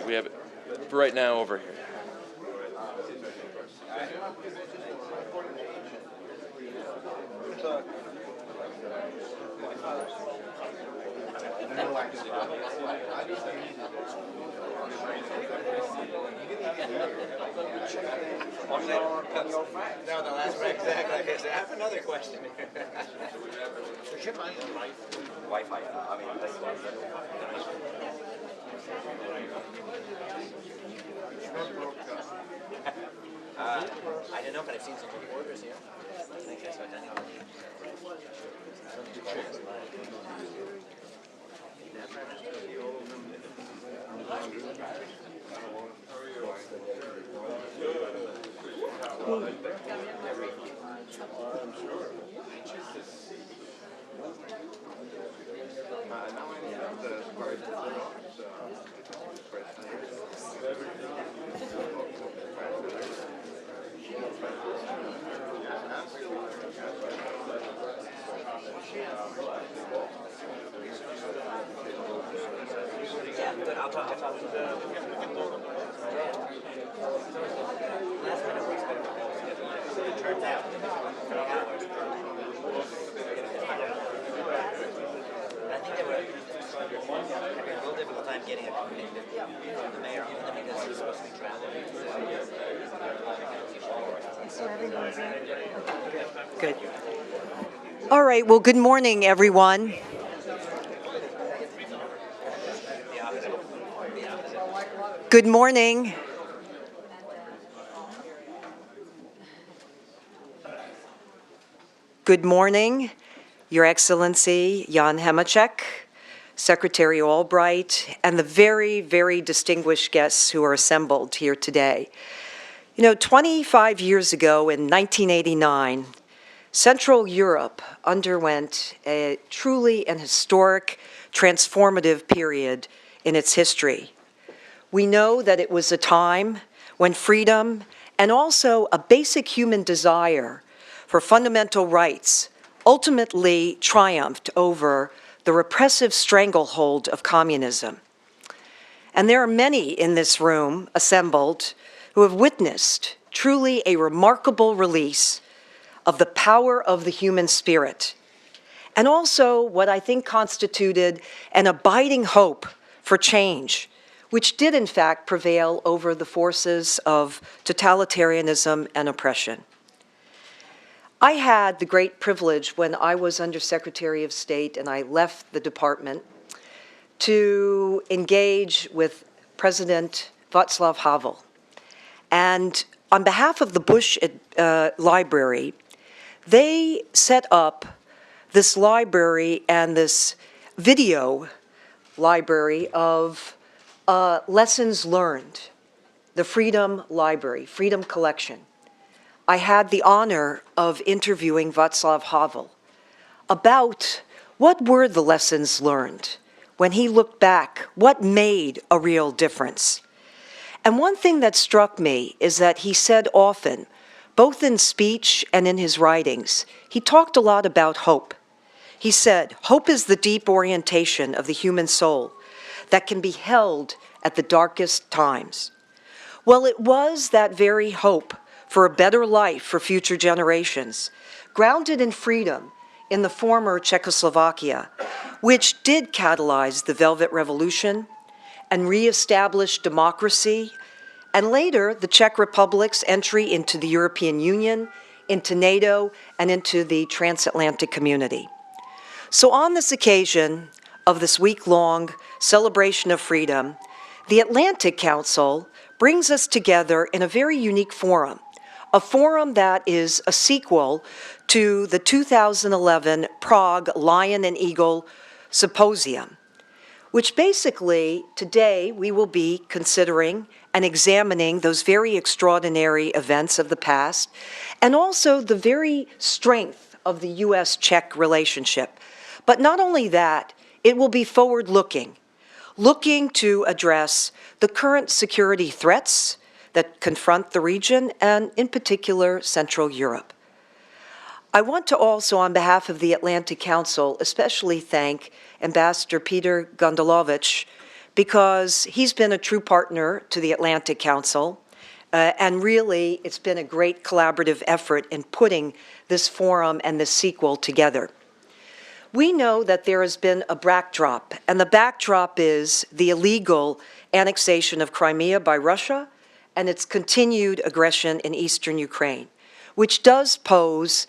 We have it right now over here. No, the last break, exactly. I have another question. Wi-Fi. I mean, I don't know, but I've seen some reporters here. I think I saw Daniel. I don't think it's yeah, good. I'll talk to the last minute was better. It turns out. I think they were having a real difficult time getting a commitment from the mayor, even because he's supposed to be traveling. So everyone's in? Good. All right, well, good morning, everyone. Good morning. Good morning, Your Excellency Jan Hamáček, Secretary Albright, and the very, very distinguished guests who are assembled here today. You know, 25 years ago in 1989, Central Europe underwent a truly an historic, transformative period in its history. We know that it was a time when freedom and also a basic human desire for fundamental rights ultimately triumphed over the repressive stranglehold of communism. And there are many in this room assembled who have witnessed truly a remarkable release of the power of the human spirit, and also what I think constituted an abiding hope for change, which did in fact prevail over the forces of totalitarianism and oppression. I had the great privilege when I was Under Secretary of State and I left the department to engage with President Václav Havel. And on behalf of the Bush Library, they set up this library and this video library of lessons learned, the Freedom Library, Freedom Collection. I had the honor of interviewing Václav Havel about what were the lessons learned when he looked back, what made a real difference. And one thing that struck me is that he said often, both in speech and in his writings, he talked a lot about hope. He said, hope is the deep orientation of the human soul that can be held at the darkest times. Well, it was that very hope for a better life for future generations, grounded in freedom in the former Czechoslovakia, which did catalyze the Velvet Revolution and reestablish democracy, and later the Czech Republic's entry into the European Union, into NATO, and into the transatlantic community. So on this occasion of this week-long celebration of freedom, the Atlantic Council brings us together in a very unique forum, a forum that is a sequel to the 2011 Prague Lion and Eagle Symposium, which basically today we will be considering and examining those very extraordinary events of the past, and also the very strength of the U.S.-Czech relationship. But not only that, it will be forward-looking, looking to address the current security threats that confront the region, and in particular, Central Europe. I want to also, on behalf of the Atlantic Council, especially thank Ambassador Petr Gondelovic, because he's been a true partner to the Atlantic Council, and really it's been a great collaborative effort in putting this forum and this sequel together. We know that there has been a backdrop, and the backdrop is the illegal annexation of Crimea by Russia and its continued aggression in eastern Ukraine, which does pose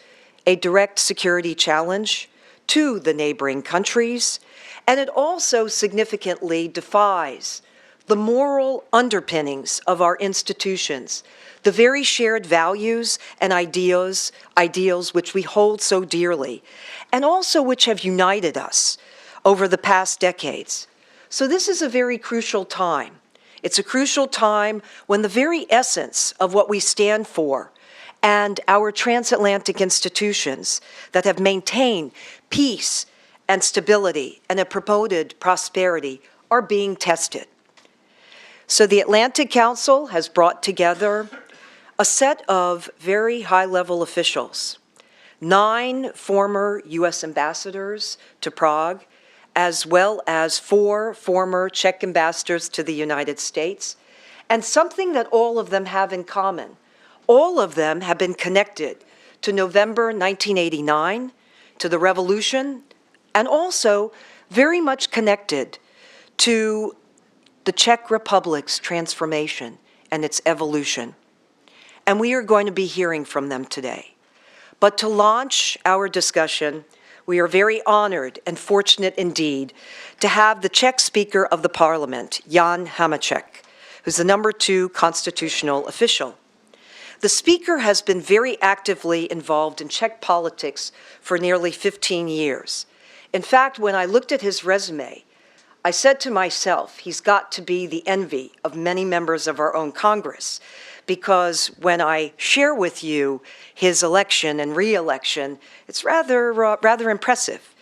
a direct security challenge to the neighboring countries, and it also significantly defies the moral underpinnings of our institutions, the very shared values and ideals which we hold so dearly, and also which have united us over the past decades. So this is a very crucial time. It's a crucial time when the very essence of what we stand for and our transatlantic institutions that have maintained peace and stability and have promoted prosperity are being tested. So the Atlantic Council has brought together a set of very high-level officials, 9 former U.S. ambassadors to Prague, as well as 4 former Czech ambassadors to the United States, and something that all of them have in common. All of them have been connected to November 1989, to the revolution, and also very much connected to the Czech Republic's transformation and its evolution. And we are going to be hearing from them today. But to launch our discussion, we are very honored and fortunate indeed to have the Czech Speaker of the Parliament, Jan Hamáček, who's the number 2 constitutional official. The Speaker has been very actively involved in Czech politics for nearly 15 years. In fact, when I looked at his resume, I said to myself, he's got to be the envy of many members of our own Congress, because when I share with you his election and re-election, it's rather impressive.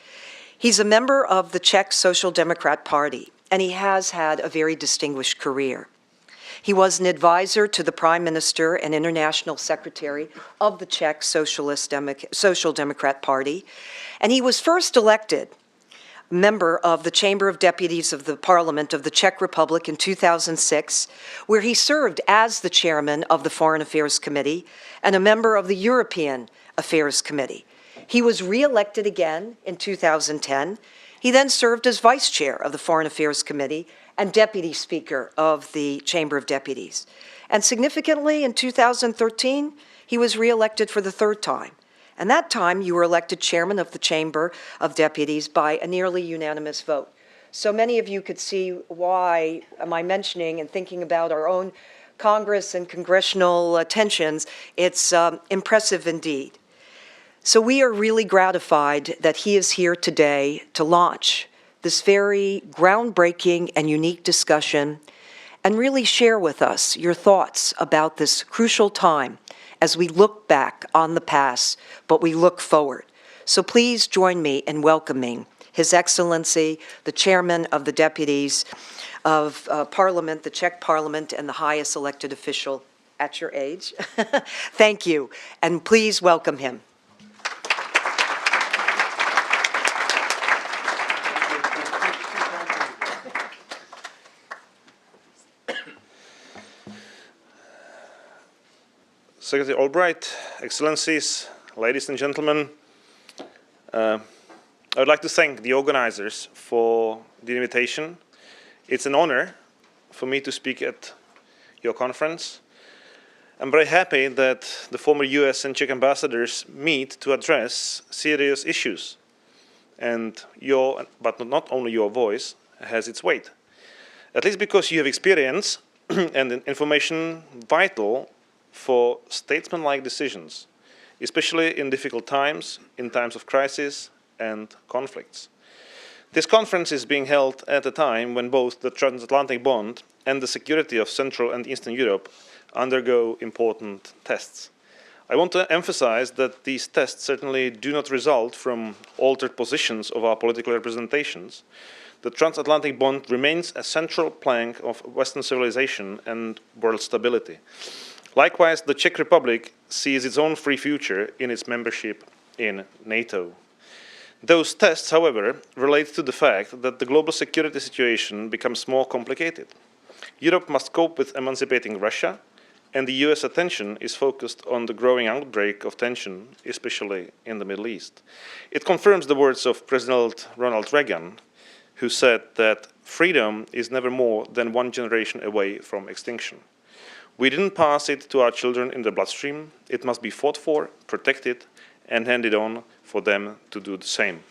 He's a member of the Czech Social Democrat Party, and he has had a very distinguished career. He was an advisor to the Prime Minister and International Secretary of the Czech Social Democrat Party, and he was first elected member of the Chamber of Deputies of the Parliament of the Czech Republic in 2006, where he served as the chairman of the Foreign Affairs Committee and a member of the European Affairs Committee. He was re-elected again in 2010. He then served as vice chair of the Foreign Affairs Committee and deputy speaker of the Chamber of Deputies. And significantly, in 2013, he was re-elected for the 3rd time And that time, you were elected chairman of the Chamber of Deputies by a nearly unanimous vote. So many of you could see why my mentioning and thinking about our own Congress and congressional tensions, it's impressive indeed. So we are really gratified that he is here today to launch this very groundbreaking and unique discussion and really share with us your thoughts about this crucial time as we look back on the past, but we look forward. So please join me in welcoming His Excellency, the Chairman of the Deputies of Parliament, the Czech Parliament, and the highest elected official at your age. Thank you, and please welcome him. Secretary Albright, Excellencies, ladies and gentlemen, I would like to thank the organizers for the invitation. It's an honor for me to speak at your conference. I'm very happy that the former US and Czech ambassadors meet to address serious issues. And but not only your voice, has its weight. At least because you have experience and information vital for statesman-like decisions, especially in difficult times, in times of crisis and conflicts. This conference is being held at a time when both the transatlantic bond and the security of Central and Eastern Europe undergo important tests. I want to emphasize that these tests certainly do not result from altered positions of our political representations. The transatlantic bond remains a central plank of Western civilization and world stability. Likewise, the Czech Republic sees its own free future in its membership in NATO. Those tests, however, relate to the fact that the global security situation becomes more complicated. Europe must cope with emancipating Russia, and the US attention is focused on the growing outbreak of tension, especially in the Middle East. It confirms the words of President Ronald Reagan, who said that freedom is never more than one generation away from extinction. We didn't pass it to our children in the bloodstream. It must be fought for, protected, and handed on for them to do the same.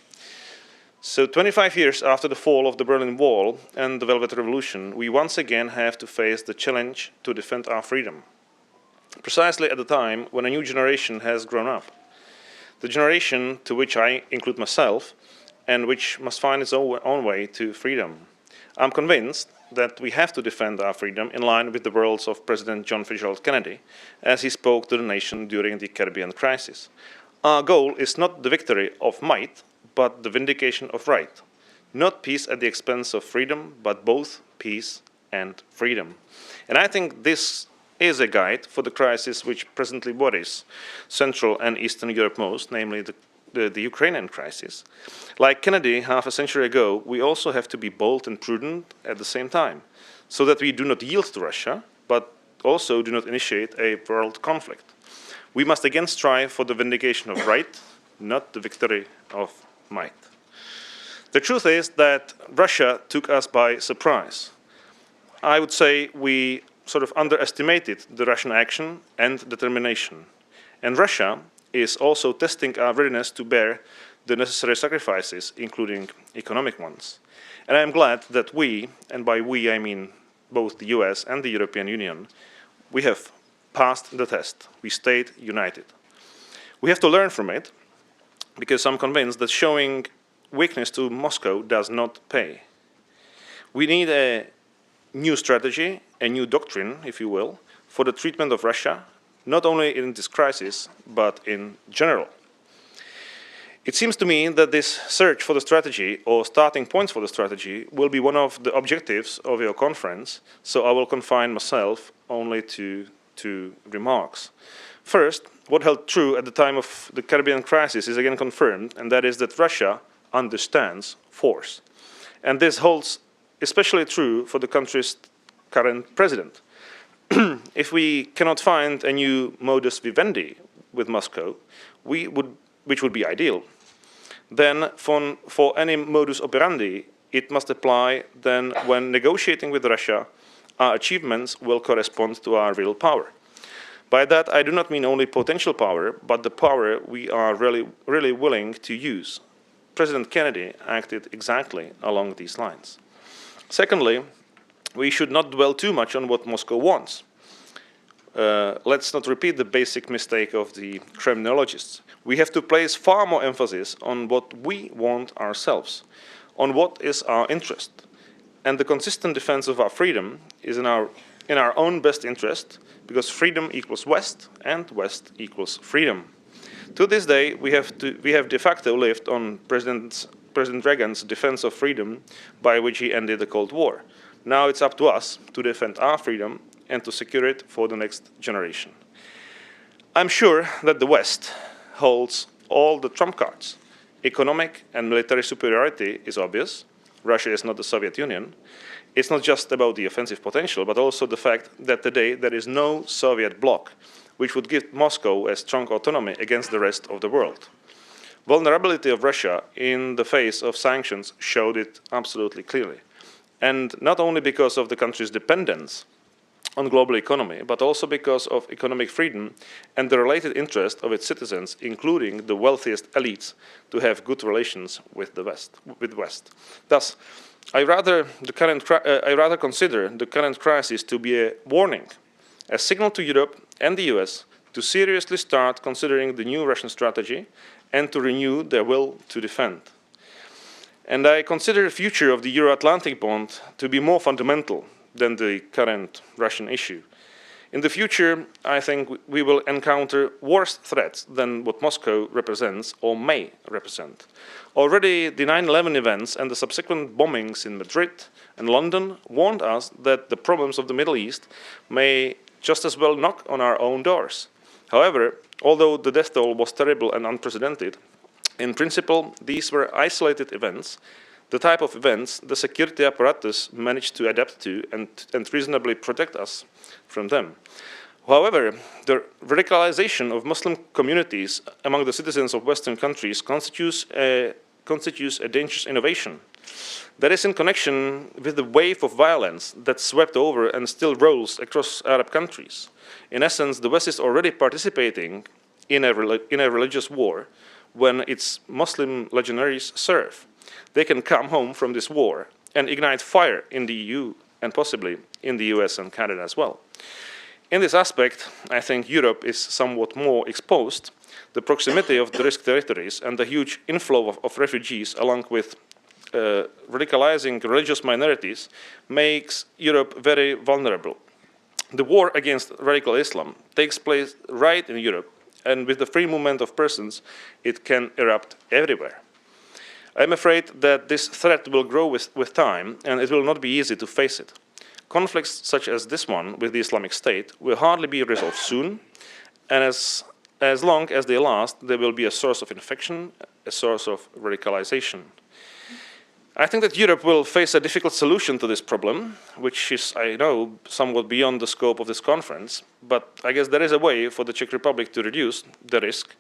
So 25 years after the fall of the Berlin Wall and the Velvet Revolution, we once again have to face the challenge to defend our freedom, precisely at the time when a new generation has grown up. The generation to which I include myself, and which must find its own way to freedom. I'm convinced that we have to defend our freedom in line with the words of President John Fitzgerald Kennedy as he spoke to the nation during the Caribbean crisis. Our goal is not the victory of might, but the vindication of right. Not peace at the expense of freedom, but both peace and freedom. And I think this is a guide for the crisis which presently worries Central and Eastern Europe most, namely the Ukrainian crisis. Like Kennedy half a century ago, we also have to be bold and prudent at the same time, so that we do not yield to Russia, but also do not initiate a world conflict. We must again strive for the vindication of right, not the victory of might. The truth is that Russia took us by surprise. I would say we sort of underestimated the Russian action and determination. And Russia is also testing our readiness to bear the necessary sacrifices, including economic ones. And I am glad that we, and by we I mean both the US and the European Union, we have passed the test. We stayed united. We have to learn from it, because I'm convinced that showing weakness to Moscow does not pay. We need a new strategy, a new doctrine, if you will, for the treatment of Russia, not only in this crisis, but in general. It seems to me that this search for the strategy, or starting points for the strategy, will be one of the objectives of your conference, so I will confine myself only to two remarks. First, what held true at the time of the Caribbean crisis is again confirmed, and that is that Russia understands force. And this holds especially true for the country's current president. If we cannot find a new modus vivendi with Moscow, which would be ideal, then for any modus operandi, it must apply then when negotiating with Russia, our achievements will correspond to our real power. By that, I do not mean only potential power, but the power we are really willing to use. President Kennedy acted exactly along these lines. Secondly, we should not dwell too much on what Moscow wants. Let's not repeat the basic mistake of the criminologists. We have to place far more emphasis on what we want ourselves, on what is our interest. And the consistent defense of our freedom is in our own best interest, because freedom equals West, and West equals freedom. To this day, we have de facto lived on President Reagan's defense of freedom, by which he ended the Cold War. Now it's up to us to defend our freedom and to secure it for the next generation. I'm sure that the West holds all the trump cards. Economic and military superiority is obvious. Russia is not the Soviet Union. It's not just about the offensive potential, but also the fact that today there is no Soviet bloc which would give Moscow a strong autonomy against the rest of the world. Vulnerability of Russia in the face of sanctions showed it absolutely clearly. And not only because of the country's dependence on global economy, but also because of economic freedom and the related interest of its citizens, including the wealthiest elites, to have good relations with the West. Thus, I rather consider the current crisis to be a warning, a signal to Europe and the US to seriously start considering the new Russian strategy and to renew their will to defend. And I consider the future of the Euro-Atlantic bond to be more fundamental than the current Russian issue. In the future, I think we will encounter worse threats than what Moscow represents or may represent. Already, the 9/11 events and the subsequent bombings in Madrid and London warned us that the problems of the Middle East may just as well knock on our own doors. However, although the death toll was terrible and unprecedented, in principle, these were isolated events, the type of events the security apparatus managed to adapt to and reasonably protect us from them. However, the radicalization of Muslim communities among the citizens of Western countries constitutes a dangerous innovation. That is in connection with the wave of violence that swept over and still rolls across Arab countries. In essence, the West is already participating in a religious war when its Muslim legionaries serve. They can come home from this war and ignite fire in the EU and possibly in the US and Canada as well. In this aspect, I think Europe is somewhat more exposed. The proximity of the risk territories and the huge inflow of refugees, along with radicalizing religious minorities, makes Europe very vulnerable. The war against radical Islam takes place right in Europe, and with the free movement of persons, it can erupt everywhere. I'm afraid that this threat will grow with time, and it will not be easy to face it. Conflicts such as this one with the Islamic State will hardly be resolved soon, and as long as they last, they will be a source of infection, a source of radicalization. I think that Europe will face a difficult solution to this problem, which is, I know, somewhat beyond the scope of this conference, but I guess there is a way for the Czech Republic to reduce the risk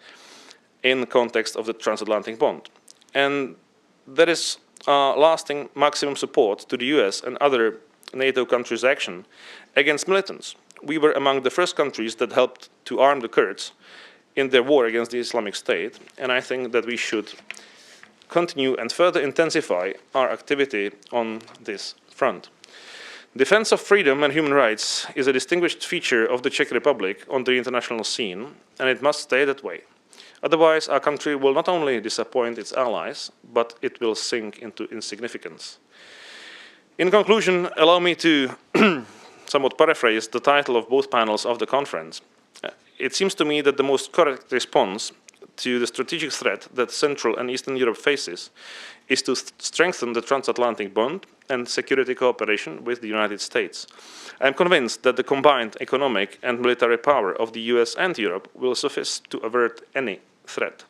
in the context of the transatlantic bond. And there is lasting maximum support to the US and other NATO countries' action against militants. We were among the first countries that helped to arm the Kurds in their war against the Islamic State, and I think that we should continue and further intensify our activity on this front. Defense of freedom and human rights is a distinguished feature of the Czech Republic on the international scene, and it must stay that way. Otherwise, our country will not only disappoint its allies, but it will sink into insignificance. In conclusion, allow me to somewhat paraphrase the title of both panels of the conference. It seems to me that the most correct response to the strategic threat that Central and Eastern Europe faces is to strengthen the transatlantic bond and security cooperation with the United States. I am convinced that the combined economic and military power of the US and Europe will suffice to avert any threat.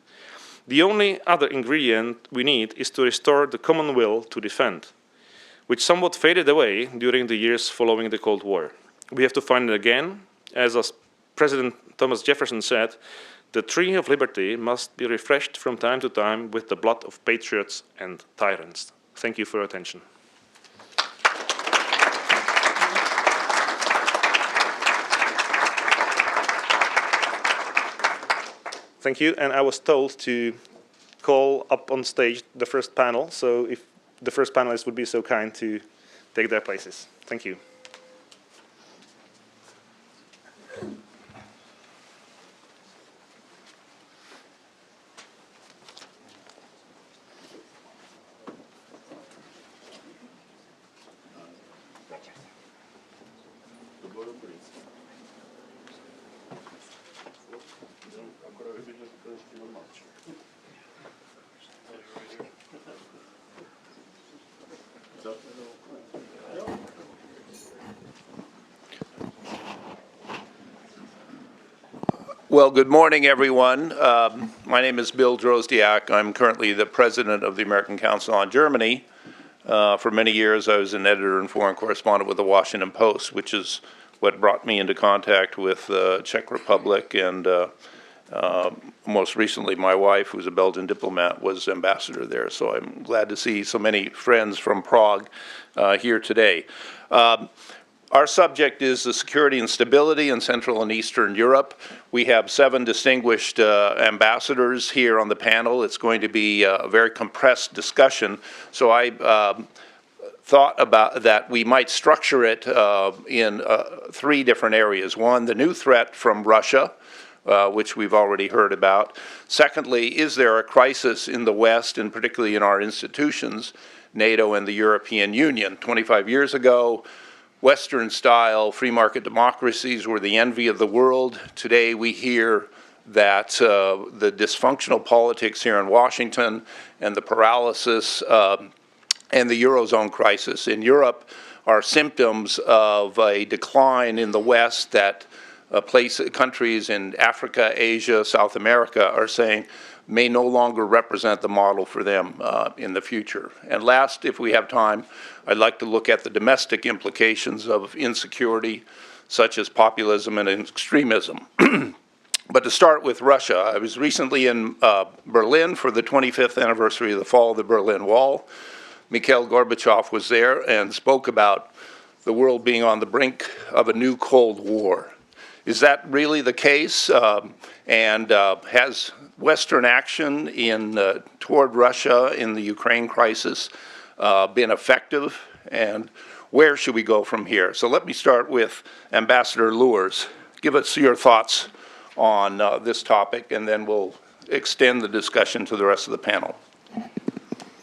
The only other ingredient we need is to restore the common will to defend, which somewhat faded away during the years following the Cold War. We have to find it again. As President Thomas Jefferson said, the tree of liberty must be refreshed from time to time with the blood of patriots and tyrants. Thank you for your attention. Thank you. And I was told to call up on stage the first panel, so if the first panelists would be so kind to take their places. Thank you. Well, good morning, everyone. My name is Bill Drozdiak. I'm currently the president of the American Council on Germany. For many years, I was an editor and foreign correspondent with the Washington Post, which is what brought me into contact with the Czech Republic. And most recently, my wife, who's a Belgian diplomat, was ambassador there. So I'm glad to see so many friends from Prague here today. Our subject is the security and stability in Central and Eastern Europe. We have 7 distinguished ambassadors here on the panel. It's going to be a very compressed discussion. So I thought about that we might structure it in 3 different areas. One, the new threat from Russia, which we've already heard about. Secondly, is there a crisis in the West, and particularly in our institutions, NATO and the European Union? 25 years ago, Western-style free market democracies were the envy of the world. Today we hear that the dysfunctional politics here in Washington and the paralysis and the Eurozone crisis in Europe are symptoms of a decline in the West that countries in Africa, Asia, South America are saying may no longer represent the model for them in the future. And last, if we have time, I'd like to look at the domestic implications of insecurity, such as populism and extremism. But to start with Russia, I was recently in Berlin for the 25th anniversary of the fall of the Berlin Wall. Mikhail Gorbachev was there and spoke about the world being on the brink of a new Cold War. Is that really the case? And has Western action toward Russia in the Ukraine crisis been effective? And where should we go from here? So let me start with Ambassador Luers. Give us your thoughts on this topic, and then we'll extend the discussion to the rest of the panel.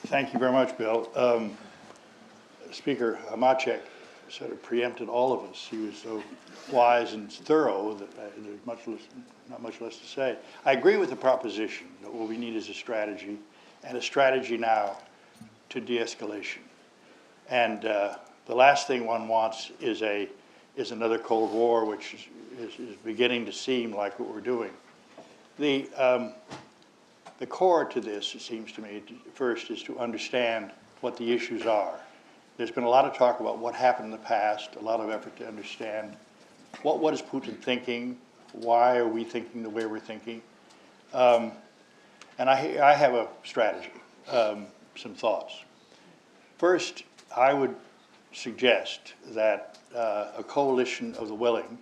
Thank you very much, Bill. Speaker Hamáček sort of preempted all of us. He was so wise and thorough that there's not much less to say. I agree with the proposition that what we need is a strategy, and a strategy now to de-escalation. And the last thing one wants is another Cold War, which is beginning to seem like what we're doing. The core to this, it seems to me, first is to understand what the issues are. There's been a lot of talk about what happened in the past, a lot of effort to understand what is Putin thinking, why are we thinking the way we're thinking. And I have a strategy, some thoughts. First, I would suggest that a coalition of the willing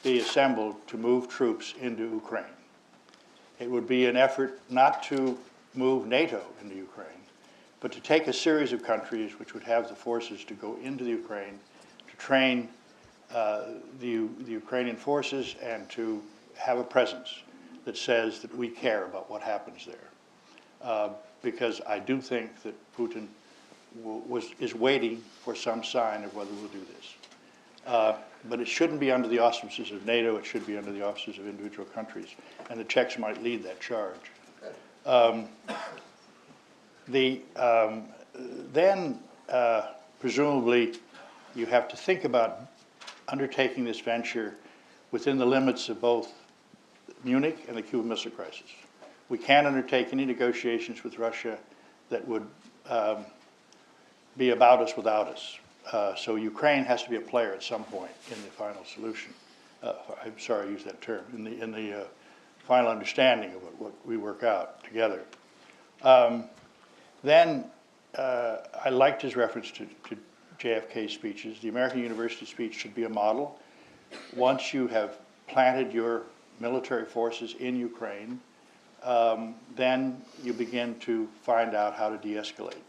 be assembled to move troops into Ukraine. It would be an effort not to move NATO into Ukraine, but to take a series of countries which would have the forces to go into the Ukraine, to train the Ukrainian forces, and to have a presence that says that we care about what happens there. Because I do think that Putin is waiting for some sign of whether we'll do this. But it shouldn't be under the auspices of NATO, it should be under the auspices of individual countries. And the Czechs might lead that charge. Then, presumably, you have to think about undertaking this venture within the limits of both Munich and the Cuban Missile Crisis. We can't undertake any negotiations with Russia that would be about us without us. So Ukraine has to be a player at some point in the final solution. I'm sorry I used that term, in the final understanding of what we work out together. Then I liked his reference to JFK's speeches. The American University speech should be a model. Once you have planted your military forces in Ukraine, then you begin to find out how to de-escalate.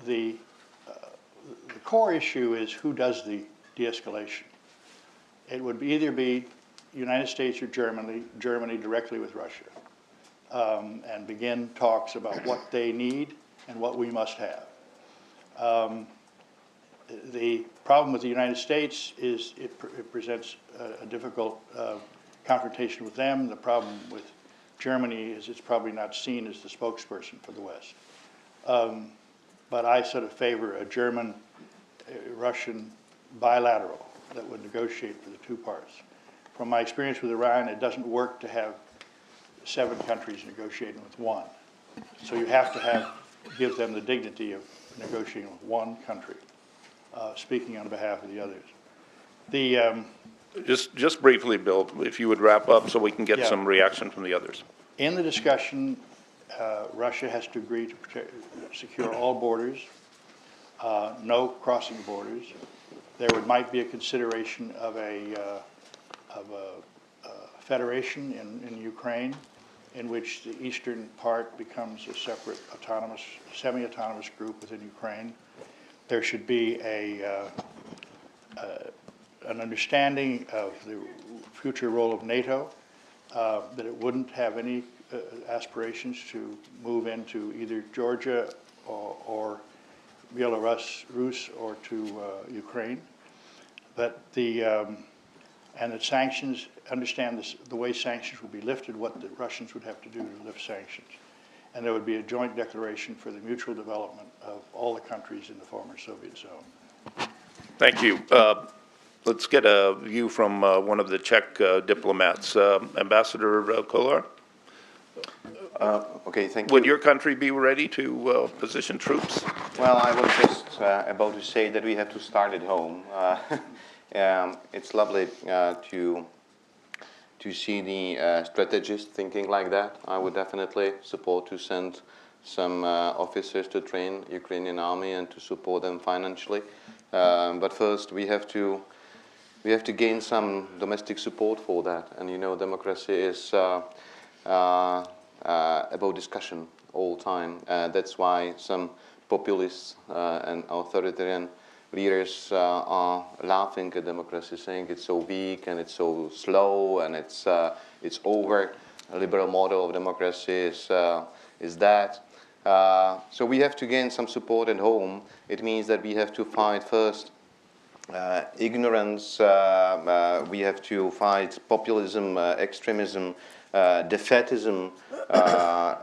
The core issue is who does the de-escalation. It would either be United States or Germany directly with Russia, and begin talks about what they need and what we must have. The problem with the United States is it presents a difficult confrontation with them. The problem with Germany is it's probably not seen as the spokesperson for the West. But I sort of favor a German-Russian bilateral that would negotiate for the two parts. From my experience with Iran, it doesn't work to have 7 countries negotiating with one. So you have to give them the dignity of negotiating with one country, speaking on behalf of the others. Just briefly, Bill, if you would wrap up so we can get Yeah. some reaction from the others. In the discussion, Russia has to agree to secure all borders, no crossing borders. There might be a consideration of a federation in Ukraine, in which the eastern part becomes a separate autonomous, semi-autonomous group within Ukraine. There should be an understanding of the future role of NATO, that it wouldn't have any aspirations to move into either Georgia or Belarus, or to Ukraine. That and that sanctions, understand the way sanctions will be lifted, what the Russians would have to do to lift sanctions. And there would be a joint declaration for the mutual development of all the countries in the former Soviet zone. Thank you. Let's get a view from one of the Czech diplomats. Ambassador Kolář? Okay, thank you. Would your country be ready to position troops? Well, I was just about to say that we have to start at home. It's lovely to see the strategists thinking like that. I would definitely support to send some officers to train Ukrainian army and to support them financially. But first, we have to gain some domestic support for that. And you know, democracy is about discussion all the time. That's why some populists and authoritarian leaders are laughing at democracy, saying it's so weak and it's so slow and it's over. A liberal model of democracy is that. So we have to gain some support at home. It means that we have to fight first ignorance. We have to fight populism, extremism, defeatism,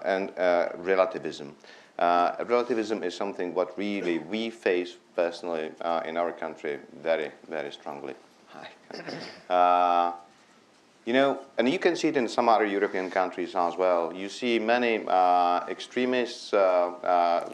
and relativism. Relativism is something what really we face personally in our country very, very strongly. You know, and you can see it in some other European countries as well. You see many extremists who are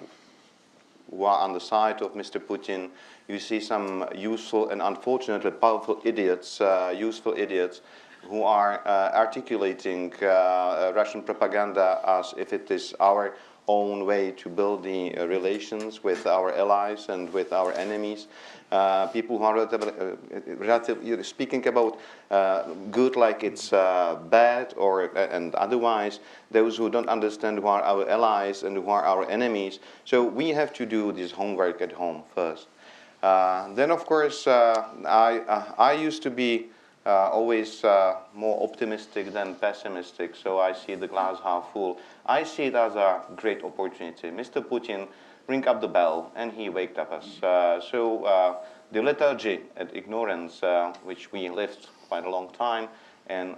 on the side of Mr. Putin. You see some useful and unfortunately powerful idiots, useful idiots, who are articulating Russian propaganda as if it is our own way to build the relations with our allies and with our enemies. People who are relatively speaking about good like it's bad and otherwise, those who don't understand who are our allies and who are our enemies. So we have to do this homework at home first. Then, of course, I used to be always more optimistic than pessimistic, so I see the glass half full. I see it as a great opportunity. Mr. Putin ring up the bell and he waked up us. So the lethargy and ignorance which we lived quite a long time and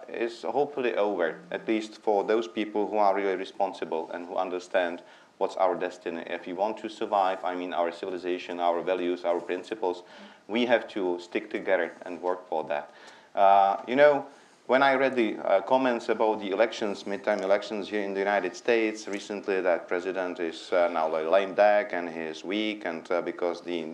is hopefully over, at least for those people who are really responsible and who understand what's our destiny. If we want to survive, I mean our civilization, our values, our principles, we have to stick together and work for that. You know, when I read the comments about the elections, midterm elections here in the United States recently, that president is now a lame duck and he is weak, and because the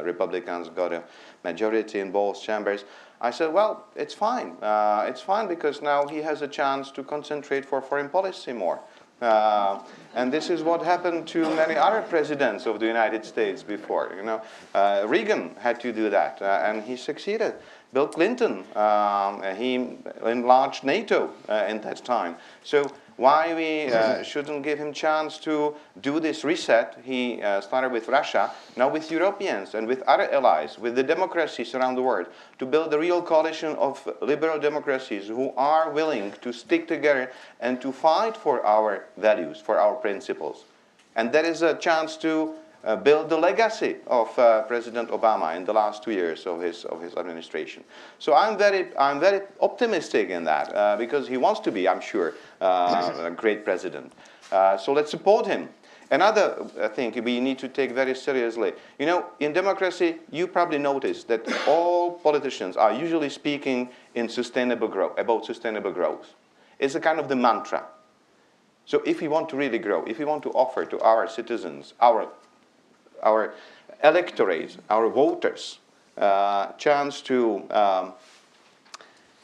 Republicans got a majority in both chambers, I said, well, it's fine. It's fine because now he has a chance to concentrate for foreign policy more. And this is what happened to many other presidents of the United States before. You know, Reagan had to do that, and he succeeded. Bill Clinton, he enlarged NATO in that time. So why we shouldn't give him chance to do this reset? He started with Russia, now with Europeans and with other allies, with the democracies around the world, to build a real coalition of liberal democracies who are willing to stick together and to fight for our values, for our principles. And that is a chance to build the legacy of President Obama in the last 2 years of his administration. So I'm very optimistic in that because he wants to be, I'm sure, a great president. So let's support him. Another thing we need to take very seriously. You know, in democracy, you probably noticed that all politicians are usually speaking in sustainable growth, about sustainable growth. It's a kind of the mantra. So if we want to really grow, if we want to offer to our citizens, our electorate, our voters, chance to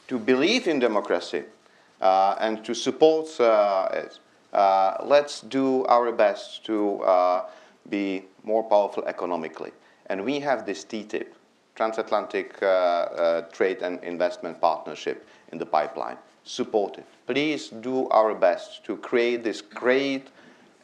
believe in democracy and to support it, let's do our best to be more powerful economically. And we have this TTIP, Transatlantic Trade and Investment Partnership, in the pipeline. Support it. Please do our best to create this great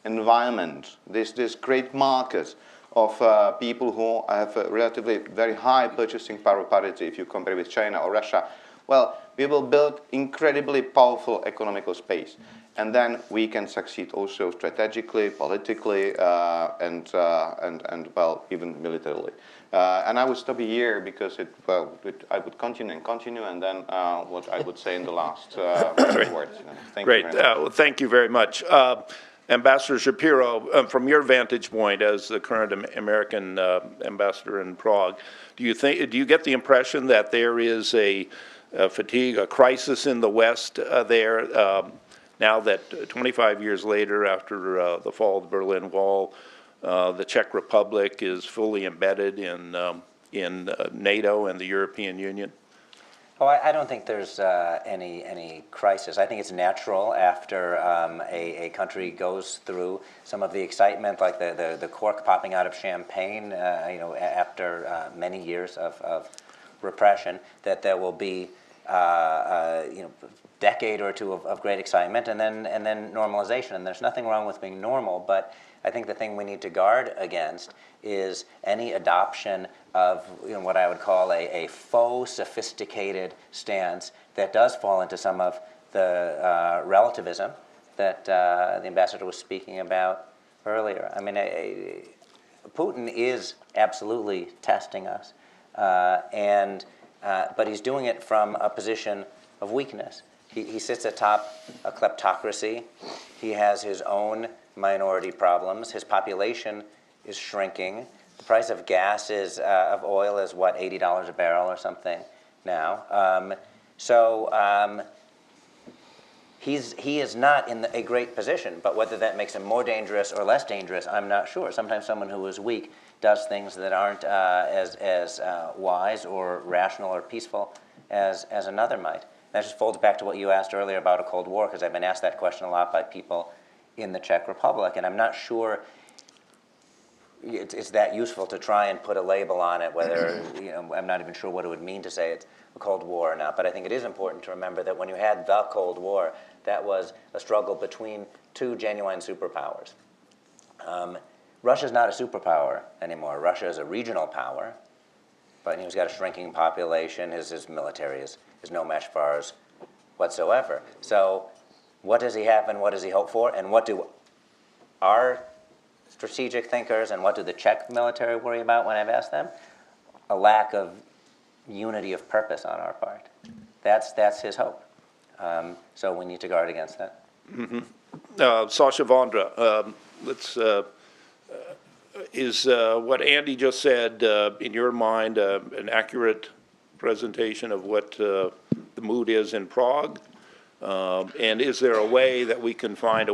environment, this great market of people who have a relatively very high purchasing power parity if you compare with China or Russia. Well, we will build incredibly powerful economical space. And then we can succeed also strategically, politically, and well, even militarily. And I would stop here because I would continue, and then what I would say in the last words. Thank Great. you very much. Well, thank you very much. Ambassador Shapiro, from your vantage point as the current American ambassador in Prague, do you get the impression that there is a fatigue, a crisis in the West there, now that 25 years later, after the fall of the Berlin Wall, the Czech Republic is fully embedded in NATO and the European Union? Oh, I don't think there's any crisis. I think it's natural after a country goes through some of the excitement, like the cork popping out of champagne, you know, after many years of repression, that there will be you know, decade or two of great excitement and then normalization. And there's nothing wrong with being normal, but I think the thing we need to guard against is any adoption of, you know, what I would call a faux sophisticated stance that does fall into some of the relativism that the ambassador was speaking about earlier. I mean, Putin is absolutely testing us, but he's doing it from a position of weakness. He sits atop a kleptocracy. He has his own minority problems. His population is shrinking. The price of gas of oil is, what, $80 a barrel or something now. He is not in a great position, but whether that makes him more dangerous or less dangerous, I'm not sure. Sometimes someone who is weak does things that aren't as wise or rational or peaceful as another might. That just folds back to what you asked earlier about a Cold War, because I've been asked that question a lot by people in the Czech Republic, and I'm not sure it's that useful to try and put a label on it, whether, you know, I'm not even sure what it would mean to say it's a Cold War or not, but I think it is important to remember that when you had the Cold War, that was a struggle between two genuine superpowers. Russia's not a superpower anymore. Russia is a regional power, but he's got a shrinking population. His military is no match for ours whatsoever. So what does he have and what does he hope for? And what do our strategic thinkers and what do the Czech military worry about when I've asked them? A lack of unity of purpose on our part. That's his hope. So we need to guard against that. Mm-hmm. Sasha Vondra, is what Andy just said, in your mind, an accurate presentation of what the mood is in Prague? And is there a way that we can find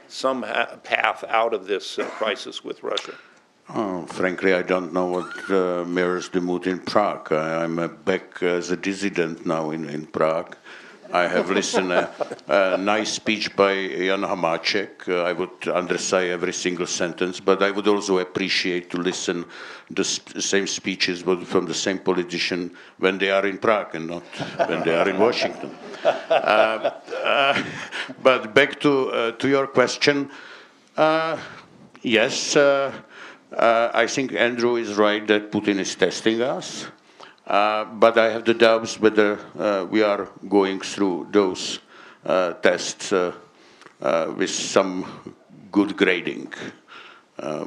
some path out of this crisis with Russia? Frankly, I don't know what mirrors the mood in Prague. I'm back as a dissident now in Prague. I have listened a nice speech by Jan Hamáček. I would understand every single sentence, but I would also appreciate to listen the same speeches from the same politician when they are in Prague and not when they are in Washington. But back to your question. Yes, I think Andrew is right that Putin is testing us. But I have the doubts whether we are going through those tests with some good grading,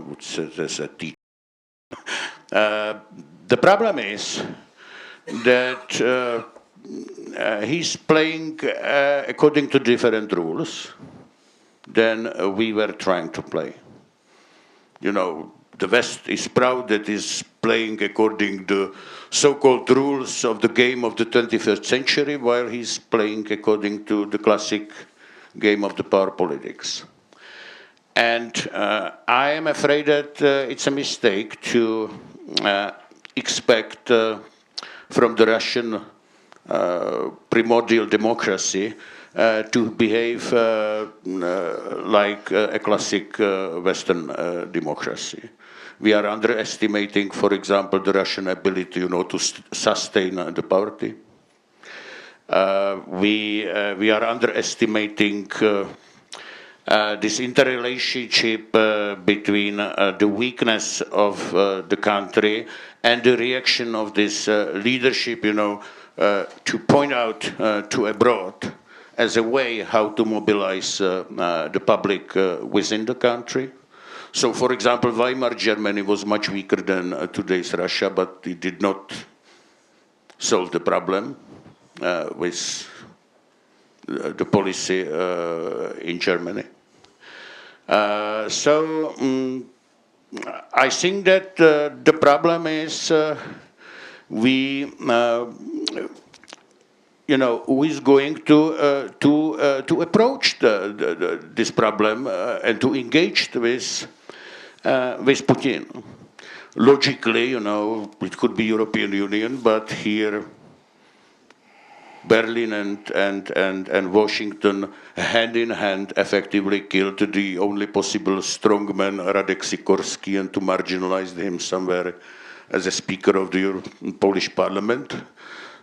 which as a teacher. The problem is that he's playing according to different rules than we were trying to play. You know, the West is proud that it's playing according to so-called rules of the game of the 21st century, while he's playing according to the classic game of the power politics. And I am afraid that it's a mistake to expect from the Russian primordial democracy to behave like a classic Western democracy. We are underestimating, for example, the Russian ability, to sustain the party. We are underestimating this interrelationship between the weakness of the country and the reaction of this leadership, to point out to abroad as a way how to mobilize the public within the country. So, for example, Weimar Germany was much weaker than today's Russia, but it did not solve the problem with the policy in Germany. So I think that the problem is who is going to approach this problem and to engage with Putin. Logically, it could be European Union, but here Berlin and Washington hand in hand effectively killed the only possible strongman, Radek Sikorski, and to marginalize him somewhere as a speaker of the Polish parliament.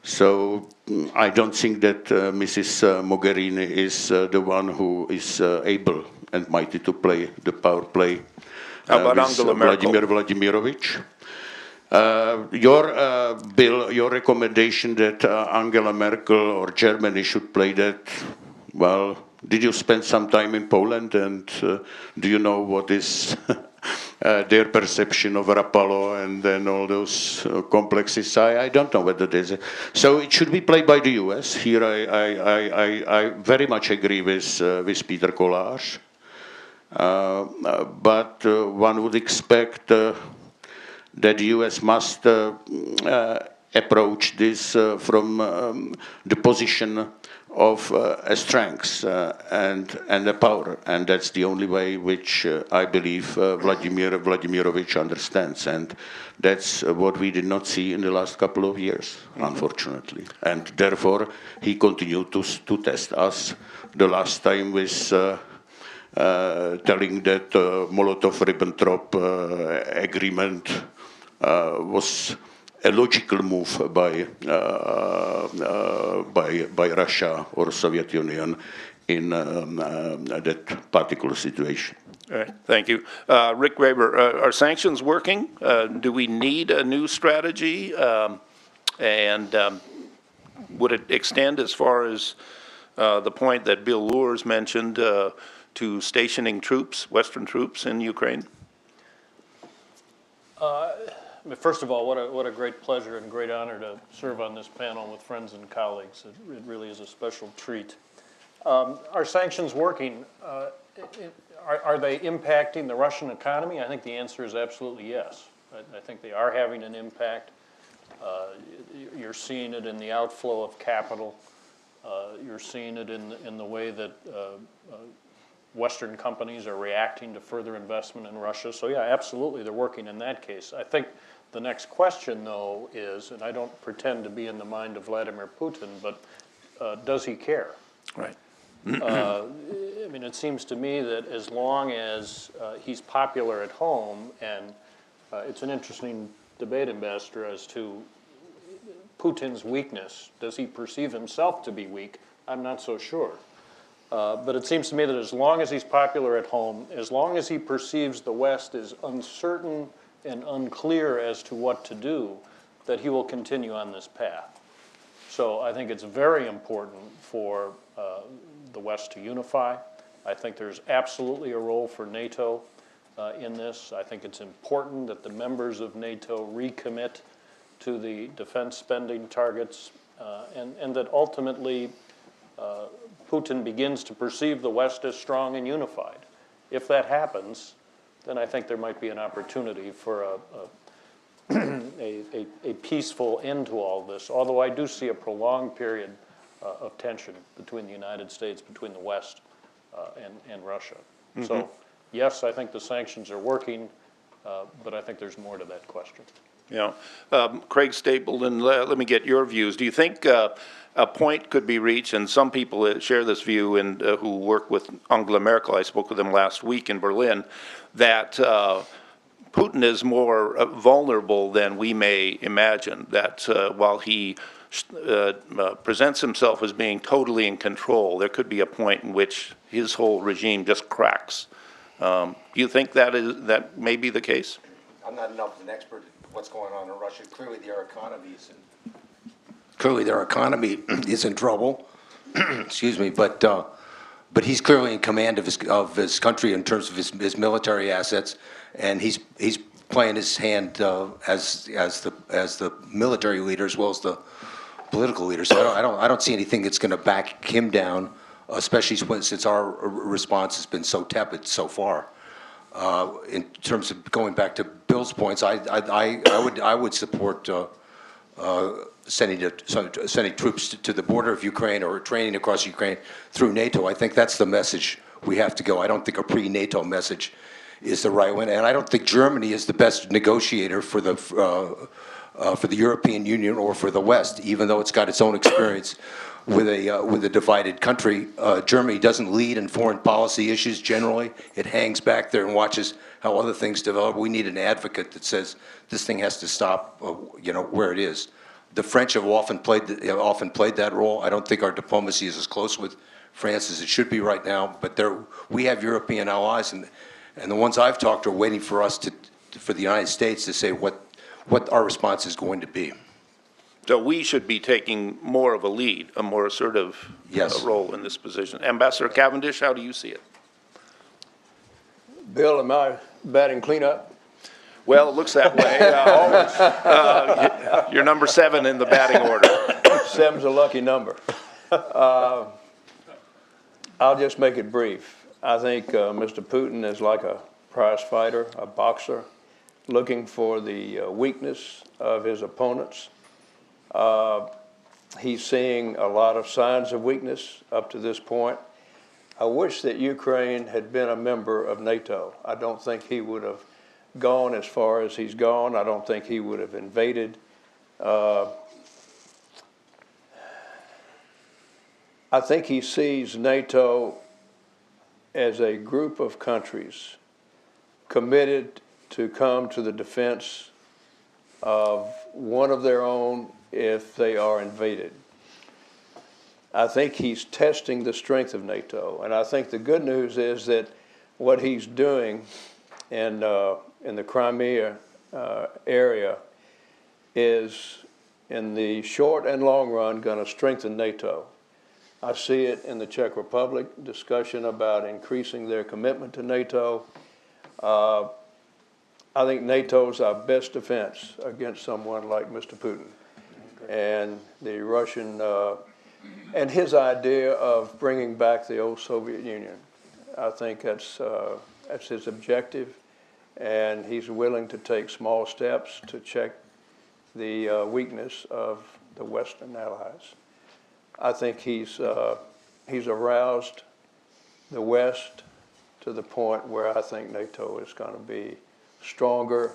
So I don't think that Mrs. Mogherini is the one who is able and mighty to play the power play about with Angela Merkel? Vladimir Vladimirovich. Your recommendation that Angela Merkel or Germany should play that, well, did you spend some time in Poland, and do you know what is their perception of Rapallo and then all those complexes? I don't know whether there's a... So it should be played by the US. Here I very much agree with Peter Kolář. But one would expect that the US must approach this from the position of a strength and a power, and that's the only way which I believe Vladimir Vladimirovich understands, and that's what we did not see in the last couple of years, unfortunately, and therefore he continued to test us. The last time with telling that Molotov-Ribbentrop agreement was a logical move by Russia or Soviet Union in that particular situation. All right, thank you. Rick Graber, are sanctions working? Do we need a new strategy? And would it extend as far as the point that Bill Luers mentioned to stationing troops, Western troops in Ukraine? First of all, what a great pleasure and great honor to serve on this panel with friends and colleagues. It really is a special treat. Are sanctions working? Are they impacting the Russian economy? I think the answer is absolutely yes. I think they are having an impact. You're seeing it in the outflow of capital. You're seeing it in the way that Western companies are reacting to further investment in Russia. So yeah, absolutely, they're working in that case. I think the next question, though, is, and I don't pretend to be in the mind of Vladimir Putin, but does he care? Right. I mean, it seems to me that as long as he's popular at home, and it's an interesting debate, Ambassador, as to Putin's weakness. Does he perceive himself to be weak? I'm not so sure. But it seems to me that as long as he's popular at home, as long as he perceives the West is uncertain and unclear as to what to do, that he will continue on this path. So I think it's very important for the West to unify. I think there's absolutely a role for NATO in this. I think it's important that the members of NATO recommit to the defense spending targets and that ultimately Putin begins to perceive the West as strong and unified. If that happens, then I think there might be an opportunity for a peaceful end to all this, although I do see a prolonged period of tension between the United States, between the West and Russia. Mm-hmm. So, yes, I think the sanctions are working, but I think there's more to that question. Yeah. Craig Stapleton, let me get your views. Do you think a point could be reached, and some people share this view and who work with Angela Merkel, I spoke with them last week in Berlin, that Putin is more vulnerable than we may imagine, that while he presents himself as being totally in control, there could be a point in which his whole regime just cracks. Do you think that may be the case? I'm not enough of an expert in what's going on in Russia. Clearly their economy is in trouble. Excuse me, but he's clearly in command of his country in terms of his military assets, and he's playing his hand as the military leader as well as the political leader. So I don't see anything that's going to back him down, especially since our response has been so tepid so far. In terms of going back to Bill's points, I would support sending troops to the border of Ukraine or training across Ukraine through NATO. I think that's the message we have to go. I don't think a pre-NATO message is the right one, and I don't think Germany is the best negotiator for the European Union or for the West, even though it's got its own experience with a divided country. Germany doesn't lead in foreign policy issues generally. It hangs back there and watches how other things develop. We need an advocate that says this thing has to stop, where it is. The French have often played that role. I don't think our diplomacy is as close with France as it should be right now. But we have European allies, and the ones I've talked to are waiting for us for the United States to say what our response is going to be. So we should be taking more of a lead, a more assertive role in this position. Ambassador Cavendish, how do you see it? Bill, am I batting cleanup? Well, it looks that way. You're number 7 in the batting order. 7's a lucky number. I'll just make it brief. I think Mr. Putin is like a prize fighter, a boxer, looking for the weakness of his opponents. He's seeing a lot of signs of weakness up to this point. I wish that Ukraine had been a member of NATO. I don't think he would have gone as far as he's gone. I don't think he would have invaded. I think he sees NATO as a group of countries committed to come to the defense of one of their own if they are invaded. I think he's testing the strength of NATO, and I think the good news is that what he's doing in the Crimea area is, in the short and long run, going to strengthen NATO. I see it in the Czech Republic, discussion about increasing their commitment to NATO. I think NATO's our best defense against someone like Mr. Putin. And the Russian, and his idea of bringing back the old Soviet Union. I think that's his objective, and he's willing to take small steps to check the weakness of the Western allies. I think he's aroused the West to the point where I think NATO is going to be stronger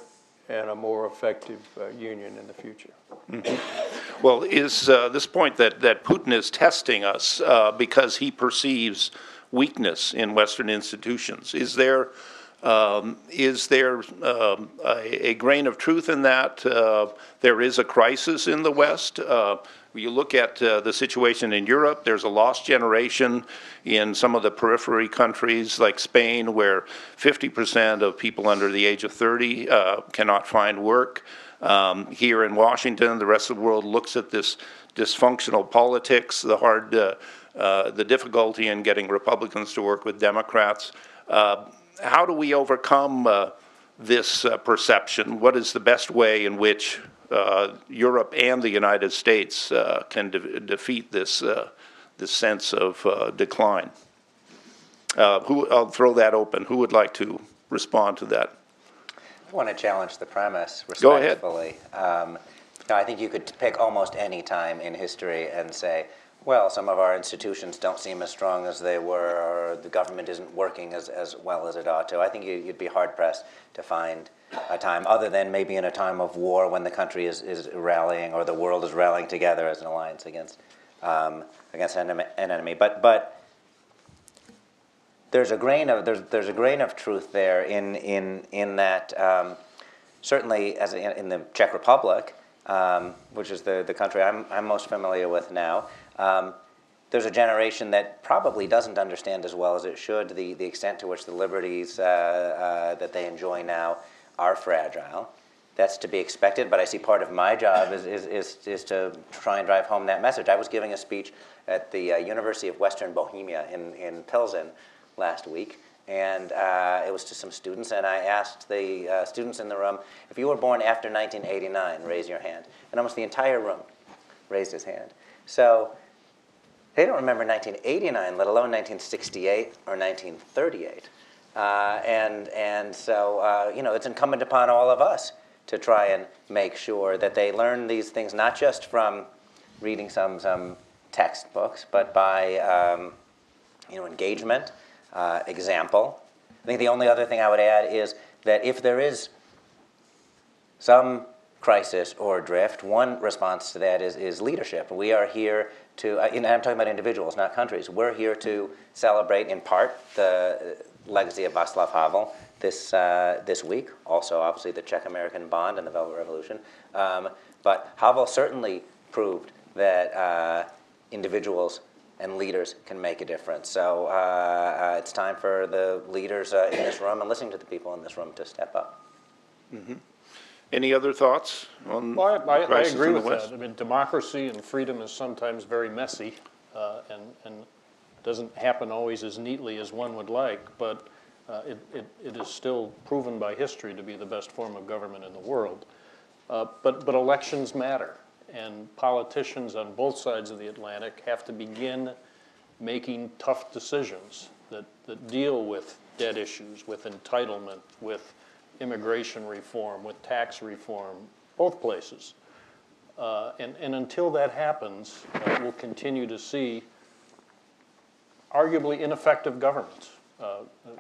and a more effective union in the future. Mm-hmm. Well, is this point that Putin is testing us because he perceives weakness in Western institutions? Is there a grain of truth in that? There is a crisis in the West. You look at the situation in Europe, there's a lost generation in some of the periphery countries like Spain, where 50% of people under the age of 30 cannot find work. Here in Washington, the rest of the world looks at this dysfunctional politics, the difficulty in getting Republicans to work with Democrats. How do we overcome this perception? What is the best way in which Europe and the United States can defeat this sense of decline? I'll throw that open. Who would like to respond to that? I want to challenge the premise Go ahead. respectfully. I think you could pick almost any time in history and say, well, some of our institutions don't seem as strong as they were, or the government isn't working as well as it ought to. I think you'd be hard-pressed to find a time, other than maybe in a time of war when the country is rallying, or the world is rallying together as an alliance against an enemy. But there's a grain of truth there in that certainly in the Czech Republic, which is the country I'm most familiar with now. There's a generation that probably doesn't understand as well as it should the extent to which the liberties that they enjoy now are fragile. That's to be expected, but I see part of my job is to try and drive home that message. I was giving a speech at the University of Western Bohemia in Pilsen last week, and it was to some students, and I asked the students in the room, if you were born after 1989, raise your hand. And almost the entire room raised his hand. So they don't remember 1989, let alone 1968 or 1938. And so, it's incumbent upon all of us to try and make sure that they learn these things, not just from reading some textbooks, but by, engagement, example. I think the only other thing I would add is that if there is some crisis or drift, one response to that is leadership. We are here to, and I'm talking about individuals, not countries. We're here to celebrate, in part, the legacy of Václav Havel this week. Also, obviously, the Czech-American bond and the Velvet Revolution. But Havel certainly proved that individuals and leaders can make a difference. So it's time for the leaders in this room and listening to the people in this room to step up. Mm-hmm. Any other thoughts on I crisis agree in the with West? that. I mean, democracy and freedom is sometimes very messy and doesn't happen always as neatly as one would like, but it is still proven by history to be the best form of government in the world. But elections matter, and politicians on both sides of the Atlantic have to begin making tough decisions that deal with debt issues, with entitlement, with immigration reform, with tax reform, both places. And until that happens, we'll continue to see arguably ineffective governments.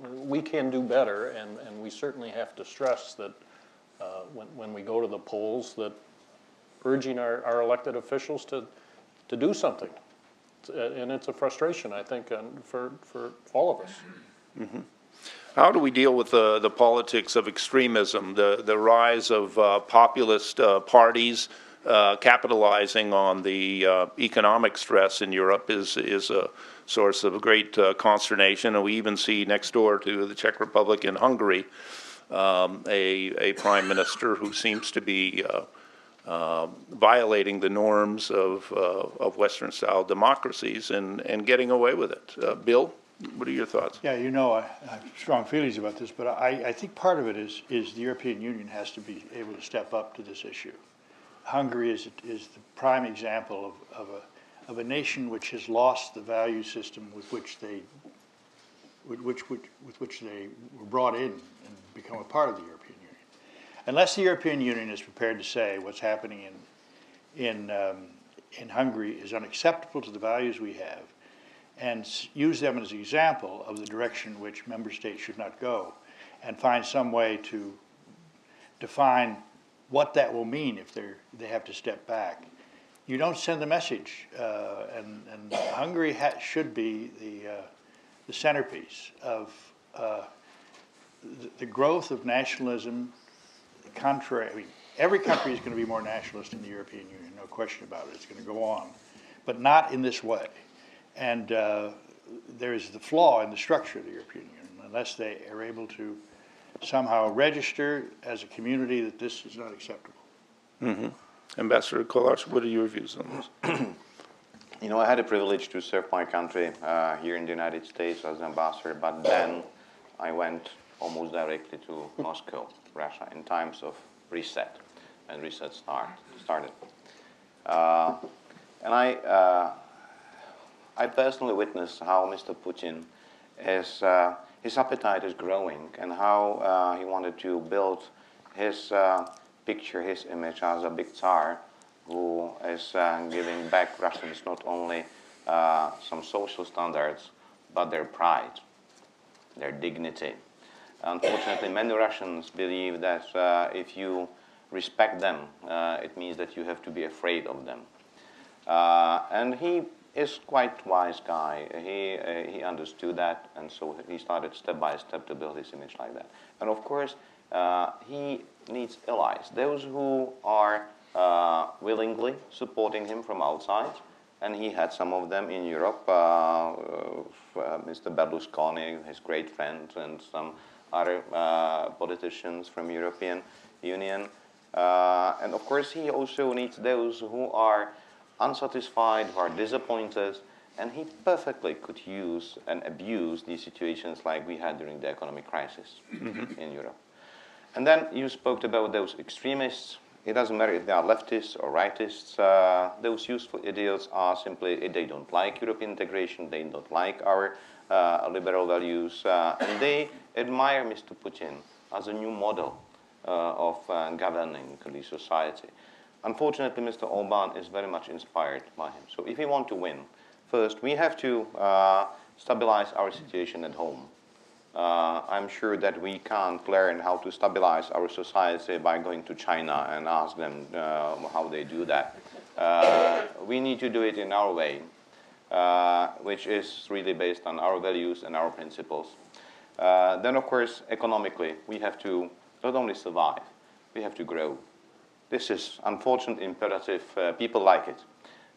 We can do better, and we certainly have to stress that when we go to the polls, that urging our elected officials to do something. And it's a frustration, I think, for all of us. Mm-hmm. How do we deal with the politics of extremism, the rise of populist parties capitalizing on the economic stress in Europe is a source of great consternation, and we even see next door to the Czech Republic and Hungary a prime minister who seems to be violating the norms of Western-style democracies and getting away with it. Bill? What are your thoughts? Yeah, I have strong feelings about this, but I think part of it is the European Union has to be able to step up to this issue. Hungary is the prime example of a nation which has lost the value system with which they were brought in and become a part of the European Union. Unless the European Union is prepared to say what's happening in Hungary is unacceptable to the values we have, and use them as an example of the direction which member states should not go, and find some way to define what that will mean if they have to step back, you don't send the message. And Hungary should be the centerpiece of the growth of nationalism. Contrary, I mean, every country is going to be more nationalist in the European Union, no question about it. It's going to go on, but not in this way. And there is the flaw in the structure of the European Union, unless they are able to somehow register as a community that this is not acceptable. Mm-hmm. Ambassador Kolář, what are your views on this? You know, I had the privilege to serve my country here in the United States as ambassador, but then I went almost directly to Moscow, Russia, in times of reset, and reset started. And I personally witnessed how Mr. Putin is, his appetite is growing, and how he wanted to build his picture, his image as a big Tsar who is giving back Russians not only some social standards, but their pride, their dignity. Unfortunately, many Russians believe that if you respect them, it means that you have to be afraid of them. And he is quite wise guy. He understood that, and so he started step by step to build his image like that. And of course, he needs allies, those who are willingly supporting him from outside. And he had some of them in Europe, Mr. Berlusconi, his great friend, and some other politicians from European Union. And of course, he also needs those who are unsatisfied, who are disappointed, and he perfectly could use and abuse these situations like we had during the economic crisis in Europe. And then you spoke about those extremists. It doesn't matter if they are leftists or rightists. Those useful idiots are simply, they don't like European integration, they don't like our liberal values, and they admire Mr. Putin as a new model of governing the society. Unfortunately, Mr. Orbán is very much inspired by him. So if we want to win, first we have to stabilize our situation at home. I'm sure that we can't learn how to stabilize our society by going to China and ask them how they do that. We need to do it in our way, which is really based on our values and our principles. Then, of course, economically, we have to not only survive, we have to grow. This is unfortunate imperative. People like it.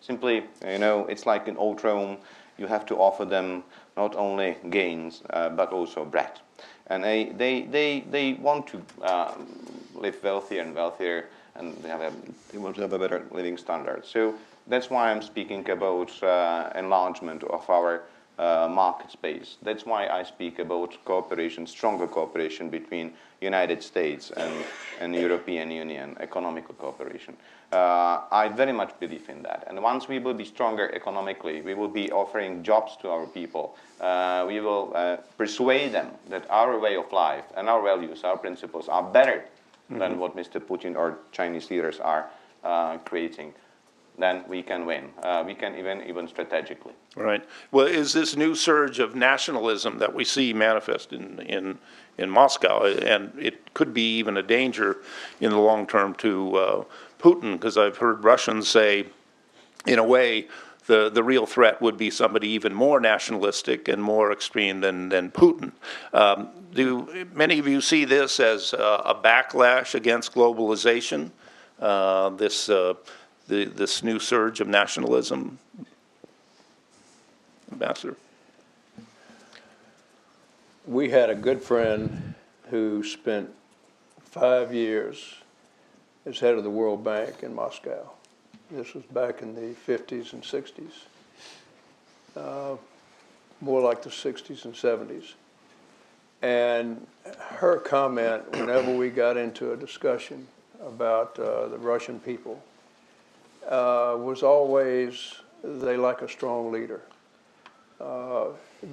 Simply, you know, it's like in old Rome. You have to offer them not only gains, but also bread. And they want to live wealthier and wealthier, and they want to have a better living standard. So that's why I'm speaking about enlargement of our market space. That's why I speak about cooperation, stronger cooperation between United States and the European Union, economical cooperation. I very much believe in that. And once we will be stronger economically, we will be offering jobs to our people. We will persuade them that our way of life and our values, our principles are better than what Mr. Putin or Chinese leaders are creating. Then we can win. We can even strategically. Right. Well, is this new surge of nationalism that we see manifest in Moscow, and it could be even a danger in the long term to Putin, because I've heard Russians say, in a way, the real threat would be somebody even more nationalistic and more extreme than Putin. Do many of you see this as a backlash against globalization, this new surge of nationalism? Ambassador? We had a good friend who spent 5 years as head of the World Bank in Moscow. This was back in the 50s and 60s, more like the 60s and 70s. And her comment, whenever we got into a discussion about the Russian people, was always, they like a strong leader.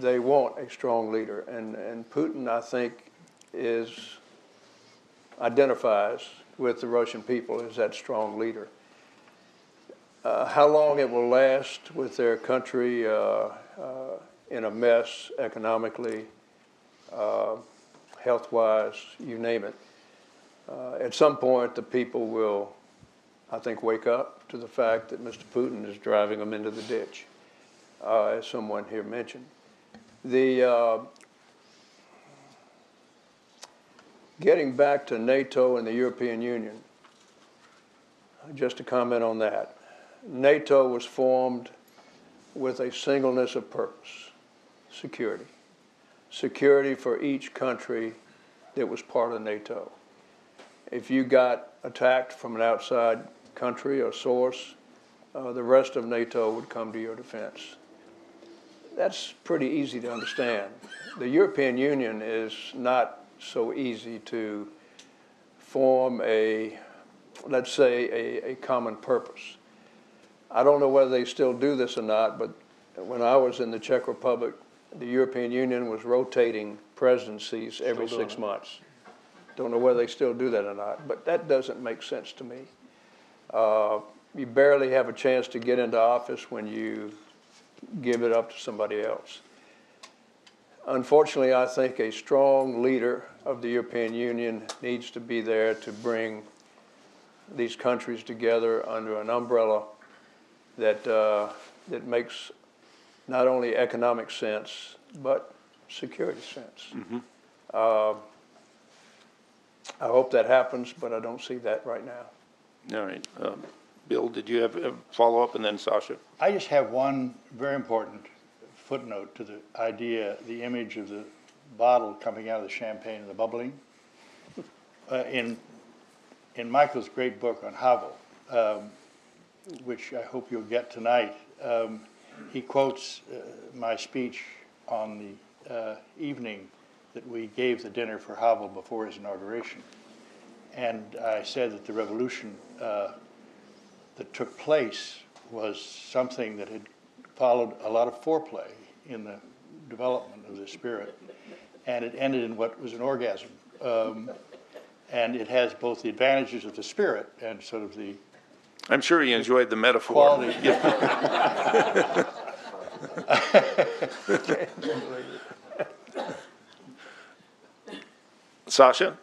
They want a strong leader, and Putin, I think, identifies with the Russian people as that strong leader. How long it will last with their country in a mess economically, health-wise, you name it, at some point the people will, I think, wake up to the fact that Mr. Putin is driving them into the ditch, as someone here mentioned. Getting back to NATO and the European Union, just to comment on that. NATO was formed with a singleness of purpose, security. Security for each country that was part of NATO. If you got attacked from an outside country or source, the rest of NATO would come to your defense. That's pretty easy to understand. The European Union is not so easy to form let's say, a common purpose. I don't know whether they still do this or not, but when I was in the Czech Republic, the European Union was rotating presidencies every 6 months. Don't know whether they still do that or not, but that doesn't make sense to me. You barely have a chance to get into office when you give it up to somebody else. Unfortunately, I think a strong leader of the European Union needs to be there to bring these countries together under an umbrella that makes not only economic sense, but security sense. Mm-hmm. I hope that happens, but I don't see that right now. All right. Bill, did you have a follow-up, and then Sasha? I just have one very important footnote to the idea, the image of the bottle coming out of the champagne and the bubbling. In Michael's great book on Havel, which I hope you'll get tonight, he quotes my speech on the evening that we gave the dinner for Havel before his inauguration. And I said that the revolution that took place was something that had followed a lot of foreplay in the development of the spirit, and it ended in what was an orgasm. And it has both the advantages of the spirit and sort of the I'm sure you enjoyed the metaphor. quality. Sasha?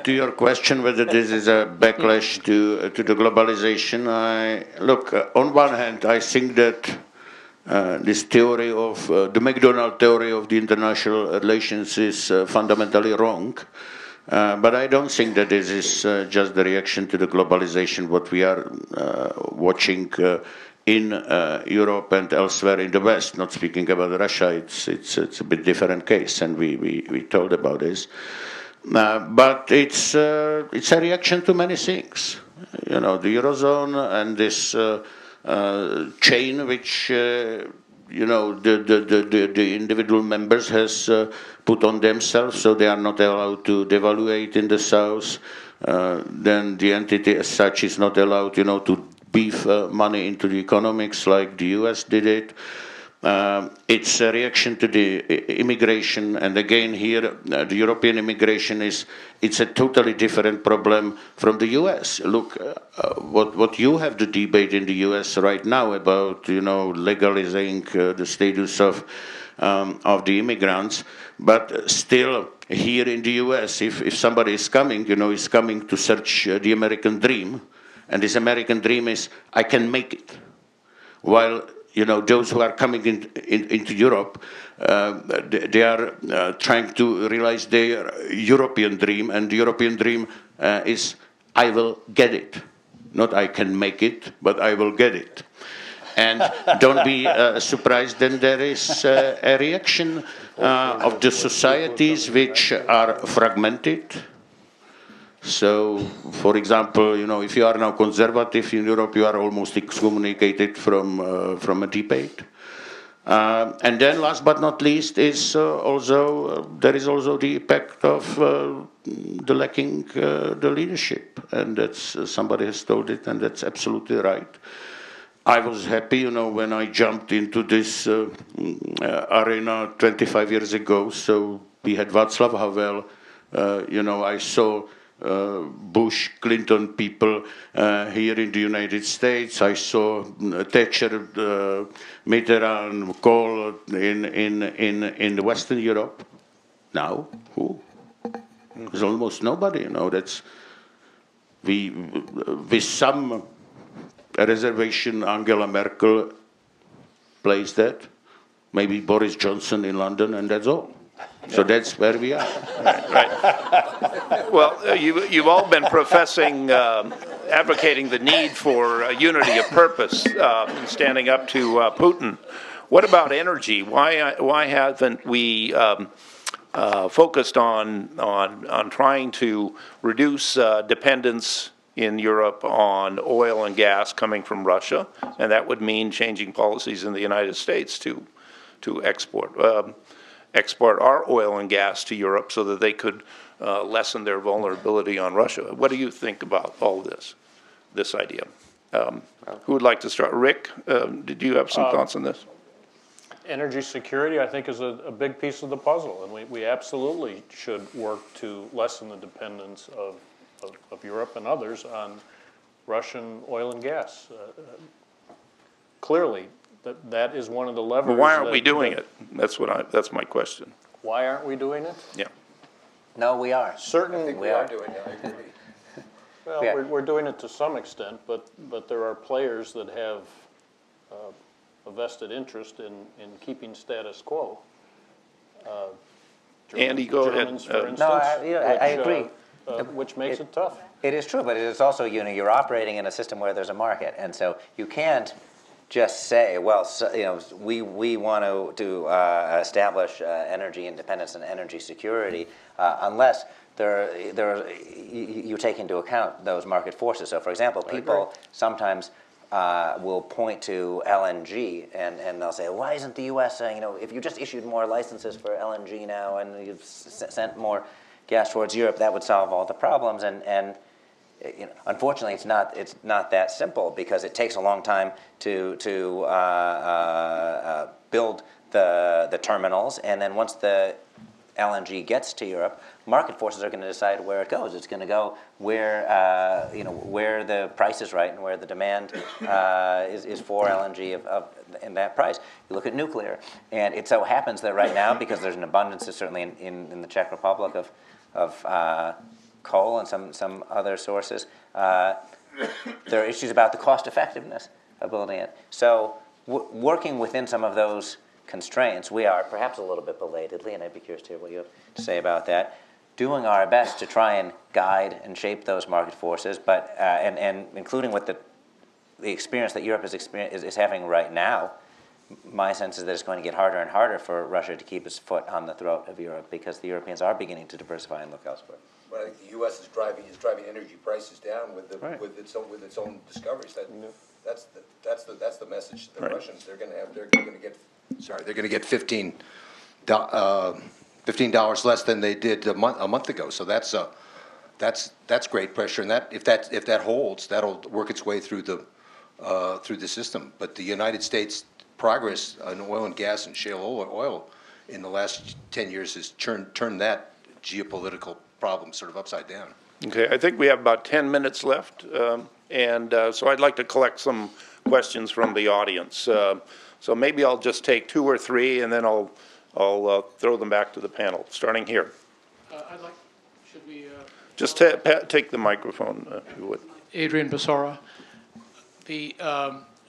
To your question whether this is a backlash to the globalization, look, on one hand, I think that this theory of the McDonald theory of the international relations is fundamentally wrong. But I don't think that this is just the reaction to the globalization, what we are watching in Europe and elsewhere in the West. Not speaking about Russia, it's a bit different case, and we told about this. But it's a reaction to many things. You know, the Eurozone and this chain which you know the individual members has put on themselves, so they are not allowed to devaluate in the south. Then the entity as such is not allowed, you know, to beef money into the economics like the US did it. It's a reaction to the immigration, and again here the European immigration it's a totally different problem from the US. Look, what you have the debate in the US right now about, you know, legalizing the status of the immigrants, but still here in the US, if somebody is coming, you know, is coming to search the American dream, and this American dream is I can make it, while you know, those who are coming into Europe, they are trying to realize their European dream, and the European dream is, I will get it. Not I can make it, but I will get it. And don't be surprised, then there is a reaction of the societies which are fragmented. So, for example, you know, if you are now conservative in Europe, you are almost excommunicated from a debate. And then, last but not least, is there is also the impact of the lacking the leadership, and that's somebody has told it, and that's absolutely right. I was happy, you know, when I jumped into this arena 25 years ago. So we had Václav Havel, you know, I saw Bush, Clinton people here in the United States. I saw Thatcher, Mitterrand, Kohl in Western Europe. Now, who? There's almost nobody. You know, that's with some reservation, Angela Merkel plays that, maybe Boris Johnson in London, and that's all. So that's where we are. Right. Well, you've all been professing, advocating the need for unity of purpose and standing up to Putin. What about energy? Why haven't we focused on trying to reduce dependence in Europe on oil and gas coming from Russia? And that would mean changing policies in the United States to export our oil and gas to Europe so that they could lessen their vulnerability on Russia. What do you think about all this idea? Who would like to start? Rick, did you have some thoughts on this? Energy security, I think, is a big piece of the puzzle, and we absolutely should work to lessen the dependence of Europe and others on Russian oil and gas. Clearly, that is one of the levers. But why aren't we doing it? That's my question. Why aren't we doing it? Yeah. No, we are. Certainly, we are doing it, I agree. well, Yeah. we're doing it to some extent, but there are players that have a vested interest in keeping status quo. Andy, go ahead. Germans, for instance, No, I agree. Which makes it tough. It is true, but it is also, you're operating in a system where there's a market, and so you can't just say, well, we want to establish energy independence and energy security unless you take into account those market forces. So, for example, people sometimes will point to LNG and they'll say, why isn't the U.S. saying, if you just issued more licenses for LNG now and you've sent more gas towards Europe, that would solve all the problems. And unfortunately, it's not that simple because it takes a long time to build the terminals, and then once the LNG gets to Europe, market forces are going to decide where it goes. It's going to go where the price is right and where the demand is for LNG in that price. You look at nuclear, and it so happens that right now, because there's an abundance, certainly in the Czech Republic of coal and some other sources, there are issues about the cost effectiveness of building it. So working within some of those constraints, we are perhaps a little bit belatedly, and I'd be curious to hear what you have to say about that, doing our best to try and guide and shape those market forces, but and including with the experience that Europe is having right now. My sense is that it's going to get harder and harder for Russia to keep its foot on the throat of Europe because the Europeans are beginning to diversify and look elsewhere. But I think the U.S. is driving energy prices down with its own discoveries. That's the message to the Russians. They're going to get $15 less than they did a month ago. So that's great pressure, and if that holds, that'll work its way through the system. But the United States progress on oil and gas and shale oil in the last 10 years has turned that geopolitical problem sort of upside down. Okay, I think we have about 10 minutes left, and so I'd like to collect some questions from the audience. So maybe I'll just take 2 or 3, and then I'll throw them back to the panel, starting here. Should we? Just take the microphone, if you would. Adrian Basara.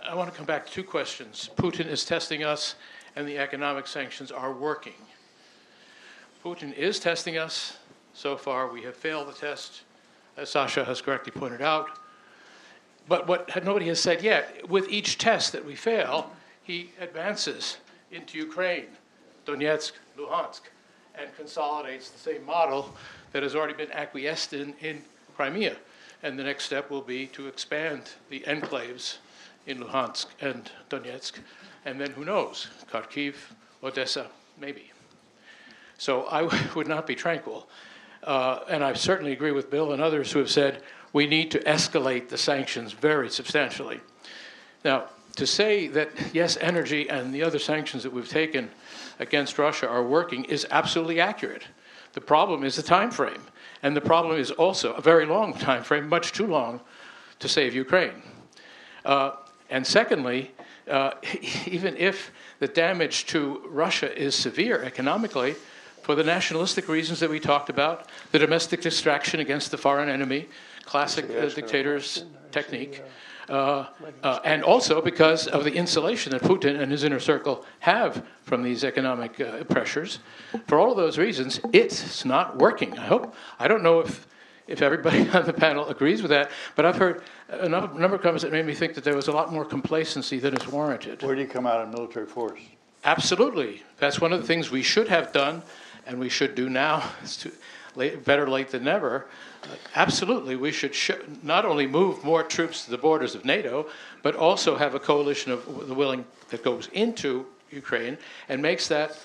I want to come back to 2 questions. Putin is testing us, and the economic sanctions are working. Putin is testing us. So far, we have failed the test, as Sasha has correctly pointed out. But what nobody has said yet, with each test that we fail, he advances into Ukraine, Donetsk, Luhansk, and consolidates the same model that has already been acquiesced in Crimea. And the next step will be to expand the enclaves in Luhansk and Donetsk, and then who knows, Kharkiv, Odessa, maybe. So I would not be tranquil. And I certainly agree with Bill and others who have said we need to escalate the sanctions very substantially. Now, to say that, yes, energy and the other sanctions that we've taken against Russia are working is absolutely accurate. The problem is the time frame. And the problem is also a very long time frame, much too long to save Ukraine. And secondly, even if the damage to Russia is severe economically, for the nationalistic reasons that we talked about, the domestic distraction against the foreign enemy, classic dictator's technique, and also because of the insulation that Putin and his inner circle have from these economic pressures. For all of those reasons, it's not working. I don't know if everybody on the panel agrees with that, but I've heard a number of comments that made me think that there was a lot more complacency than is warranted. Where do you come out on military force? Absolutely. That's one of the things we should have done, and we should do now. It's better late than never. Absolutely, we should not only move more troops to the borders of NATO, but also have a coalition of the willing that goes into Ukraine and makes that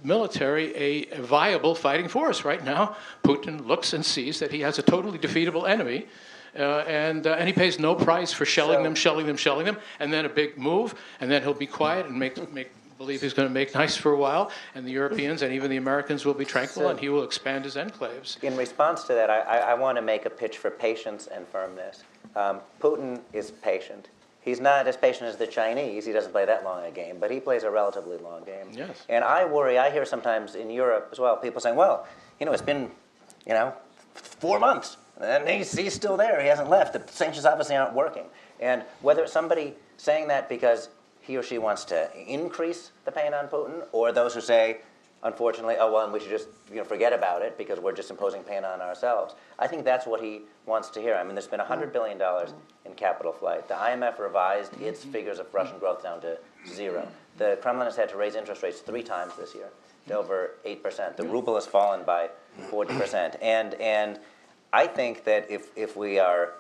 military a viable fighting force. Right now, Putin looks and sees that he has a totally defeatable enemy, and he pays no price for shelling them, and then a big move, and then he'll be quiet and believe he's going to make nice for a while, and the Europeans and even the Americans will be tranquil, and he will expand his enclaves. In response to that, I want to make a pitch for patience and firmness. Putin is patient. He's not as patient as the Chinese. He doesn't play that long a game, but he plays a relatively long game. Yes. And I worry, I hear sometimes in Europe as well, people saying, well, it's been, 4 months, and he's still there. He hasn't left. The sanctions obviously aren't working. And whether it's somebody saying that because he or she wants to increase the pain on Putin, or those who say, unfortunately, and we should just forget about it because we're just imposing pain on ourselves. I think that's what he wants to hear. I mean, there's been $100 billion in capital flight. The IMF revised its figures of Russian growth down to 0. The Kremlin has had to raise interest rates 3 times this year to over 8%. The ruble has fallen by 40%. And I think that if we are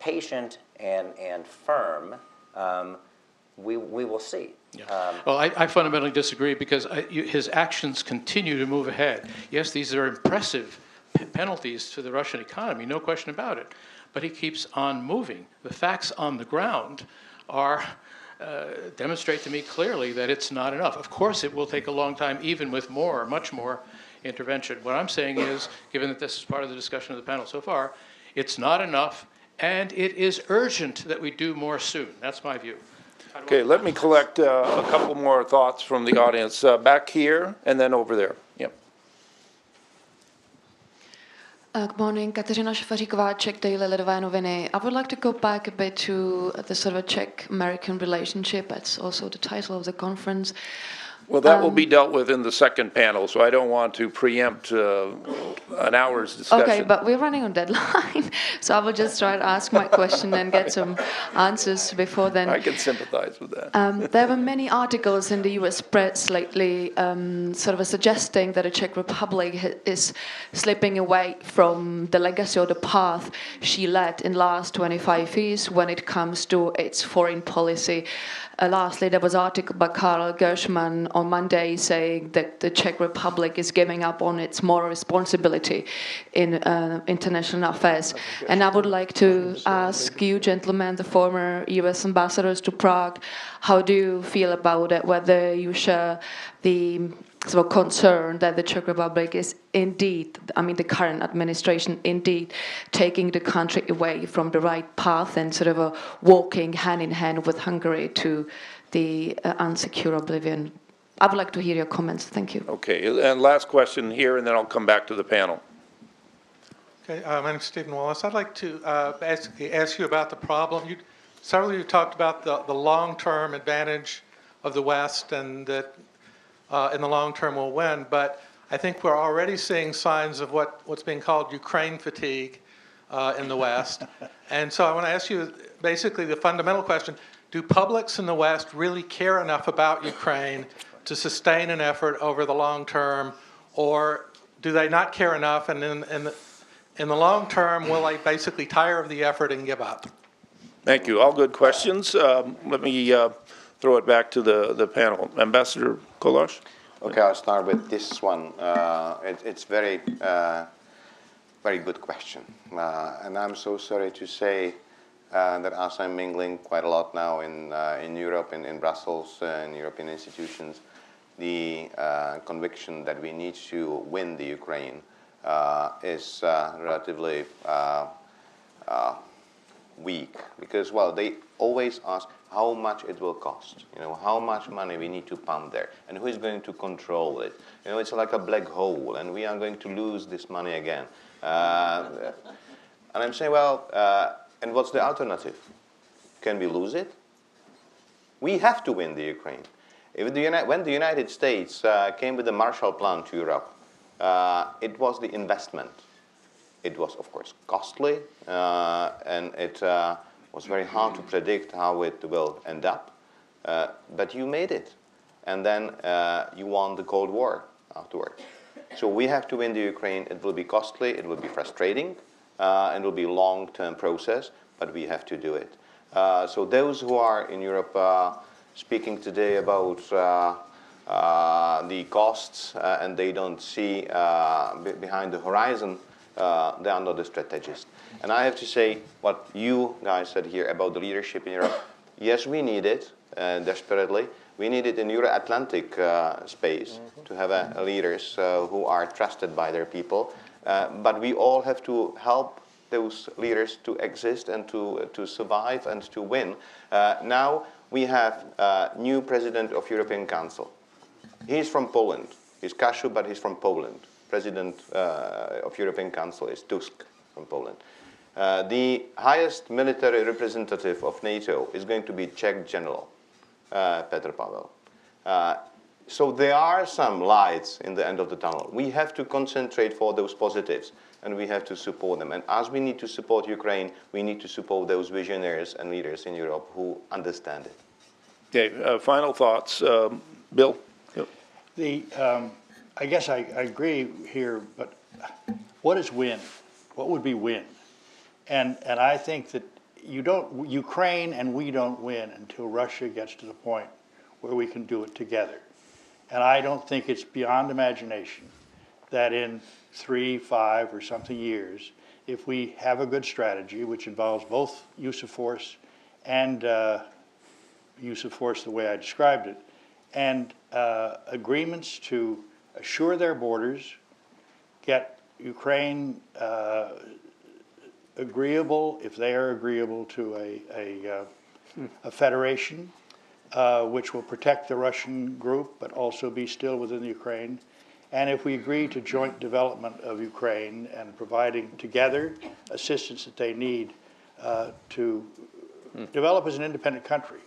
patient and firm, we will see. Yeah. Well, I fundamentally disagree because his actions continue to move ahead. Yes, these are impressive penalties to the Russian economy, no question about it. But he keeps on moving. The facts on the ground demonstrate to me clearly that it's not enough. Of course, it will take a long time, even with much more intervention. What I'm saying is, given that this is part of the discussion of the panel so far, it's not enough, and it is urgent that we do more soon. That's my view. Okay, let me collect a couple more thoughts from the audience. Back here and then over there. Yep. Good morning, Kateřina Šafaříková, Czech Daily Lidové noviny. I would like to go back a bit to the sort of a Czech-American relationship. That's also the title of the conference. Well, that will be dealt with in the second panel, so I don't want to preempt an hour's discussion. Okay, but we're running on deadline, so I will just try to ask my question and get some answers before then. I can sympathize with that. There were many articles in the US press lately sort of suggesting that the Czech Republic is slipping away from the legacy or the path she led in the last 25 years when it comes to its foreign policy. Lastly, there was an article by Karl Gershman on Monday saying that the Czech Republic is giving up on its moral responsibility in international affairs. And I would like to ask you, gentlemen, the former US ambassadors to Prague, how do you feel about it, whether you share the sort of concern that the Czech Republic is indeed, the current administration indeed taking the country away from the right path and sort of walking hand in hand with Hungary to the unsecure oblivion. I would like to hear your comments. Thank you. Okay, and last question here, and then I'll come back to the panel. Okay, my name is Stephen Wallace. I'd like to ask you about the problem. Several of you talked about the long-term advantage of the West and that in the long term will win, but I think we're already seeing signs of what's being called Ukraine fatigue in the West. And so I want to ask you basically the fundamental question, do publics in the West really care enough about Ukraine to sustain an effort over the long term, or do they not care enough, and in the long term, will they basically tire of the effort and give up? Thank you. All good questions. Let me throw it back to the panel. Ambassador Kolář? Okay, I'll start with this one. It's very good question. And I'm so sorry to say that as I'm mingling quite a lot now in Europe, in Brussels, in European institutions, the conviction that we need to win the Ukraine is relatively weak because, well, they always ask how much it will cost, how much money we need to pump there, and who is going to control it. It's like a black hole, and we are going to lose this money again. And I'm saying, well, and what's the alternative? Can we lose it? We have to win the Ukraine. When the United States came with the Marshall Plan to Europe, it was the investment. It was, of course, costly, and it was very hard to predict how it will end up. But you made it. And then you won the Cold War afterwards. So we have to win the Ukraine. It will be costly. It will be frustrating. And it will be a long-term process. But we have to do it. So those who are in Europe speaking today about the costs and they don't see behind the horizon, they are not a strategist. And I have to say what you guys said here about the leadership in Europe. Yes, we need it desperately. We need it in Euro-Atlantic space to have leaders who are trusted by their people. But we all have to help those leaders to exist and to survive and to win. Now we have a new president of European Council. He's from Poland. He's Kasiu, but he's from Poland. President of European Council is Tusk from Poland. The highest military representative of NATO is going to be Czech General, Petr Pavel. So there are some lights in the end of the tunnel. We have to concentrate for those positives, and we have to support them. And as we need to support Ukraine, we need to support those visionaries and leaders in Europe who understand it. Okay, final thoughts. Bill? Yep. I guess I agree here, but what is win? What would be win? And I think that Ukraine and we don't win until Russia gets to the point where we can do it together. And I don't think it's beyond imagination that in 3, 5, or something years, if we have a good strategy, which involves both use of force and use of force the way I described it, and agreements to assure their borders, get Ukraine agreeable, if they are agreeable to a federation, which will protect the Russian group, but also be still within the Ukraine. And if we agree to joint development of Ukraine and providing together assistance that they need to develop as an independent country,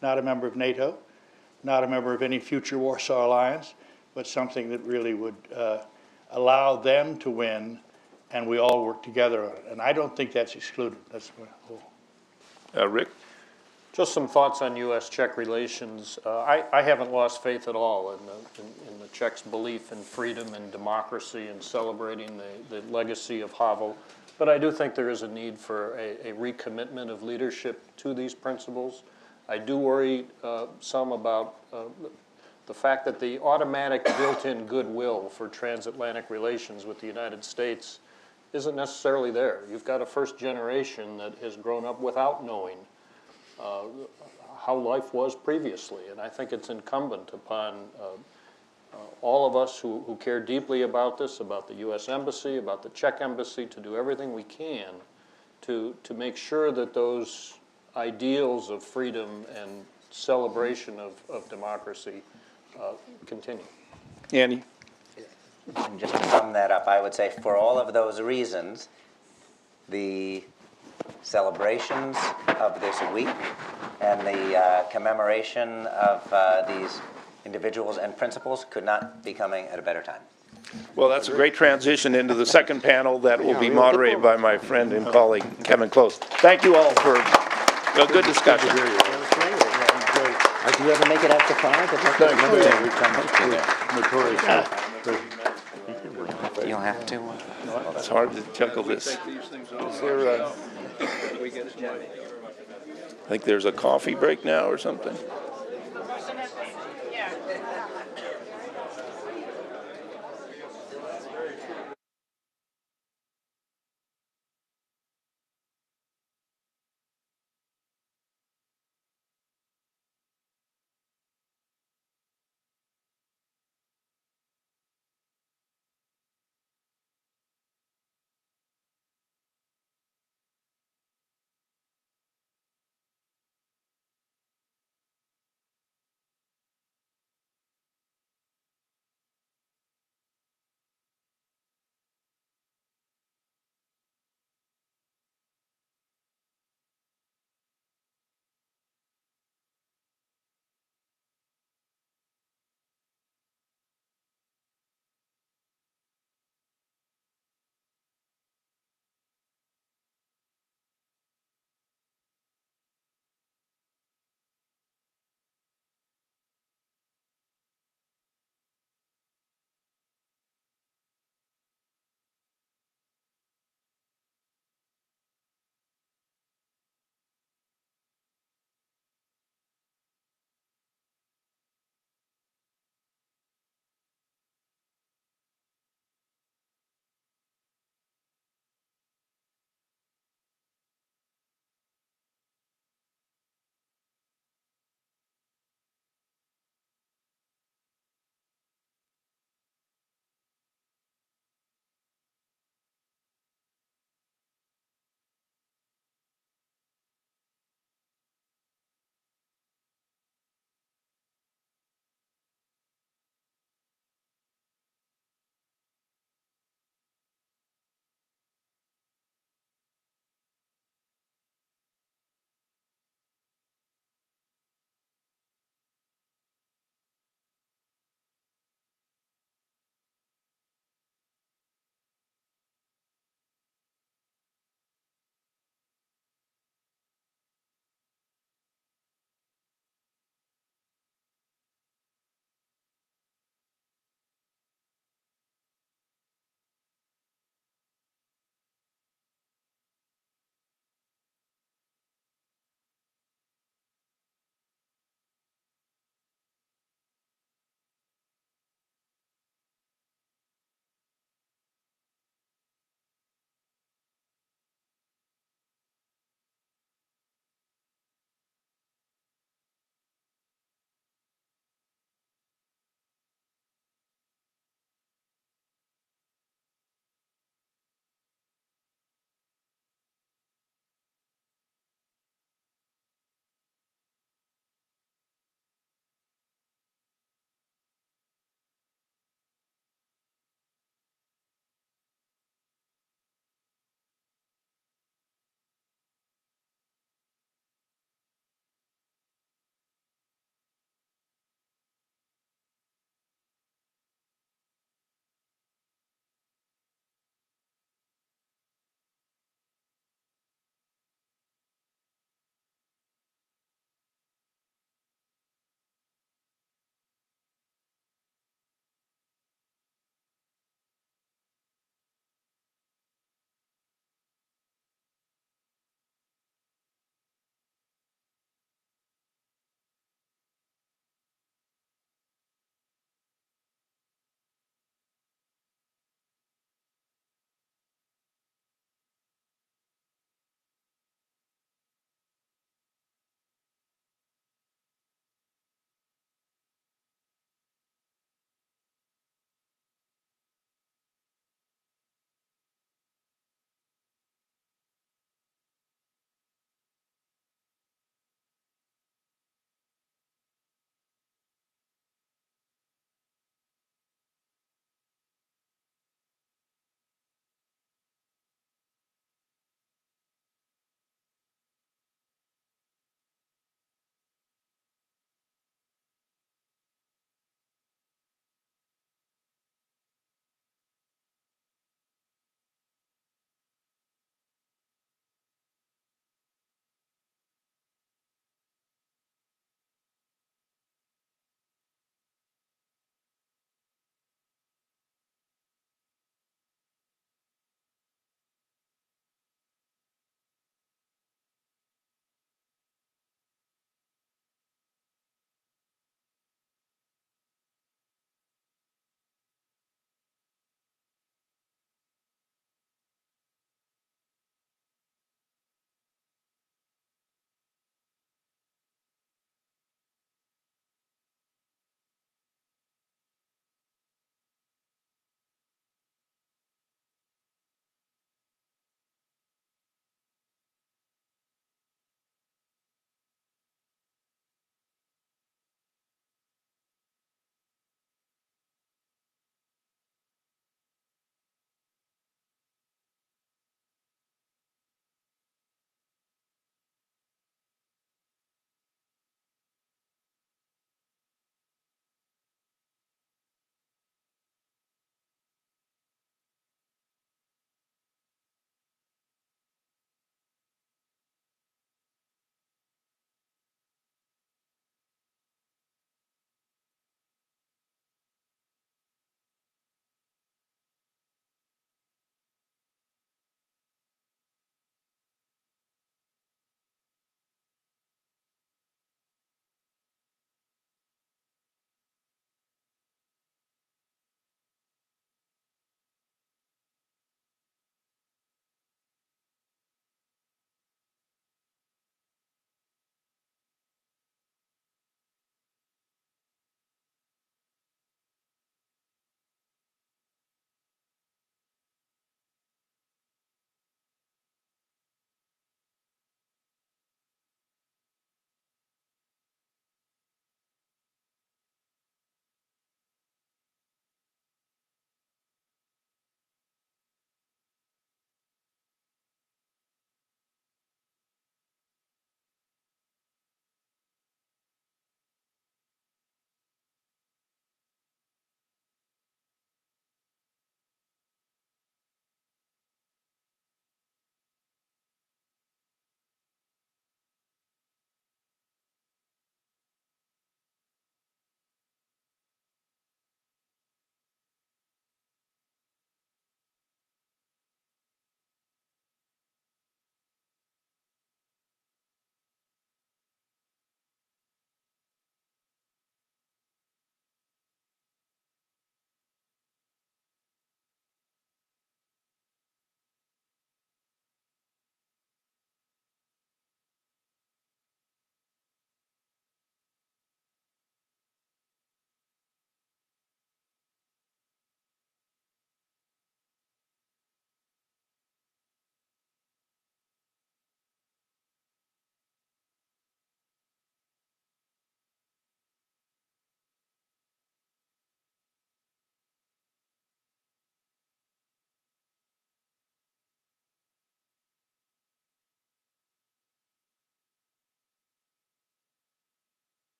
not a member of NATO, not a member of any future Warsaw Alliance, but something that really would allow them to win, and we all work together on it. And I don't think that's excluded. That's my whole. Rick? Just some thoughts on U.S.-Czech relations. I haven't lost faith at all in the Czechs' belief in freedom and democracy and celebrating the legacy of Havel. But I do think there is a need for a recommitment of leadership to these principles. I do worry some about the fact that the automatic built-in goodwill for transatlantic relations with the United States isn't necessarily there. You've got a first generation that has grown up without knowing how life was previously, and I think it's incumbent upon all of us who care deeply about this, about the U.S. Embassy, about the Czech Embassy, to do everything we can to make sure that those ideals of freedom and celebration of democracy continue. Andy? And just to sum that up, I would say for all of those reasons, the celebrations of this week and the commemoration of these individuals and principles could not be coming at a better time. Well, that's a great transition into the second panel that will be moderated by my friend and colleague, Kevin Close. Thank you all for a good discussion. Do you ever make it out to 5? You'll have to. It's hard to juggle this. Is there I think there's a coffee break now or something.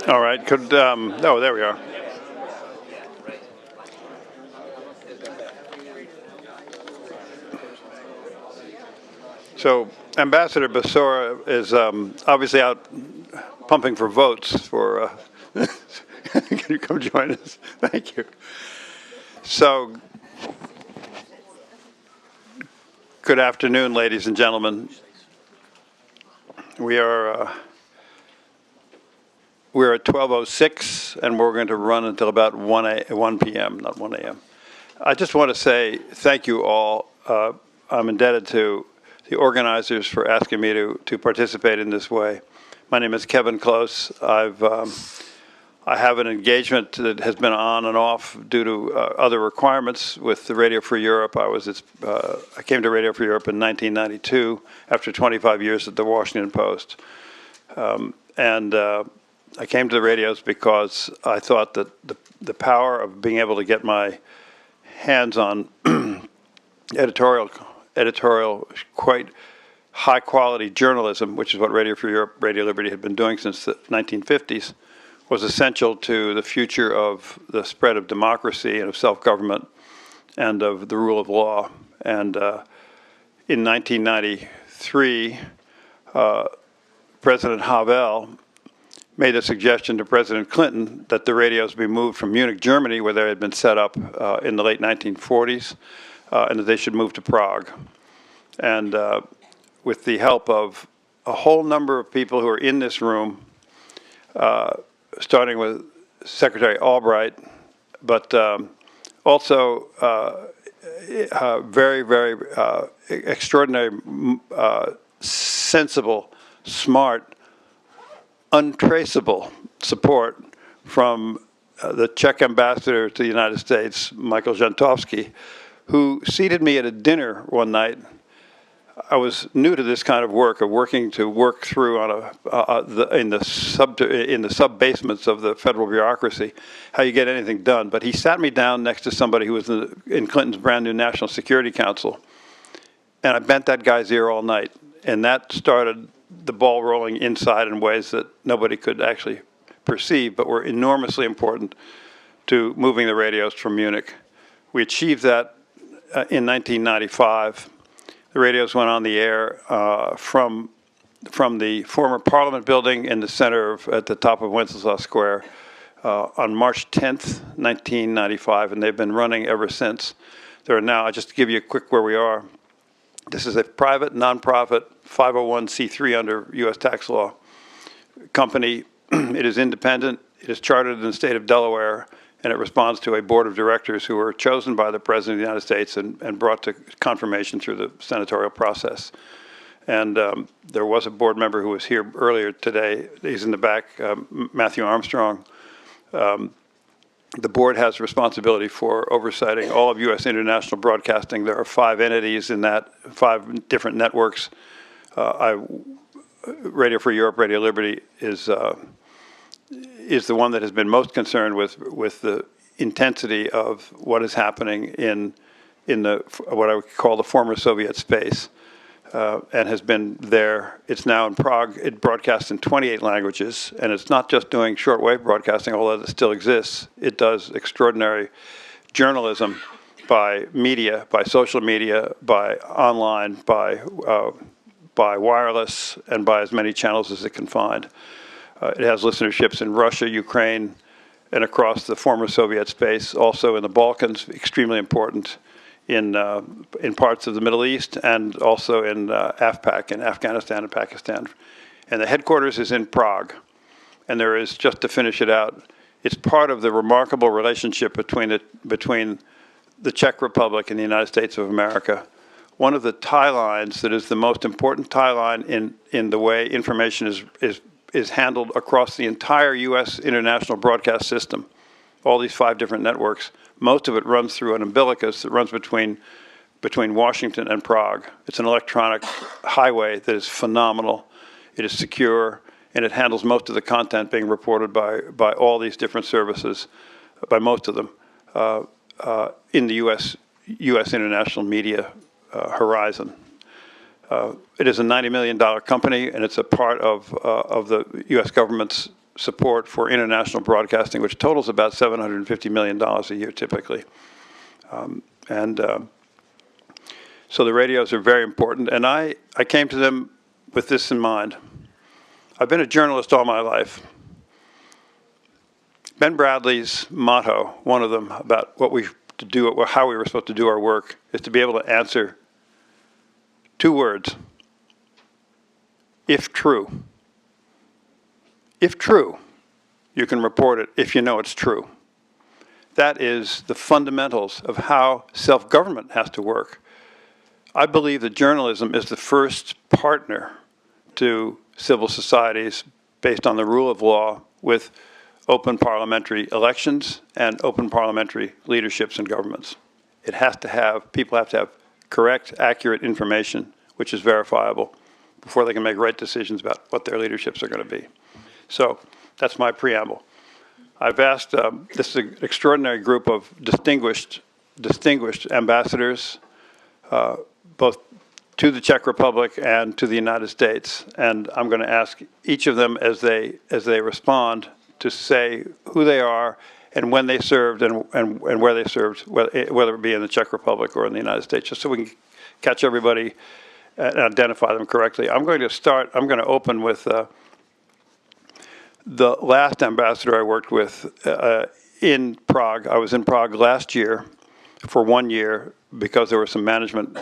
All right, oh, there we are. So Ambassador Basora is obviously out pumping for votes for, can you come join us? Thank you. So, good afternoon, ladies and gentlemen. We're at 12:06, and we're going to run until about 1 p.m., not 1 a.m. I just want to say thank you all. I'm indebted to the organizers for asking me to participate in this way. My name is Kevin Close. I have an engagement that has been on and off due to other requirements with the Radio Free Europe. I came to Radio Free Europe in 1992 after 25 years at the Washington Post. I came to the radios because I thought that the power of being able to get my hands on editorial, quite high-quality journalism, which is what Radio Free Europe, Radio Liberty had been doing since the 1950s, was essential to the future of the spread of democracy and of self-government and of the rule of law. And in 1993, President Havel made a suggestion to President Clinton that the radios be moved from Munich, Germany, where they had been set up in the late 1940s, and that they should move to Prague. And with the help of a whole number of people who are in this room, starting with Secretary Albright, but also very, very extraordinary, sensible, smart, untraceable support from the Czech ambassador to the United States, Michael Jantovsky, who seated me at a dinner one night. I was new to this kind of work, of work through on in the sub-basements of the federal bureaucracy, how you get anything done. But he sat me down next to somebody who was in Clinton's brand new National Security Council, and I bent that guy's ear all night, and that started the ball rolling inside in ways that nobody could actually perceive, but were enormously important to moving the radios from Munich. We achieved that in 1995. The radios went on the air from the former Parliament building in the center at the top of Wenceslas Square on March 10th, 1995, and they've been running ever since. There are now, just to give you a quick where we are, this is a private, nonprofit, 501c3 under U.S. tax law company. It is independent. It is chartered in the state of Delaware, and it responds to a board of directors who were chosen by the President of the United States and brought to confirmation through the senatorial process. And there was a board member who was here earlier today. He's in the back, Matthew Armstrong. The board has responsibility for oversighting all of U.S. international broadcasting. There are 5 entities in that, 5 different networks. Radio Free Europe, Radio Liberty is the one that has been most concerned with the intensity of what is happening in in what I would call the former Soviet space, and has been there. It's now in Prague. It broadcasts in 28 languages, and it's not just doing shortwave broadcasting, although it still exists. It does extraordinary journalism by media, by social media, by online, by wireless, and by as many channels as it can find. It has listenerships in Russia, Ukraine, and across the former Soviet space, also in the Balkans, extremely important in parts of the Middle East, and also in AFPAC, in Afghanistan and Pakistan. And the headquarters is in Prague. And there is, just to finish it out, it's part of the remarkable relationship between the Czech Republic and the United States of America. One of the tie lines that is the most important tie line in the way information is handled across the entire U.S. international broadcast system, all these 5 different networks. Most of it runs through an umbilicus that runs between Washington and Prague. It's an electronic highway that is phenomenal. It is secure, and it handles most of the content being reported by all these different services, by most of them, in the U.S. international media horizon. It is a $90 million company, and it's a part of the U.S. government's support for international broadcasting, which totals about $750 million a year typically. So the radios are very important, and I came to them with this in mind. I've been a journalist all my life. Ben Bradley's motto, one of them, about what we to do, or how we were supposed to do our work, is to be able to answer 2 words: if true. If true, you can report it if you know it's true. That is the fundamentals of how self-government has to work. I believe that journalism is the first partner to civil societies based on the rule of law, with open parliamentary elections and open parliamentary leaderships and governments. It has to have, people have to have correct, accurate information, which is verifiable, before they can make right decisions about what their leaderships are going to be. So that's my preamble. I've asked, this is an extraordinary group of distinguished ambassadors, both to the Czech Republic and to the United States. And I'm going to ask each of them as they respond to say who they are and when they served and where they served, whether it be in the Czech Republic or in the United States, just so we can catch everybody and identify them correctly. I'm going to open with the last ambassador I worked with in Prague. I was in Prague last year for 1 year because there were some management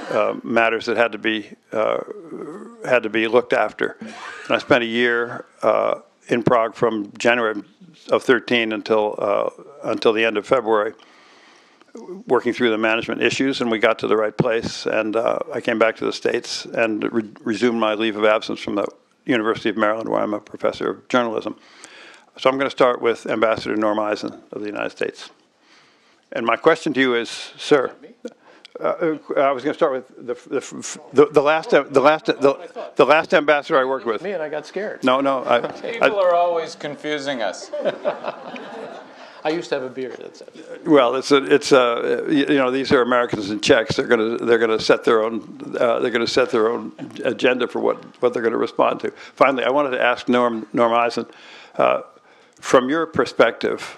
matters that had to be looked after. And I spent a year in Prague from January of 13 until the end of February, working through the management issues, and we got to the right place. And I came back to the States and resumed my leave of absence from the University of Maryland, where I'm a professor of journalism. So I'm going to start with Ambassador Norm Eisen of the United States. And my question to you is, sir, I was going to start with the last ambassador I worked with. Me, and I got scared. No. People are always confusing us. I used to have a beard. That's it. Well, these are Americans and Czechs. They're going to set their own agenda for what they're going to respond to. Finally, I wanted to ask Norm Eisen, from your perspective,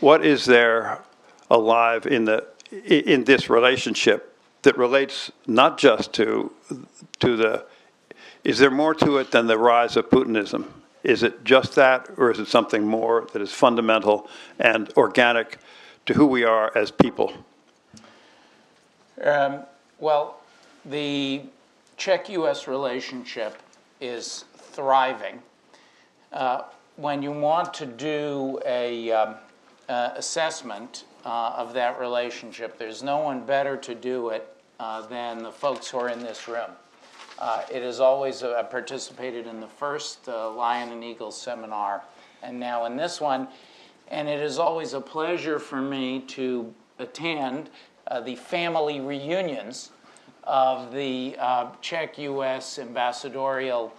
what is there alive in this relationship that relates not just to is there more to it than the rise of Putinism? Is it just that, or is it something more that is fundamental and organic to who we are as people? Well, the Czech-U.S. relationship is thriving. When you want to do a assessment of that relationship, there's no one better to do it than the folks who are in this room. It is always, I participated in the first Lion and Eagle seminar, and now in this one, and it is always a pleasure for me to attend the family reunions of the Czech-U.S. ambassadorial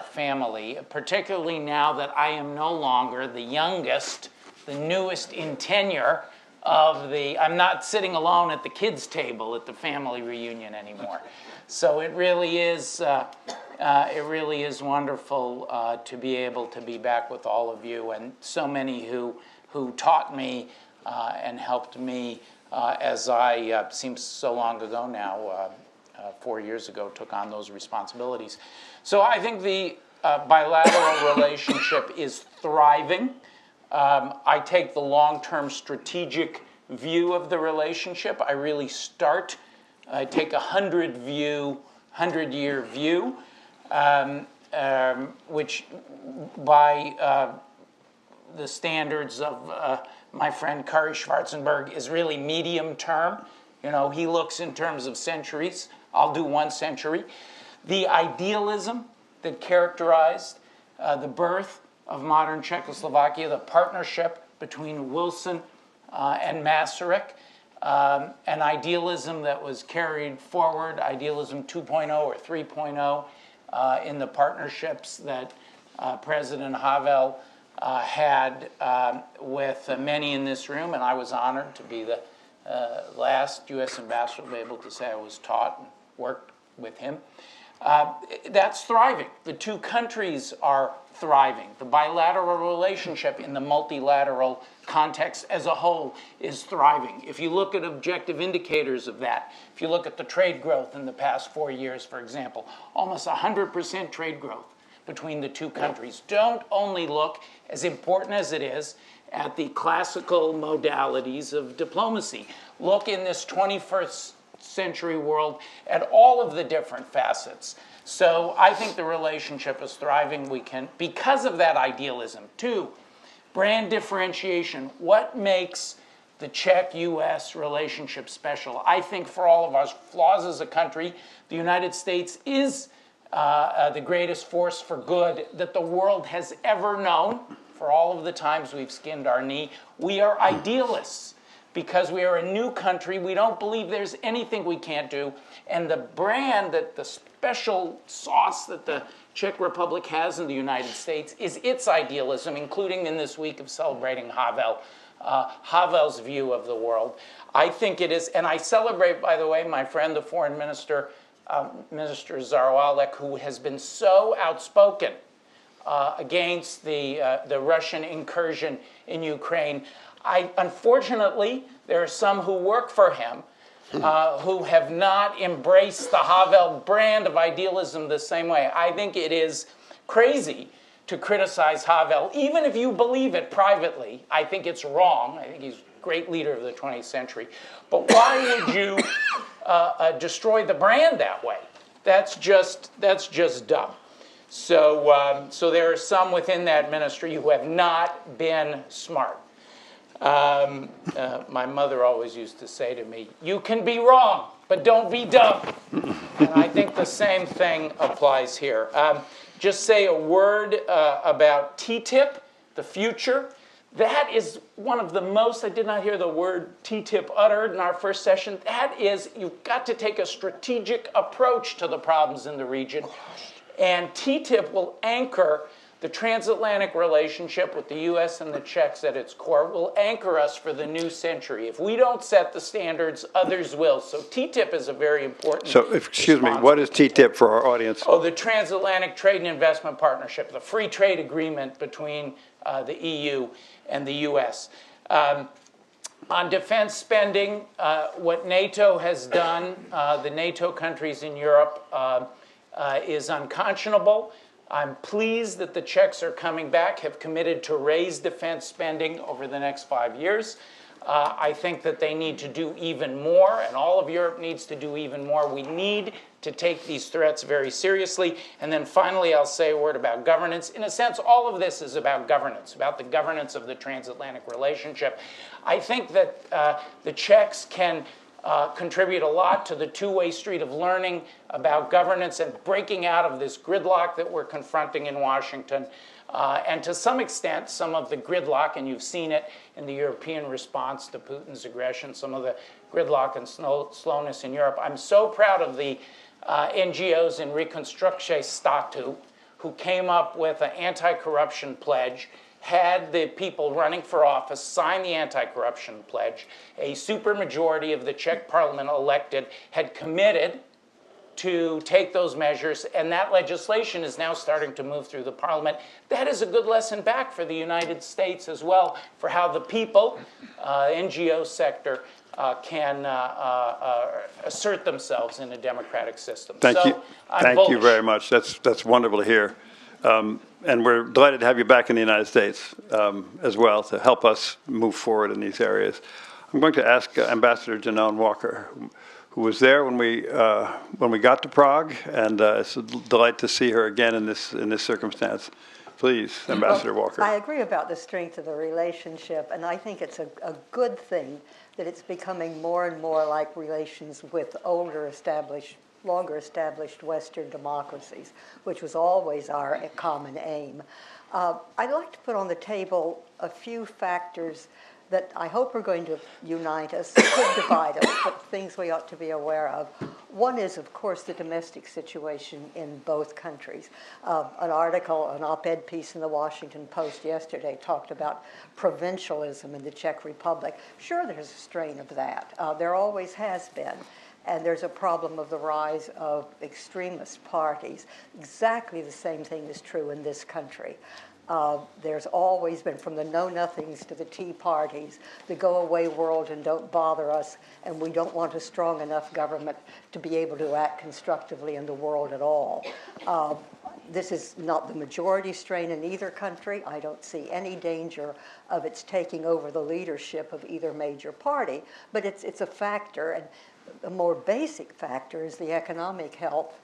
family, particularly now that I am no longer the youngest, the newest in tenure I'm not sitting alone at the kids' table at the family reunion anymore. So it really is wonderful to be able to be back with all of you, and so many who taught me and helped me as I, seems so long ago now, 4 years ago, took on those responsibilities. So I think the bilateral relationship is thriving. I take the long-term strategic view of the relationship. I really I take a 100-year view, which by the standards of my friend Kari Schwarzenberg is really medium term. You know, he looks in terms of centuries. I'll do 1 century. The idealism that characterized the birth of modern Czechoslovakia, the partnership between Wilson and Masaryk, an idealism that was carried forward, idealism 2.0 or 3.0, in the partnerships that President Havel had with many in this room, and I was honored to be the last U.S. ambassador to be able to say I was taught and worked with him. That's thriving. The two countries are thriving. The bilateral relationship in the multilateral context as a whole is thriving. If you look at objective indicators of that, if you look at the trade growth in the past 4 years, for example, almost 100% trade growth between the two countries. Don't only look, as important as it is, at the classical modalities of diplomacy. Look in this 21st century world at all of the different facets. So I think the relationship is thriving. We can, because of that idealism. 2, brand differentiation. What makes the Czech-U.S. relationship special? I think for all of our flaws as a country, the United States is the greatest force for good that the world has ever known. For all of the times we've skinned our knee, we are idealists. Because we are a new country, we don't believe there's anything we can't do. And the brand, that the special sauce that the Czech Republic has in the United States is its idealism, including in this week of celebrating Havel, Havel's view of the world. I think it is, and I celebrate, by the way, my friend, the foreign minister, Minister Zaoralek, who has been so outspoken against the Russian incursion in Ukraine. Unfortunately, there are some who work for him who have not embraced the Havel brand of idealism the same way. I think it is crazy to criticize Havel, even if you believe it privately. I think it's wrong. I think he's a great leader of the 20th century. But why would you destroy the brand that way? That's just dumb. So there are some within that ministry who have not been smart. My mother always used to say to me, "You can be wrong, but don't be dumb." And I think the same thing applies here. Just say a word about TTIP, the future. That is one of the most, I did not hear the word TTIP uttered in our first session. That is, you've got to take a strategic approach to the problems in the region. And TTIP will anchor the transatlantic relationship with the U.S. and the Czechs at its core, will anchor us for the new century. If we don't set the standards, others will. So TTIP is a very important. So, excuse me, what is TTIP for our audience? Oh, the Transatlantic Trade and Investment Partnership, the free trade agreement between the EU and the U.S. On defense spending, what NATO has done, the NATO countries in Europe, is unconscionable. I'm pleased that the Czechs are coming back, have committed to raise defense spending over the next 5 years. I think that they need to do even more, and all of Europe needs to do even more. We need to take these threats very seriously. And then finally, I'll say a word about governance. In a sense, all of this is about governance, about the governance of the transatlantic relationship. I think that the Czechs can contribute a lot to the two-way street of learning about governance and breaking out of this gridlock that we're confronting in Washington. And to some extent, some of the gridlock, and you've seen it in the European response to Putin's aggression, some of the gridlock and slowness in Europe. I'm so proud of the NGOs in Reconstrucție Statu who came up with an anti-corruption pledge had the people running for office sign the anti-corruption pledge, a supermajority of the Czech parliament elected had committed to take those measures, and that legislation is now starting to move through the parliament. That is a good lesson back for the United States as well, for how the people, NGO sector, can assert themselves in a democratic system. Thank you. Thank you very much. That's wonderful to hear. And we're delighted to have you back in the United States as well to help us move forward in these areas. I'm going to ask Ambassador Janone Walker, who was there when we got to Prague, and it's a delight to see her again in this circumstance. Please, Ambassador Walker. I agree about the strength of the relationship, and I think it's a good thing that it's becoming more and more like relations with longer established Western democracies, which was always our common aim. I'd like to put on the table a few factors that I hope are going to unite us, could divide us, but things we ought to be aware of. One is, of course, the domestic situation in both countries. An op-ed piece in the Washington Post yesterday talked about provincialism in the Czech Republic. Sure, there's a strain of that. There always has been. And there's a problem of the rise of extremist parties. Exactly the same thing is true in this country. There's always been, from the know-nothings to the Tea Parties, the go-away world and don't bother us, and we don't want a strong enough government to be able to act constructively in the world at all. This is not the majority strain in either country. I don't see any danger of its taking over the leadership of either major party, but it's a factor, and a more basic factor is the economic health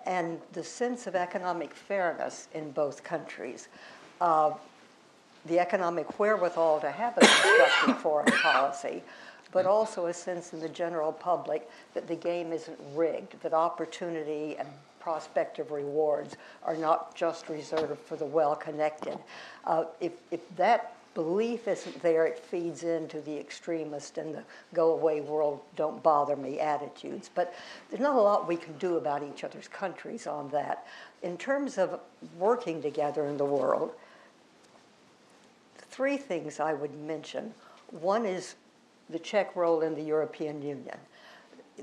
and the sense of economic fairness in both countries. The economic wherewithal to have a constructive foreign policy, but also a sense in the general public that the game isn't rigged, that opportunity and prospective rewards are not just reserved for the well-connected. If that belief isn't there, it feeds into the extremist and the go-away world, don't bother me attitudes. But there's not a lot we can do about each other's countries on that. In terms of working together in the world, three things I would mention. One is the Czech role in the European Union.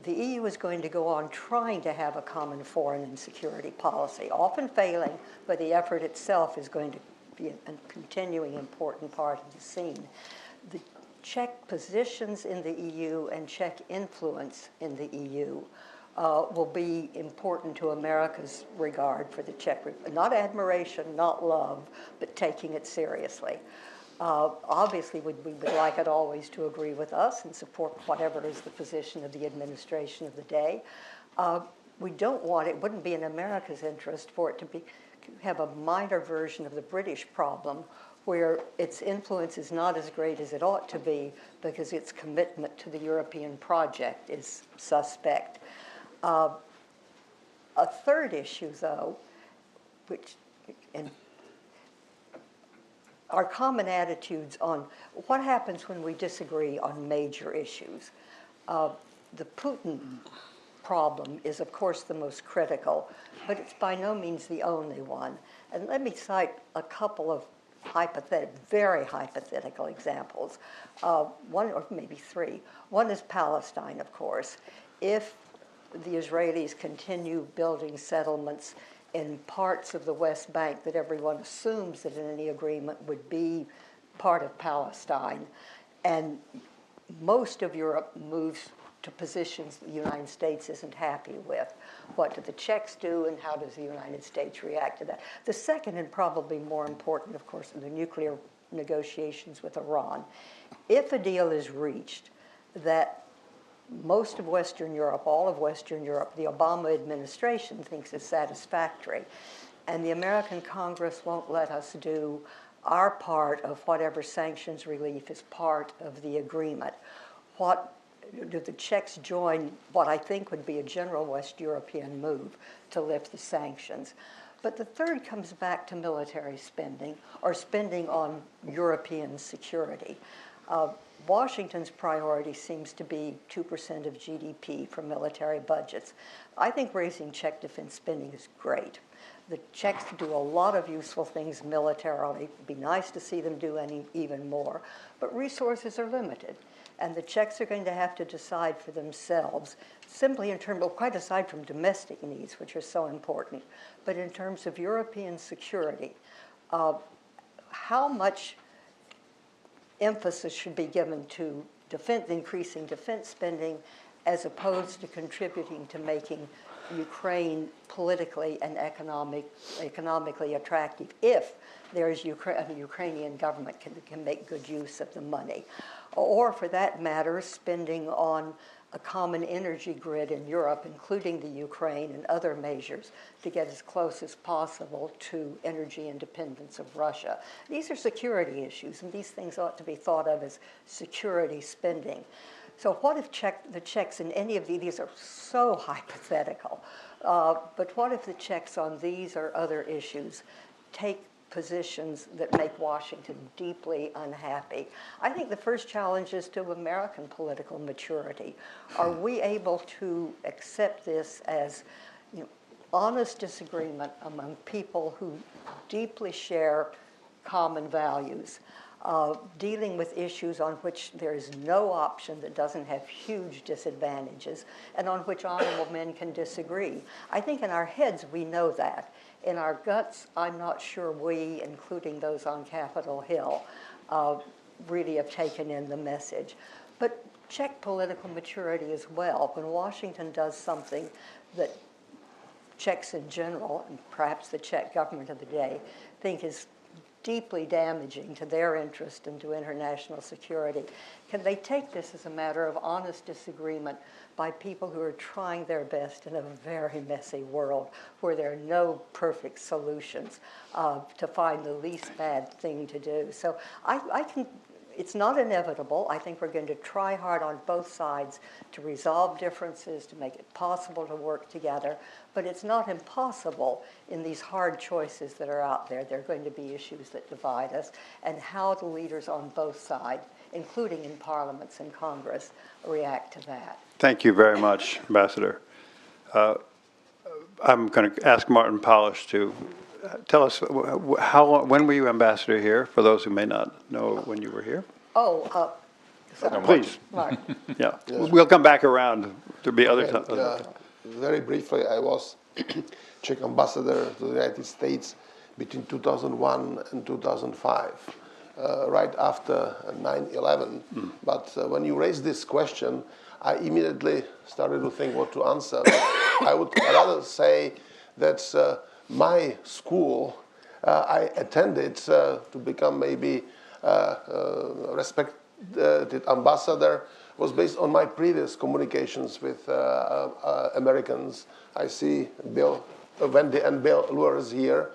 The EU is going to go on trying to have a common foreign and security policy, often failing, but the effort itself is going to be a continuing important part of the scene. The Czech positions in the EU and Czech influence in the EU will be important to America's regard for the Czech Republic. Not admiration, not love, but taking it seriously. Obviously, we would like it always to agree with us and support whatever is the position of the administration of the day. We don't want, it wouldn't be in America's interest for it to have a minor version of the British problem where its influence is not as great as it ought to be because its commitment to the European project is suspect. A third issue, though, which our common attitudes on what happens when we disagree on major issues. The Putin problem is, of course, the most critical, but it's by no means the only one. And let me cite a couple of very hypothetical examples. One, or maybe three. One is Palestine, of course. If the Israelis continue building settlements in parts of the West Bank that everyone assumes that in any agreement would be part of Palestine, and most of Europe moves to positions the United States isn't happy with. What do the Czechs do, and how does the United States react to that? The second, and probably more important, of course, are the nuclear negotiations with Iran. If a deal is reached that most of Western Europe, all of Western Europe, the Obama administration thinks is satisfactory, and the American Congress won't let us do our part of whatever sanctions relief is part of the agreement, what do the Czechs join what I think would be a general West European move to lift the sanctions? But the third comes back to military spending, or spending on European security. Washington's priority seems to be 2% of GDP for military budgets. I think raising Czech defense spending is great, The Czechs do a lot of useful things militarily. It'd be nice to see them do even more, but resources are limited. And the Czechs are going to have to decide for themselves, simply in terms of, quite aside from domestic needs, which are so important, but in terms of European security, how much emphasis should be given to increasing defense spending as opposed to contributing to making Ukraine politically and economically attractive if there's a Ukrainian government can make good use of the money. Or for that matter, spending on a common energy grid in Europe, including the Ukraine and other measures to get as close as possible to energy independence of Russia. These are security issues, and these things ought to be thought of as security spending. So what if the Czechs in any of these are so hypothetical, but what if the Czechs on these or other issues take positions that make Washington deeply unhappy? I think the first challenge is to American political maturity. Are we able to accept this as honest disagreement among people who deeply share common values, dealing with issues on which there is no option that doesn't have huge disadvantages, and on which honorable men can disagree? I think in our heads we know that. In our guts, I'm not sure we, including those on Capitol Hill, really have taken in the message. But Czech political maturity as well. When Washington does something that Czechs in general, and perhaps the Czech government of the day, think is deeply damaging to their interest and to international security, can they take this as a matter of honest disagreement by people who are trying their best in a very messy world where there are no perfect solutions, to find the least bad thing to do? So it's not inevitable. I think we're going to try hard on both sides to resolve differences, to make it possible to work together, but it's not impossible in these hard choices that are out there. There are going to be issues that divide us, and how the leaders on both sides, including in parliaments and Congress, react to that. Thank you very much, Ambassador. I'm going to ask Martin Polish to tell us when were you ambassador here, for those who may not know when you were here? Please. Martin. Yeah. We'll come back around. There'll be other times. Very briefly, I was Czech ambassador to the United States between 2001 and 2005, right after 9/11. But when you raised this question, I immediately started to think what to answer. I would rather say that my school I attended to become maybe respected ambassador was based on my previous communications with Americans. I see Wendy and Bill Luers here,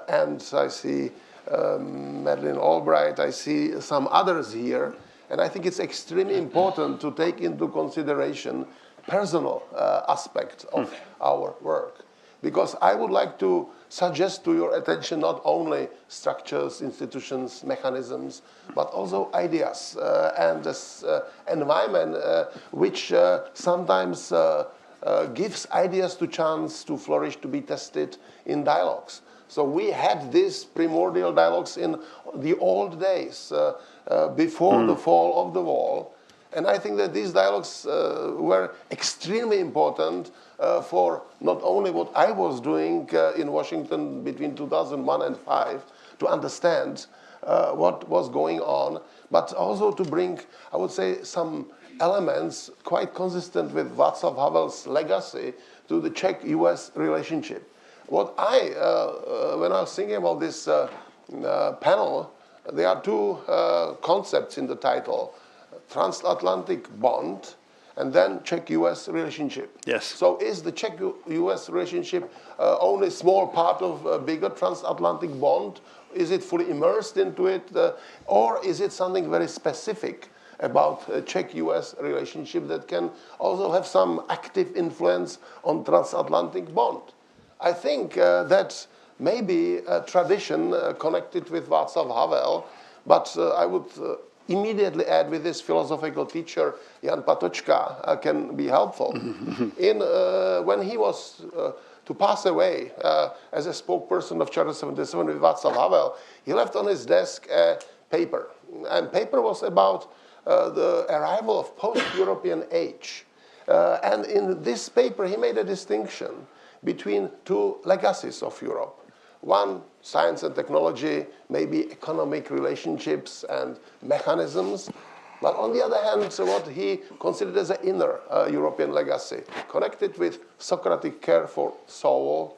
and I see Madeleine Albright, I see some others here, and I think it's extremely important to take into consideration personal aspects of our work. Because I would like to suggest to your attention not only structures, institutions, mechanisms, but also ideas and this environment which sometimes gives ideas to chance to flourish, to be tested in dialogues. So we had these primordial dialogues in the old days before the fall of the wall. And I think that these dialogues were extremely important for not only what I was doing in Washington between 2001 and 2005 to understand what was going on, but also to bring, I would say, some elements quite consistent with Václav Havel's legacy to the Czech-US relationship. What when I was thinking about this panel, there are two concepts in the title: transatlantic bond, and then Czech-US relationship. Yes. So is the Czech-US relationship only a small part of a bigger transatlantic bond? Is it fully immersed into it? Or is it something very specific about a Czech-US relationship that can also have some active influence on transatlantic bond? I think that may be a tradition connected with Václav Havel, but I would immediately add with this philosophical teacher, Jan Patočka, can be helpful. When he was to pass away as a spokesperson of Charter 77 with Václav Havel, he left on his desk a paper. And paper was about the arrival of post-European age. And in this paper, he made a distinction between two legacies of Europe. One, science and technology, maybe economic relationships and mechanisms. But on the other hand, what he considered as an inner European legacy, connected with Socratic care for soul,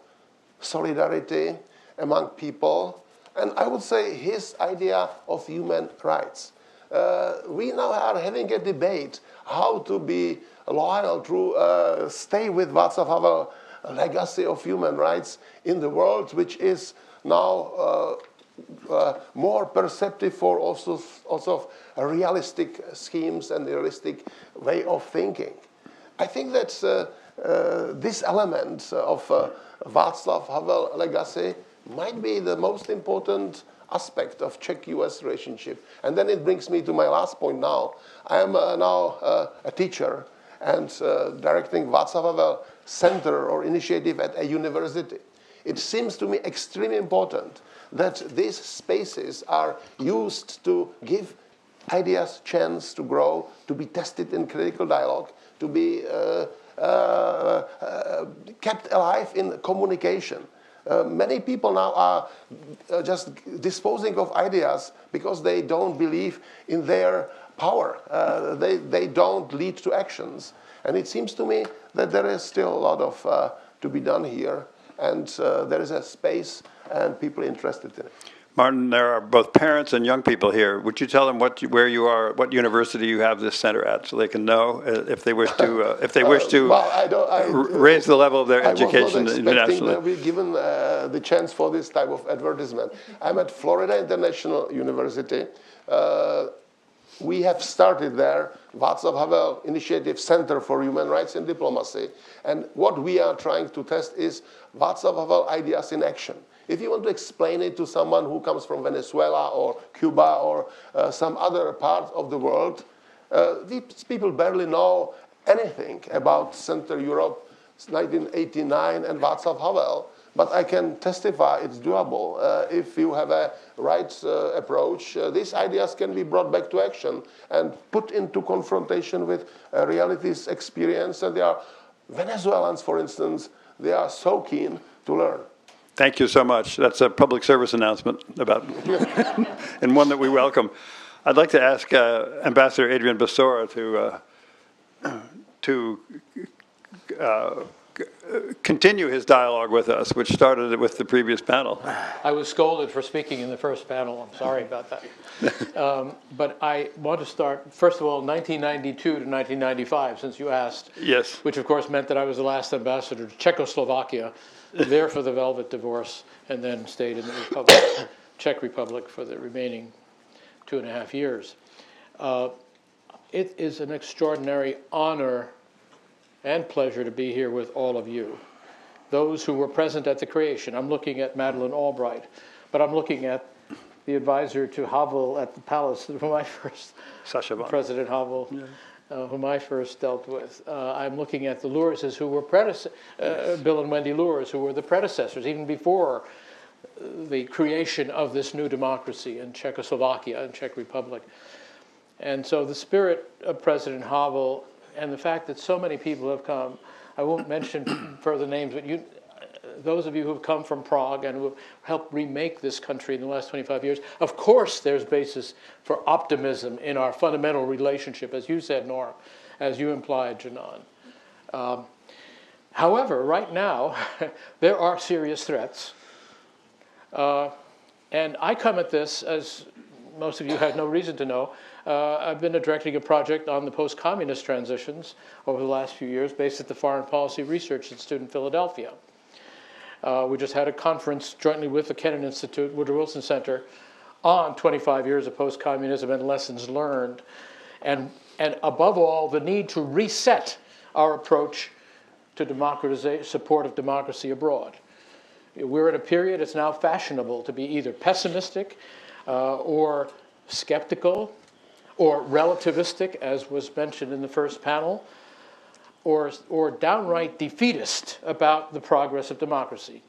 solidarity among people, and I would say his idea of human rights. We now are having a debate how to be loyal to stay with Václav Havel legacy of human rights in the world, which is now more perceptive for also realistic schemes and realistic way of thinking. I think that this element of Václav Havel legacy might be the most important aspect of Czech-US relationship. And then it brings me to my last point now. I am now a teacher and directing Václav Havel Center or initiative at a university. It seems to me extremely important that these spaces are used to give ideas chance to grow, to be tested in critical dialogue, to be kept alive in communication. Many people now are just disposing of ideas because they don't believe in their power. They don't lead to actions. And it seems to me that there is still a lot of to be done here, and there is a space and people interested in it. Martin, there are both parents and young people here. Would you tell them where you are, what university you have this center at, so they can know if they wish to raise the level of their education internationally? I was not expecting to be given the chance for this type of advertisement. I'm at Florida International University. We have started there Václav Havel Initiative Center for Human Rights and Diplomacy. And what we are trying to test is Václav Havel ideas in action. If you want to explain it to someone who comes from Venezuela or Cuba or some other part of the world, these people barely know anything about Central Europe, 1989, and Václav Havel. But I can testify it's doable. If you have a right approach, these ideas can be brought back to action and put into confrontation with reality's experience. And they are Venezuelans, for instance, they are so keen to learn. Thank you so much. That's a public service announcement about, and one that we welcome. I'd like to ask Ambassador Adrian Basora to continue his dialogue with us, which started with the previous panel. I was scolded for speaking in the first panel. I'm sorry about that. But I want to start, first of all, 1992 to 1995, since you asked. Yes. Which, of course, meant that I was the last ambassador to Czechoslovakia, there for the Velvet Divorce, and then stayed in the Czech Republic for the remaining 2.5 years. It is an extraordinary honor and pleasure to be here with all of you. Those who were present at the creation. I'm looking at Madeleine Albright, but I'm looking at the advisor to Havel at the palace, whom I first, President Havel, whom I first dealt with. I'm looking at the Luerses, who were Bill and Wendy Luers, who were the predecessors, even before the creation of this new democracy in Czechoslovakia and Czech Republic. And so the spirit of President Havel and the fact that so many people have come, I won't mention further names, but those of you who have come from Prague and who have helped remake this country in the last 25 years, of course there's basis for optimism in our fundamental relationship, as you said, Nora, as you implied, Janan. However, right now, there are serious threats. And I come at this, as most of you have no reason to know, I've been directing a project on the post-communist transitions over the last few years based at the Foreign Policy Research Institute in Philadelphia. We just had a conference jointly with the Kennan Institute, Woodrow Wilson Center, on 25 years of post-communism and lessons learned. And above all, the need to reset our approach to democratization, support of democracy abroad. We're at a period, it's now fashionable to be either pessimistic or skeptical or relativistic, as was mentioned in the first panel. or downright defeatist about the progress of democracy.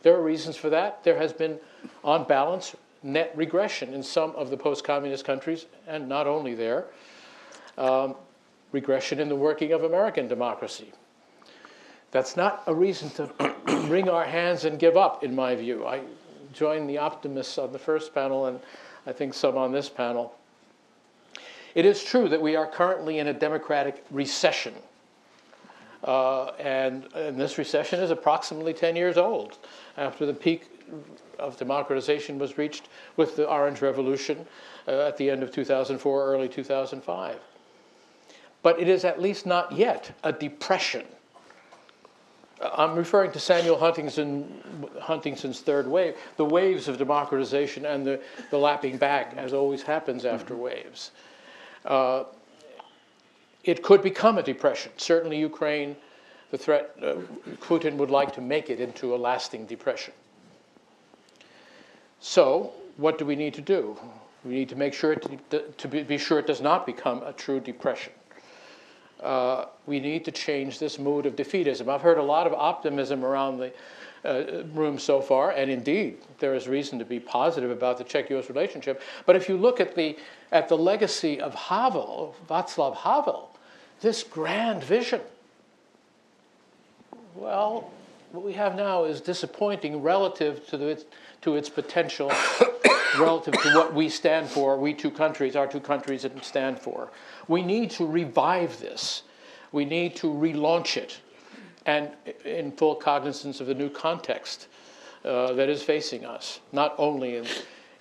There are reasons for that. There has been, on balance, net regression in some of the post-communist countries, and not only there, regression in the working of American democracy. That's not a reason to wring our hands and give up, in my view. I joined the optimists on the first panel, and I think some on this panel. It is true that we are currently in a democratic recession. And this recession is approximately 10 years old, after the peak of democratization was reached with the Orange Revolution at the end of 2004, early 2005. But it is at least not yet a depression. I'm referring to Samuel Huntington's third wave, the waves of democratization and the lapping back, as always happens after waves. It could become a depression. Certainly Ukraine, the threat, Putin would like to make it into a lasting depression. So what do we need to do? We need to make sure to be sure it does not become a true depression. We need to change this mood of defeatism. I've heard a lot of optimism around the room so far, and indeed, there is reason to be positive about the Czech-US relationship. But if you look at the legacy of Havel, Václav Havel, this grand vision, well, what we have now is disappointing relative to its potential, relative to what we stand for, our two countries stand for. We need to revive this. We need to relaunch it, and in full cognizance of the new context that is facing us, not only in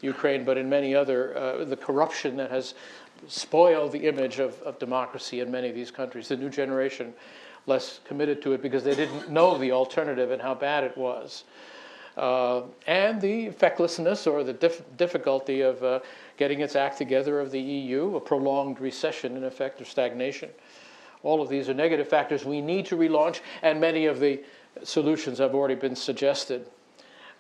Ukraine, but in many other, the corruption that has spoiled the image of democracy in many of these countries. The new generation less committed to it because they didn't know the alternative and how bad it was. And the fecklessness or the difficulty of getting its act together of the EU, a prolonged recession in effect, or stagnation. All of these are negative factors we need to relaunch, and many of the solutions have already been suggested.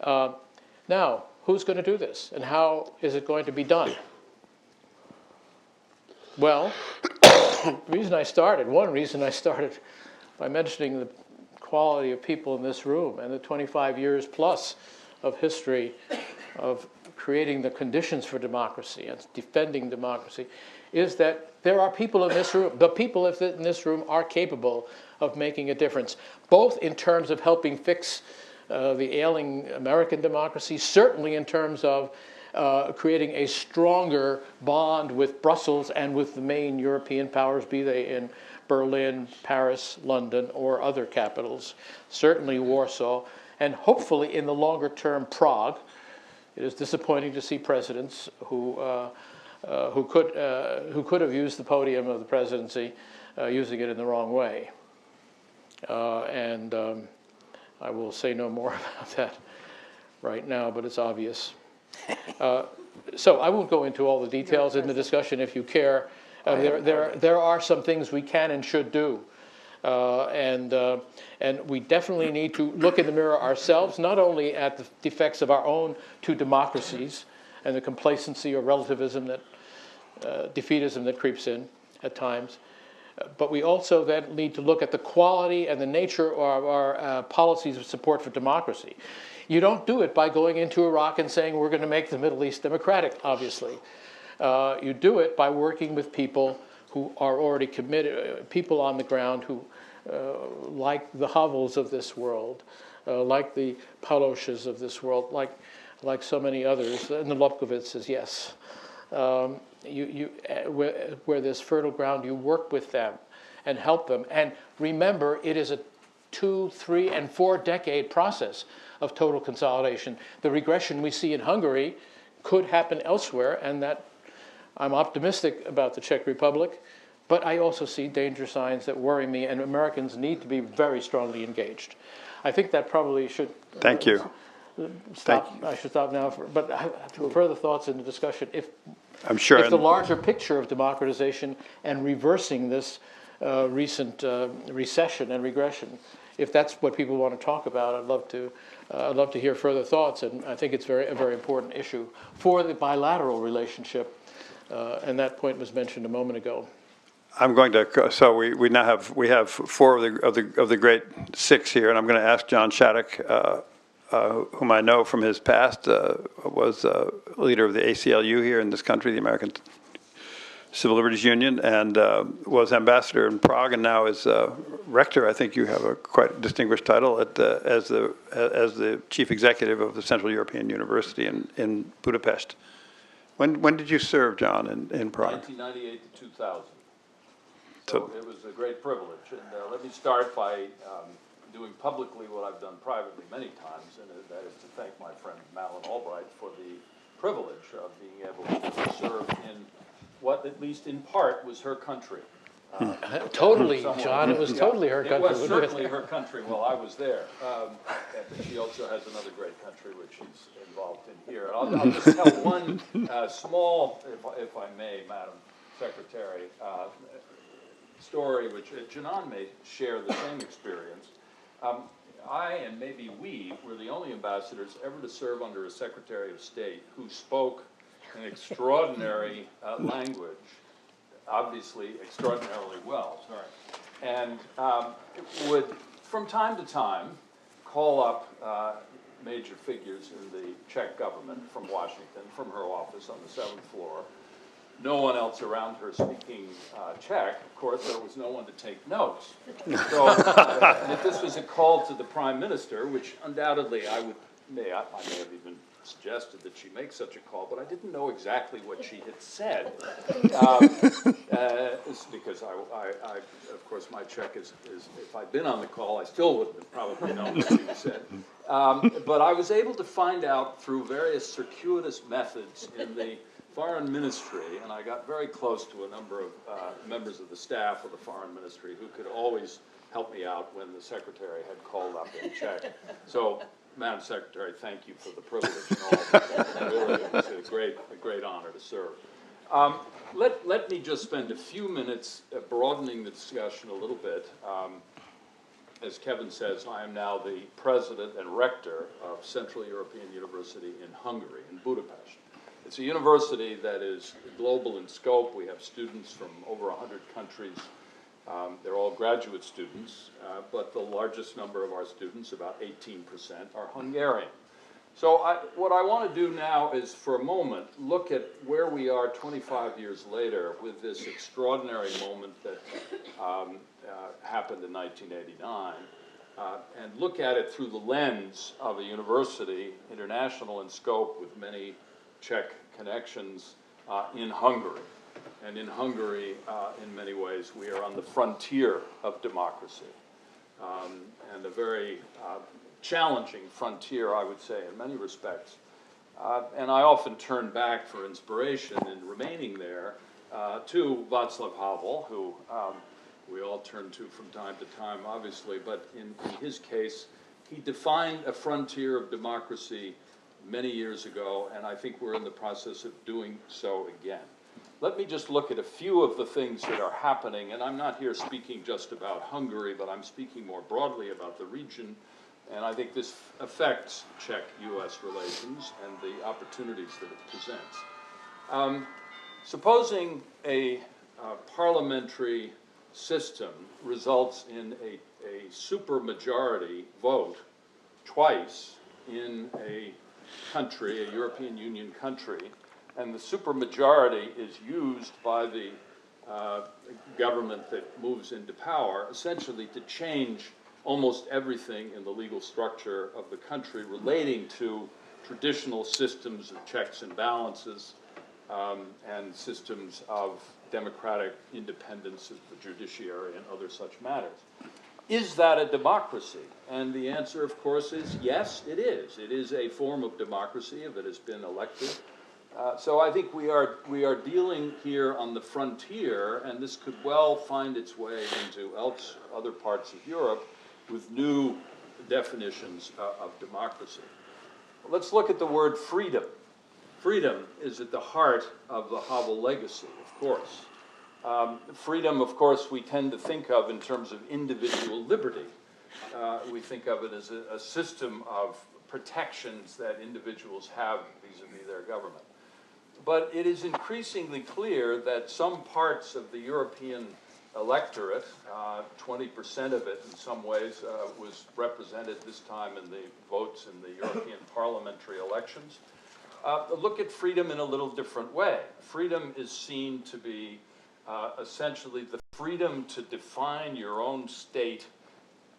Now, who's going to do this, and how is it going to be done? Well, one reason I started by mentioning the quality of people in this room and the 25 years plus of history of creating the conditions for democracy and defending democracy, is that there are people in this room, the people in this room are capable of making a difference, both in terms of helping fix the ailing American democracy, certainly in terms of creating a stronger bond with Brussels and with the main European powers, be they in Berlin, Paris, London, or other capitals, certainly Warsaw, and hopefully in the longer term Prague. It is disappointing to see presidents who could have used the podium of the presidency using it in the wrong way. And I will say no more about that right now, but it's obvious. So I won't go into all the details in the discussion if you care. There are some things we can and should do. And we definitely need to look in the mirror ourselves, not only at the defects of our own two democracies and the complacency or relativism defeatism that creeps in at times, but we also then need to look at the quality and the nature of our policies of support for democracy. You don't do it by going into Iraq and saying we're going to make the Middle East democratic, obviously. You do it by working with people who are already committed, people on the ground who, like the Havels of this world, like the Paloshes of this world, like so many others, and the Lobkowitzes, yes. Where there's fertile ground, you work with them and help them. And remember, it is a 2, 3, and 4 decade process of total consolidation. The regression we see in Hungary could happen elsewhere, and that I'm optimistic about the Czech Republic, but I also see danger signs that worry me, and Americans need to be very strongly engaged. I think that probably should Thank you. Stop. I should stop now. But further thoughts in the discussion. I'm sure. If the larger picture of democratization and reversing this recent recession and regression, if that's what people want to talk about, I'd love to hear further thoughts. And I think it's a very important issue for the bilateral relationship. And that point was mentioned a moment ago. I'm going to. So we now have 4 of the great 6 here, and I'm going to ask John Shattuck, whom I know from his past, was leader of the ACLU here in this country, the American Civil Liberties Union, and was ambassador in Prague, and now is rector. I think you have a quite distinguished title as the chief executive of the Central European University in Budapest. When did you serve, John, in Prague? 1998 to 2000. So it was a great privilege. And let me start by doing publicly what I've done privately many times, and that is to thank my friend Malin Albright for the privilege of being able to serve in what, at least in part, was her country. Totally, John, it was totally her country. It was certainly her country while I was there. But she also has another great country which she's involved in here. I'll just tell one small, if I may, Madam Secretary, story which Janan may share the same experience. I, and maybe we, were the only ambassadors ever to serve under a Secretary of State who spoke an extraordinary language, obviously extraordinarily well, and would, from time to time, call up major figures in the Czech government from Washington, from her office on the 7th floor. No one else around her speaking Czech. Of course, there was no one to take notes. So, and if this was a call to the Prime Minister, which undoubtedly I may have even suggested that she make such a call, but I didn't know exactly what she had said. Because I, of course, my Czech is, if I'd been on the call, I still wouldn't have probably known what she said. But I was able to find out through various circuitous methods in the Foreign Ministry, and I got very close to a number of members of the staff of the Foreign Ministry who could always help me out when the Secretary had called up in Czech. So, Madam Secretary, thank you for the privilege and all. Really, it was a great honor to serve. Let me just spend a few minutes broadening the discussion a little bit. As Kevin says, I am now the president and rector of Central European University in Hungary, in Budapest. It's a university that is global in scope. We have students from over 100 countries. They're all graduate students, but the largest number of our students, about 18%, are Hungarian. So what I want to do now is, for a moment, look at where we are 25 years later with this extraordinary moment that happened in 1989, and look at it through the lens of a university, international in scope, with many Czech connections in Hungary. And in Hungary, in many ways, we are on the frontier of democracy, and a very challenging frontier, I would say, in many respects. And I often turn back for inspiration in remaining there to Václav Havel, who we all turn to from time to time, obviously, but in his case, he defined a frontier of democracy many years ago, and I think we're in the process of doing so again. Let me just look at a few of the things that are happening, and I'm not here speaking just about Hungary, but I'm speaking more broadly about the region, and I think this affects Czech-U.S. relations and the opportunities that it presents. Supposing a parliamentary system results in a supermajority vote twice in a country, a European Union country, and the supermajority is used by the government that moves into power, essentially to change almost everything in the legal structure of the country relating to traditional systems of checks and balances and systems of democratic independence of the judiciary and other such matters. Is that a democracy? And the answer, of course, is yes, it is. It is a form of democracy if it has been elected. So I think we are dealing here on the frontier, and this could well find its way into other parts of Europe with new definitions of democracy. Let's look at the word freedom. Freedom is at the heart of the Havel legacy, of course. Freedom, of course, we tend to think of in terms of individual liberty. We think of it as a system of protections that individuals have vis-a-vis their government. But it is increasingly clear that some parts of the European electorate, 20% of it in some ways was represented this time in the votes in the European parliamentary elections. Look at freedom in a little different way. Freedom is seen to be essentially the freedom to define your own state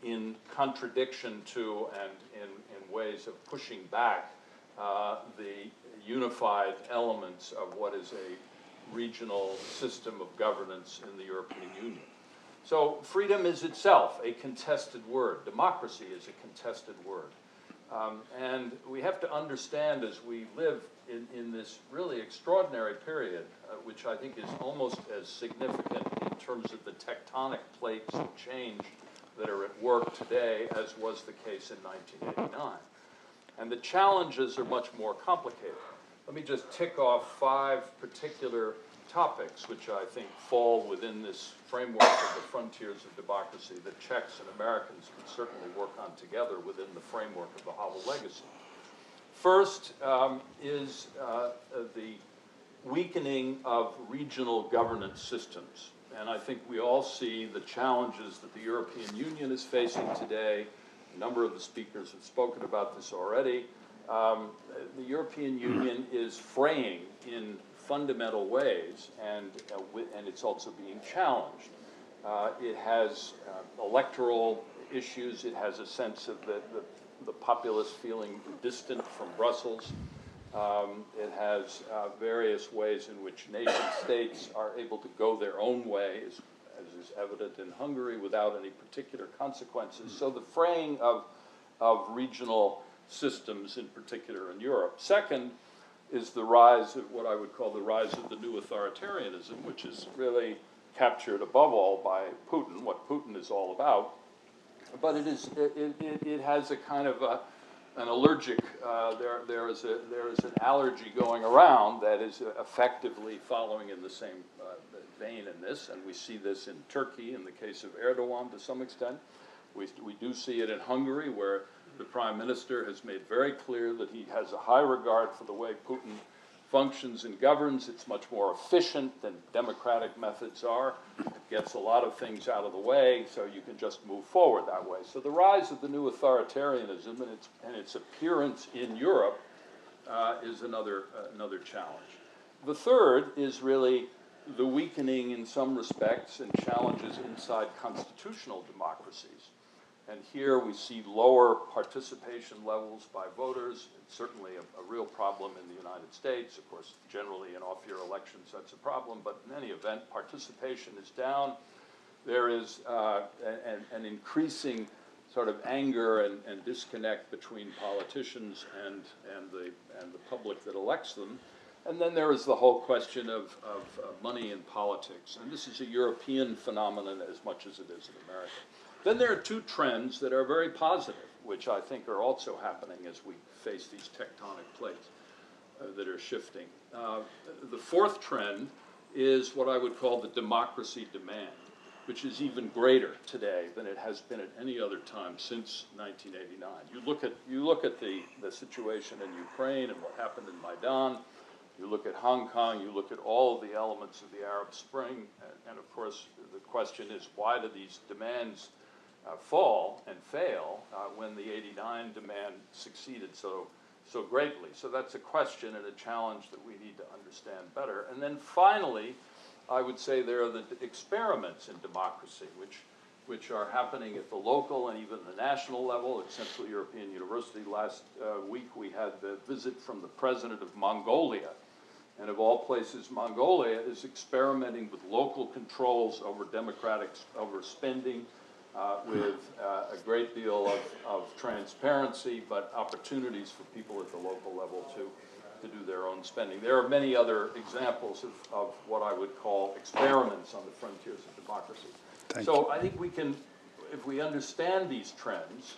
in contradiction to and in ways of pushing back the unified elements of what is a regional system of governance in the European Union. So freedom is itself a contested word. Democracy is a contested word. And we have to understand as we live in this really extraordinary period, which I think is almost as significant in terms of the tectonic plates of change that are at work today as was the case in 1989. And the challenges are much more complicated. Let me just tick off 5 particular topics which I think fall within this framework of the frontiers of democracy that Czechs and Americans can certainly work on together within the framework of the Havel legacy. First is the weakening of regional governance systems. And I think we all see the challenges that the European Union is facing today. A number of the speakers have spoken about this already. The European Union is fraying in fundamental ways, and it's also being challenged. It has electoral issues. It has a sense of the populace feeling distant from Brussels. It has various ways in which nation states are able to go their own way, as is evident in Hungary, without any particular consequences. So the fraying of regional systems, in particular in Europe. Second is the rise of what I would call the rise of the new authoritarianism, which is really captured above all by Putin, what Putin is all about. But it has a kind of an allergic, there is an allergy going around that is effectively following in the same vein in this, and we see this in Turkey in the case of Erdogan to some extent. We do see it in Hungary, where the Prime Minister has made very clear that he has a high regard for the way Putin functions and governs. It's much more efficient than democratic methods are. It gets a lot of things out of the way, so you can just move forward that way. So the rise of the new authoritarianism and its appearance in Europe is another challenge. The third is really the weakening in some respects and challenges inside constitutional democracies. And here we see lower participation levels by voters. It's certainly a real problem in the United States. Of course, generally in off-year elections, that's a problem. But in any event, participation is down. There is an increasing sort of anger and disconnect between politicians and the public that elects them. And then there is the whole question of money in politics. And this is a European phenomenon as much as it is in America. Then there are 2 trends that are very positive, which I think are also happening as we face these tectonic plates that are shifting. The 4th trend is what I would call the democracy demand, which is even greater today than it has been at any other time since 1989. You look at the situation in Ukraine and what happened in Maidan. You look at Hong Kong, you look at all of the elements of the Arab Spring, and of course the question is, why do these demands fall and fail when the '89 demand succeeded so greatly? So that's a question and a challenge that we need to understand better. And then finally, I would say there are the experiments in democracy, which are happening at the local and even the national level. At Central European University last week, we had the visit from the president of Mongolia. And of all places, Mongolia is experimenting with local controls over over spending, with a great deal of transparency, but opportunities for people at the local level to do their own spending. There are many other examples of what I would call experiments on the frontiers of democracy. So I think we can, if we understand these trends,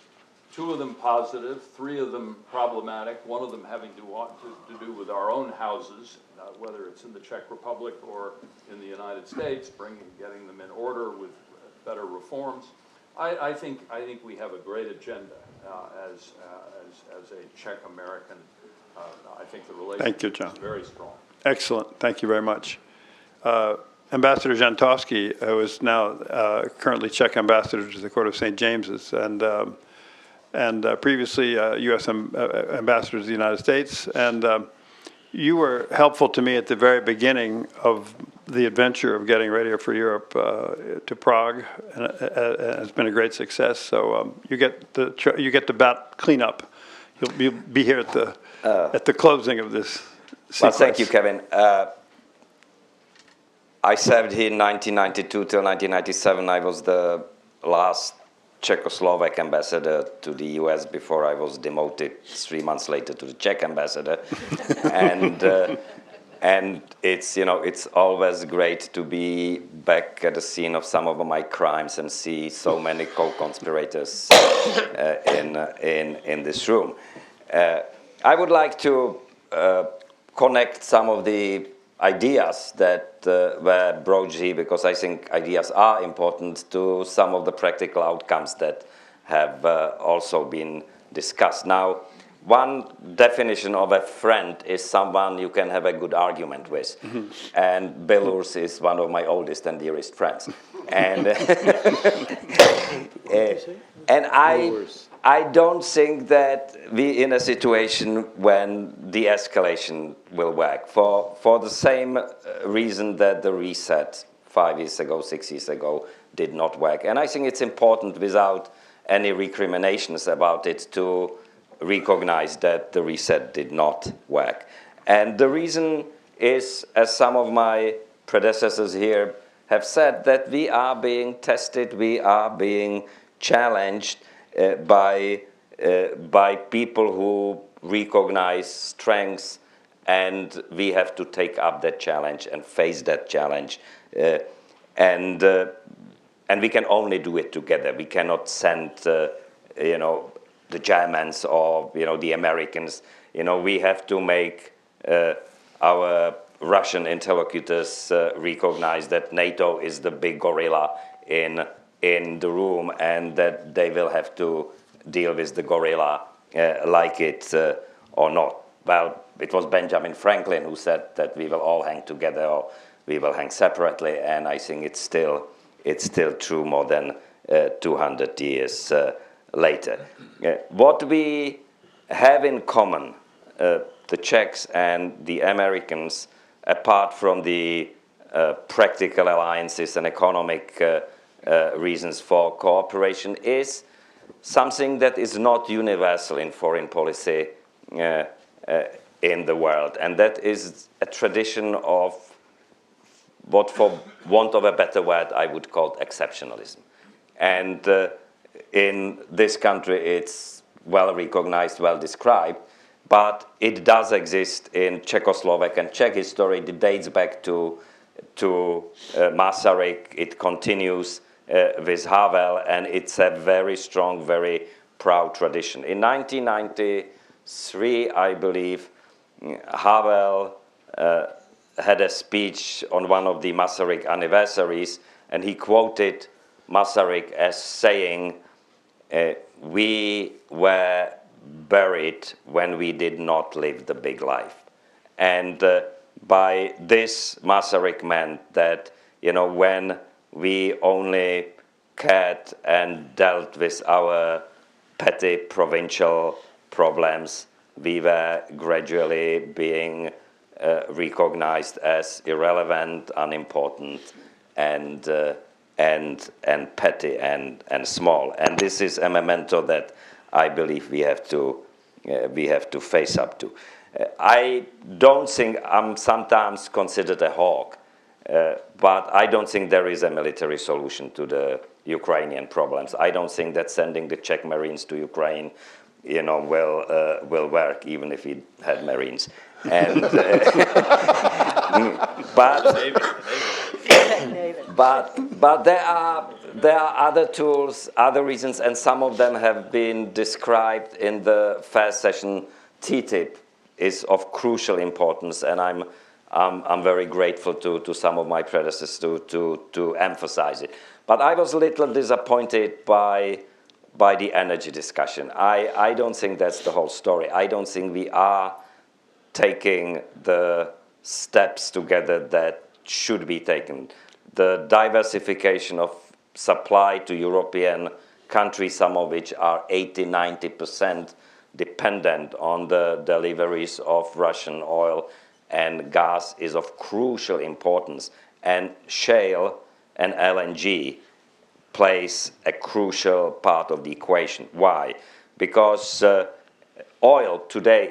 2 of them positive, 3 of them problematic, 1 of them having to do with our own houses, whether it's in the Czech Republic or in the United States, getting them in order with better reforms. I think we have a great agenda as a Czech American. I think the relationship is very strong. Excellent. Thank you very much. Ambassador Jantovsky, who is now currently Czech ambassador to the Court of St. James's, and previously U.S. ambassador to the United States. And you were helpful to me at the very beginning of the adventure of getting Radio for Europe to Prague, and it's been a great success. So you get the bat cleanup. You'll be here at the closing of this sequence. Well, thank you, Kevin. I served here in 1992 till 1997. I was the last Czechoslovak ambassador to the US before I was demoted 3 months later to the Czech ambassador. And it's, you know, it's always great to be back at the scene of some of my crimes and see so many co-conspirators in this room. I would like to connect some of the ideas that were brought here, because I think ideas are important, to some of the practical outcomes that have also been discussed. Now, one definition of a friend is someone you can have a good argument with. Mm-hmm. And Luers is one of my oldest and dearest friends. And, and I don't think that we're in a situation when de-escalation will work, for the same reason that the reset 5 years ago, 6 years ago did not work. And I think it's important, without any recriminations about it, to recognize that the reset did not work. And the reason is, as some of my predecessors here have said, that we are being tested, we are being challenged by people who recognize strengths, and we have to take up that challenge and face that challenge. And we can only do it together. We cannot send, you know, the Germans or, you know, the Americans. You know, we have to make our Russian interlocutors recognize that NATO is the big gorilla in the room, and that they will have to deal with the gorilla like it or not. Well, it was Benjamin Franklin who said that we will all hang together or we will hang separately, and I think it's still true more than 200 years later. What we have in common, the Czechs and the Americans, apart from the practical alliances and economic reasons for cooperation, is something that is not universal in foreign policy in the world, and that is a tradition of what, for want of a better word, I would call exceptionalism. And in this country, it's well recognized, well described, but it does exist in Czechoslovak and Czech history. It dates back to Masaryk. It continues with Havel, and it's a very strong, very proud tradition. In 1993, I believe, Havel had a speech on one of the Masaryk anniversaries, and he quoted Masaryk as saying, "We were buried when we did not live the big life." And by this, Masaryk meant that, you know, when we only cared and dealt with our petty provincial problems, we were gradually being recognized as irrelevant, unimportant, and petty and small. And this is a memento that I believe we have to face up to. I don't think I'm sometimes considered a hawk, but I don't think there is a military solution to the Ukrainian problems. I don't think that sending the Czech Marines to Ukraine, you know, will work, even if we had Marines. And but there are other tools, other reasons, and some of them have been described in the first session. TTIP is of crucial importance, and I'm very grateful to some of my predecessors to emphasize it. But I was a little disappointed by the energy discussion. I don't think that's the whole story. I don't think we are taking the steps together that should be taken. The diversification of supply to European countries, some of which are 80–90% dependent on the deliveries of Russian oil and gas, is of crucial importance. And shale and LNG plays a crucial part of the equation. Why? Because oil today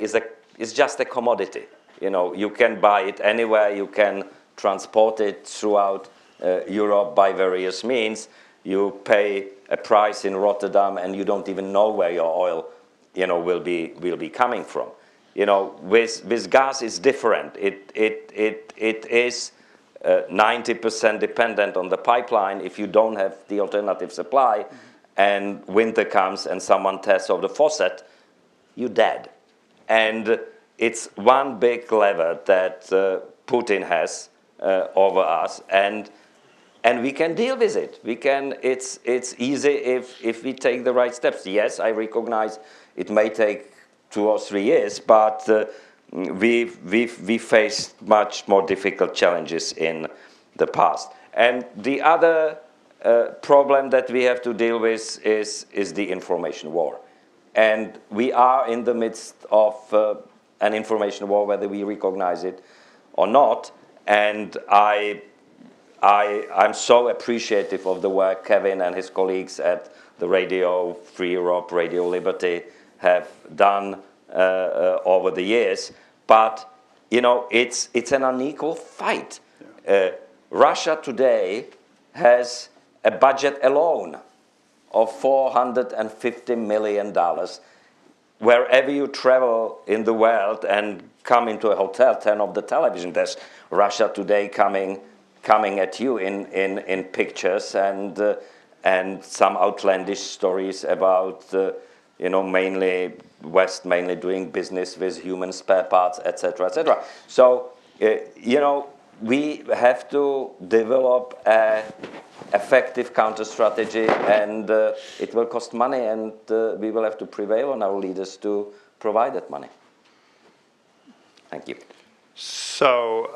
is just a commodity. You know, you can buy it anywhere, you can transport it throughout Europe by various means. You pay a price in Rotterdam and you don't even know where your oil, you know, will be coming from. You know, with gas it's different. It is 90% dependent on the pipeline. If you don't have the alternative supply, and winter comes and someone tests off the faucet, you're dead. And it's one big lever that Putin has over us, and we can deal with it. We can. It's easy if we take the right steps. Yes, I recognize it may take 2 or 3 years, but we faced much more difficult challenges in the past. And the other problem that we have to deal with is the information war. And we are in the midst of an information war, whether we recognize it or not. And I'm so appreciative of the work Kevin and his colleagues at the Radio Free Europe, Radio Liberty have done over the years. But, you know, it's an unequal fight. Russia today has a budget alone of $450 million. Wherever you travel in the world and come into a hotel, turn off the television, there's Russia today coming at you in pictures and some outlandish stories about you know, West mainly doing business with human spare parts, etc., etc. So you know, we have to develop an effective counter strategy, and it will cost money, and we will have to prevail on our leaders to provide that money. Thank you. So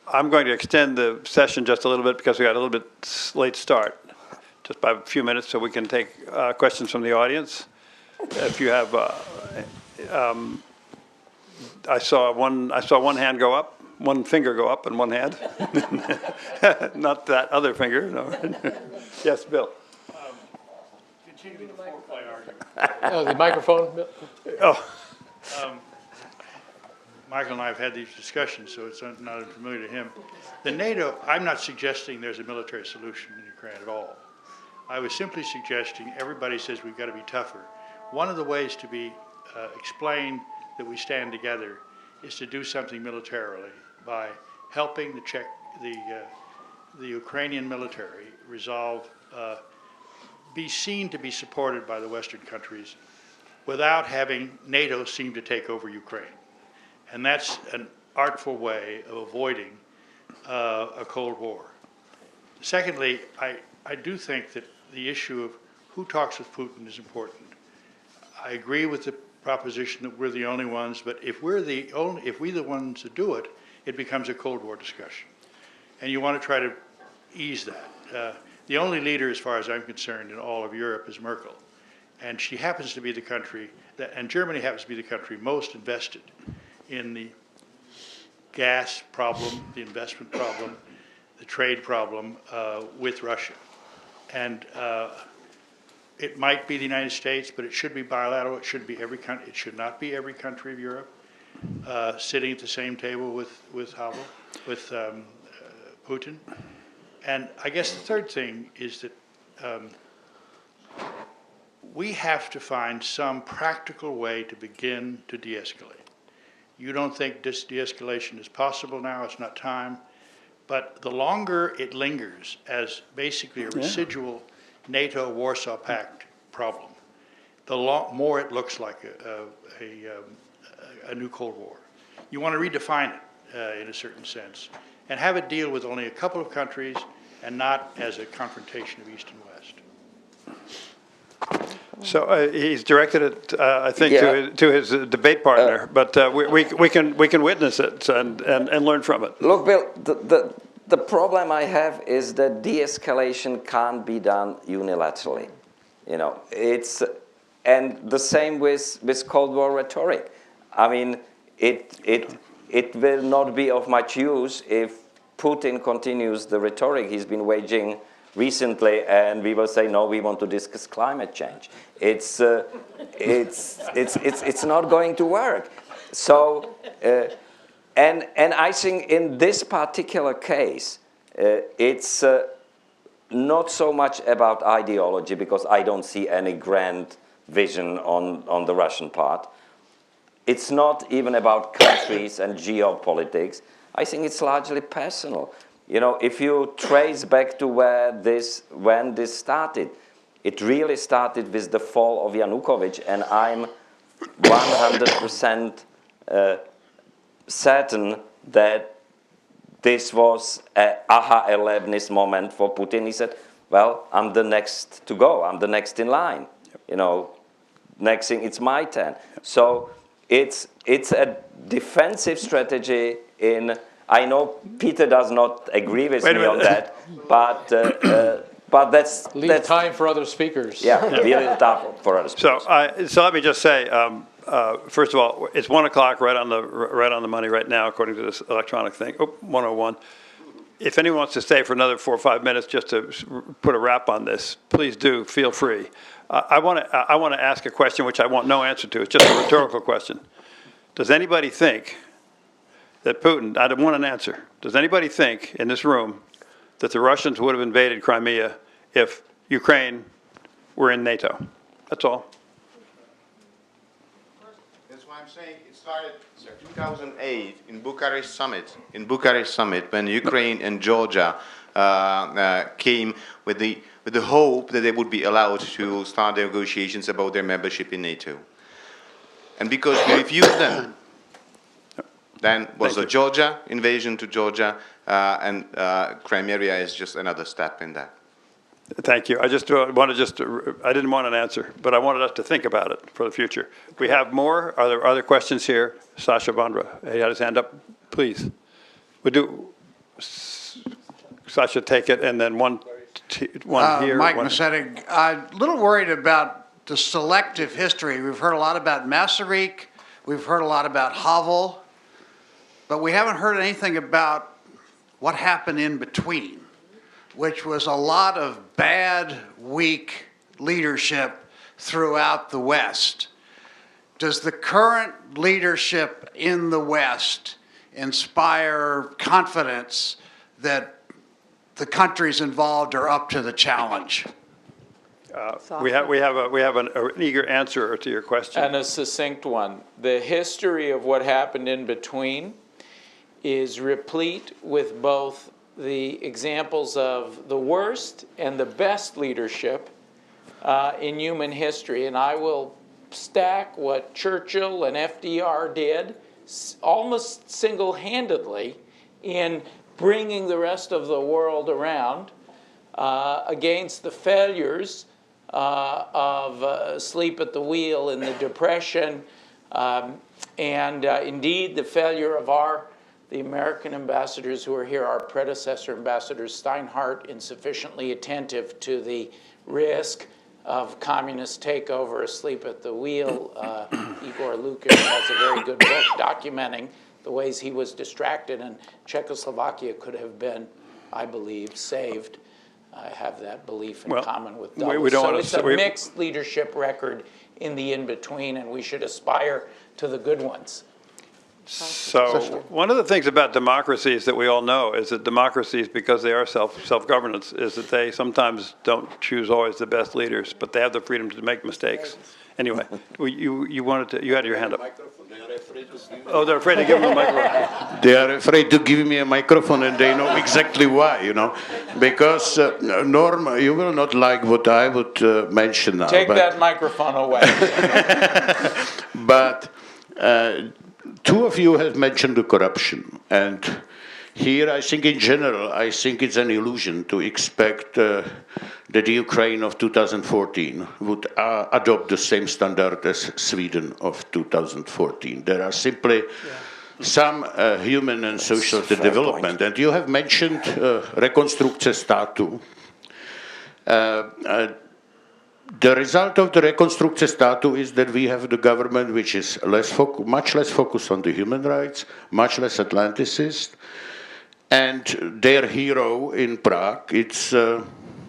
I'm going to extend the session just a little bit because we got a little bit late start, just by a few minutes, so we can take questions from the audience. If you have, I saw one hand go up, one finger go up, and one hand. Not that other finger. No. Yes, Bill. Continue the foreplay argument. The microphone, Bill? Oh. Michael and I have had these discussions, so it's not unfamiliar to him. The NATO, I'm not suggesting there's a military solution in Ukraine at all. I was simply suggesting everybody says we've got to be tougher. One of the ways to explain that we stand together is to do something militarily by helping the Ukrainian military resolve, be seen to be supported by the Western countries without having NATO seem to take over Ukraine. And that's an artful way of avoiding a Cold War. Secondly, I do think that the issue of who talks with Putin is important. I agree with the proposition that we're the only ones, but if we're the ones that do it, it becomes a Cold War discussion. And you want to try to ease that. The only leader, as far as I'm concerned, in all of Europe is Merkel. And she happens to be the country, and Germany happens to be the country most invested in the gas problem, the investment problem, the trade problem with Russia. And it might be the United States, but it should be bilateral. It should be every country. It should not be every country of Europe sitting at the same table with Putin. And I guess the third thing is that we have to find some practical way to begin to de-escalate. You don't think this de-escalation is possible now, it's not time, but the longer it lingers as basically a residual NATO Warsaw Pact problem, the more it looks like a new Cold War. You want to redefine it in a certain sense and have it deal with only a couple of countries and not as a confrontation of East and West. So he's directed it, I think, Yeah. to his debate partner, but we can witness it and learn from it. Look, Bill, the problem I have is that de-escalation can't be done unilaterally. You know, and the same with Cold War rhetoric. I mean, it will not be of much use if Putin continues the rhetoric he's been waging recently, and we will say, no, we want to discuss climate change. It's not going to work. So, and I think in this particular case, it's not so much about ideology, because I don't see any grand vision on the Russian part. It's not even about countries and geopolitics. I think it's largely personal. You know, if you trace back to when this started, it really started with the fall of Yanukovych, and I'm 100% certain that this was an aha 11th moment for Putin. He said, well, I'm the next to go. I'm the next in line. You know, next thing, it's my turn. So it's a defensive strategy in... I know Peter does not agree with me on that, but that's... Leave time for other speakers. Yeah, leave time for other speakers. So let me just say, first of all, it's 1 o'clock, right on the money right now, according to this electronic thing. Oh, 1:01. If anyone wants to stay for another 4 or 5 minutes just to put a wrap on this, please do. Feel free. I want to ask a question which I want no answer to. It's just a rhetorical question. Does anybody think that Putin, I don't want an answer. Does anybody think in this room that the Russians would have invaded Crimea if Ukraine were in NATO? That's all. That's why I'm saying it started in 2008 in Bucharest summit, when Ukraine and Georgia came with the hope that they would be allowed to start the negotiations about their membership in NATO. And because we refused them, then was the Georgia invasion to Georgia, and Crimea is just another step in that. Thank you. I didn't want an answer, but I wanted us to think about it for the future. We have more. Are there other questions here? Sasha Bondra, he had his hand up. Please. Sasha, take it, and then one here. Mike Macetic, I'm a little worried about the selective history. We've heard a lot about Masaryk. We've heard a lot about Havel. But we haven't heard anything about what happened in between, which was a lot of bad, weak leadership throughout the West. Does the current leadership in the West inspire confidence that the countries involved are up to the challenge? We have an eager answer to your question. And a succinct one. The history of what happened in between is replete with both the examples of the worst and the best leadership in human history. And I will stack what Churchill and FDR did almost single-handedly in bringing the rest of the world around against the failures of sleep at the wheel in the Depression, and indeed the failure of the American ambassadors who are here, our predecessor ambassadors Steinhardt, insufficiently attentive to the risk of communist takeover, asleep at the wheel. Igor Lukin has a very good book documenting the ways he was distracted, and Czechoslovakia could have been, I believe, saved. I have that belief in common with Douglas. So it's a mixed leadership record in the in-between, and we should aspire to the good ones. So one of the things about democracies that we all know is that democracies, because they are self-governance, is that they sometimes don't choose always the best leaders, but they have the freedom to make mistakes. Anyway, you had your hand up. Oh, they're afraid to give him a microphone. They are afraid to give me a microphone, and they know exactly why, you know. Because, Norm, you will not like what I would mention now. Take that microphone away. But two of you have mentioned the corruption. And here, I think in general, I think it's an illusion to expect the that the Ukraine of 2014 would adopt the same standard as Sweden of 2014. There are simply some human and social development. And you have mentioned rekonstrukce státu. The result of the rekonstrukce státu is that we have the government which is much less focused on the human rights, much less Atlanticist, and their hero in Prague, it's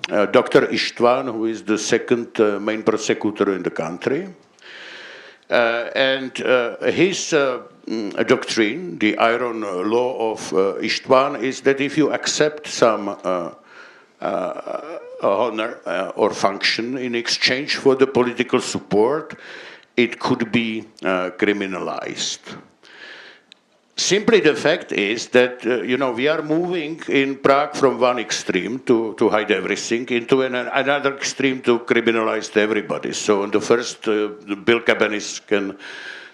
Dr. István, who is the second main prosecutor in the country. And his doctrine, the iron law of István, is that if you accept some honor or function in exchange for the political support, it could be criminalized. Simply the fact is that, we are moving in Prague from one extreme to hide everything into another extreme to criminalize everybody. So on the first, Bill Cabaniss can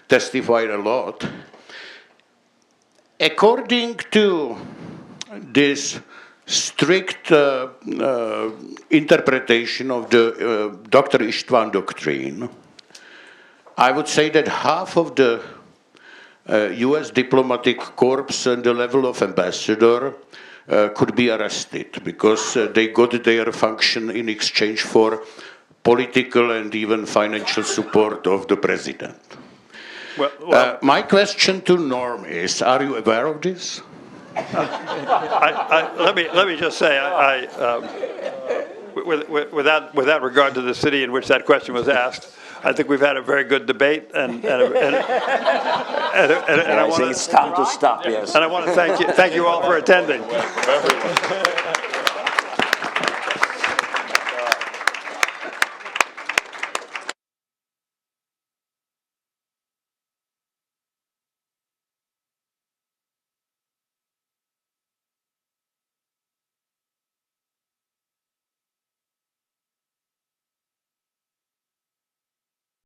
testify a lot. According to this strict interpretation of the Dr. István doctrine, I would say that half of the US diplomatic corps and the level of ambassador could be arrested because they got their function in exchange for political and even financial support of the president. My question to Norm is, are you aware of this? Let me just say, without regard to the city in which that question was asked, I think we've had a very good debate, and I think it's time to stop. Yes. And I want to thank you all for attending.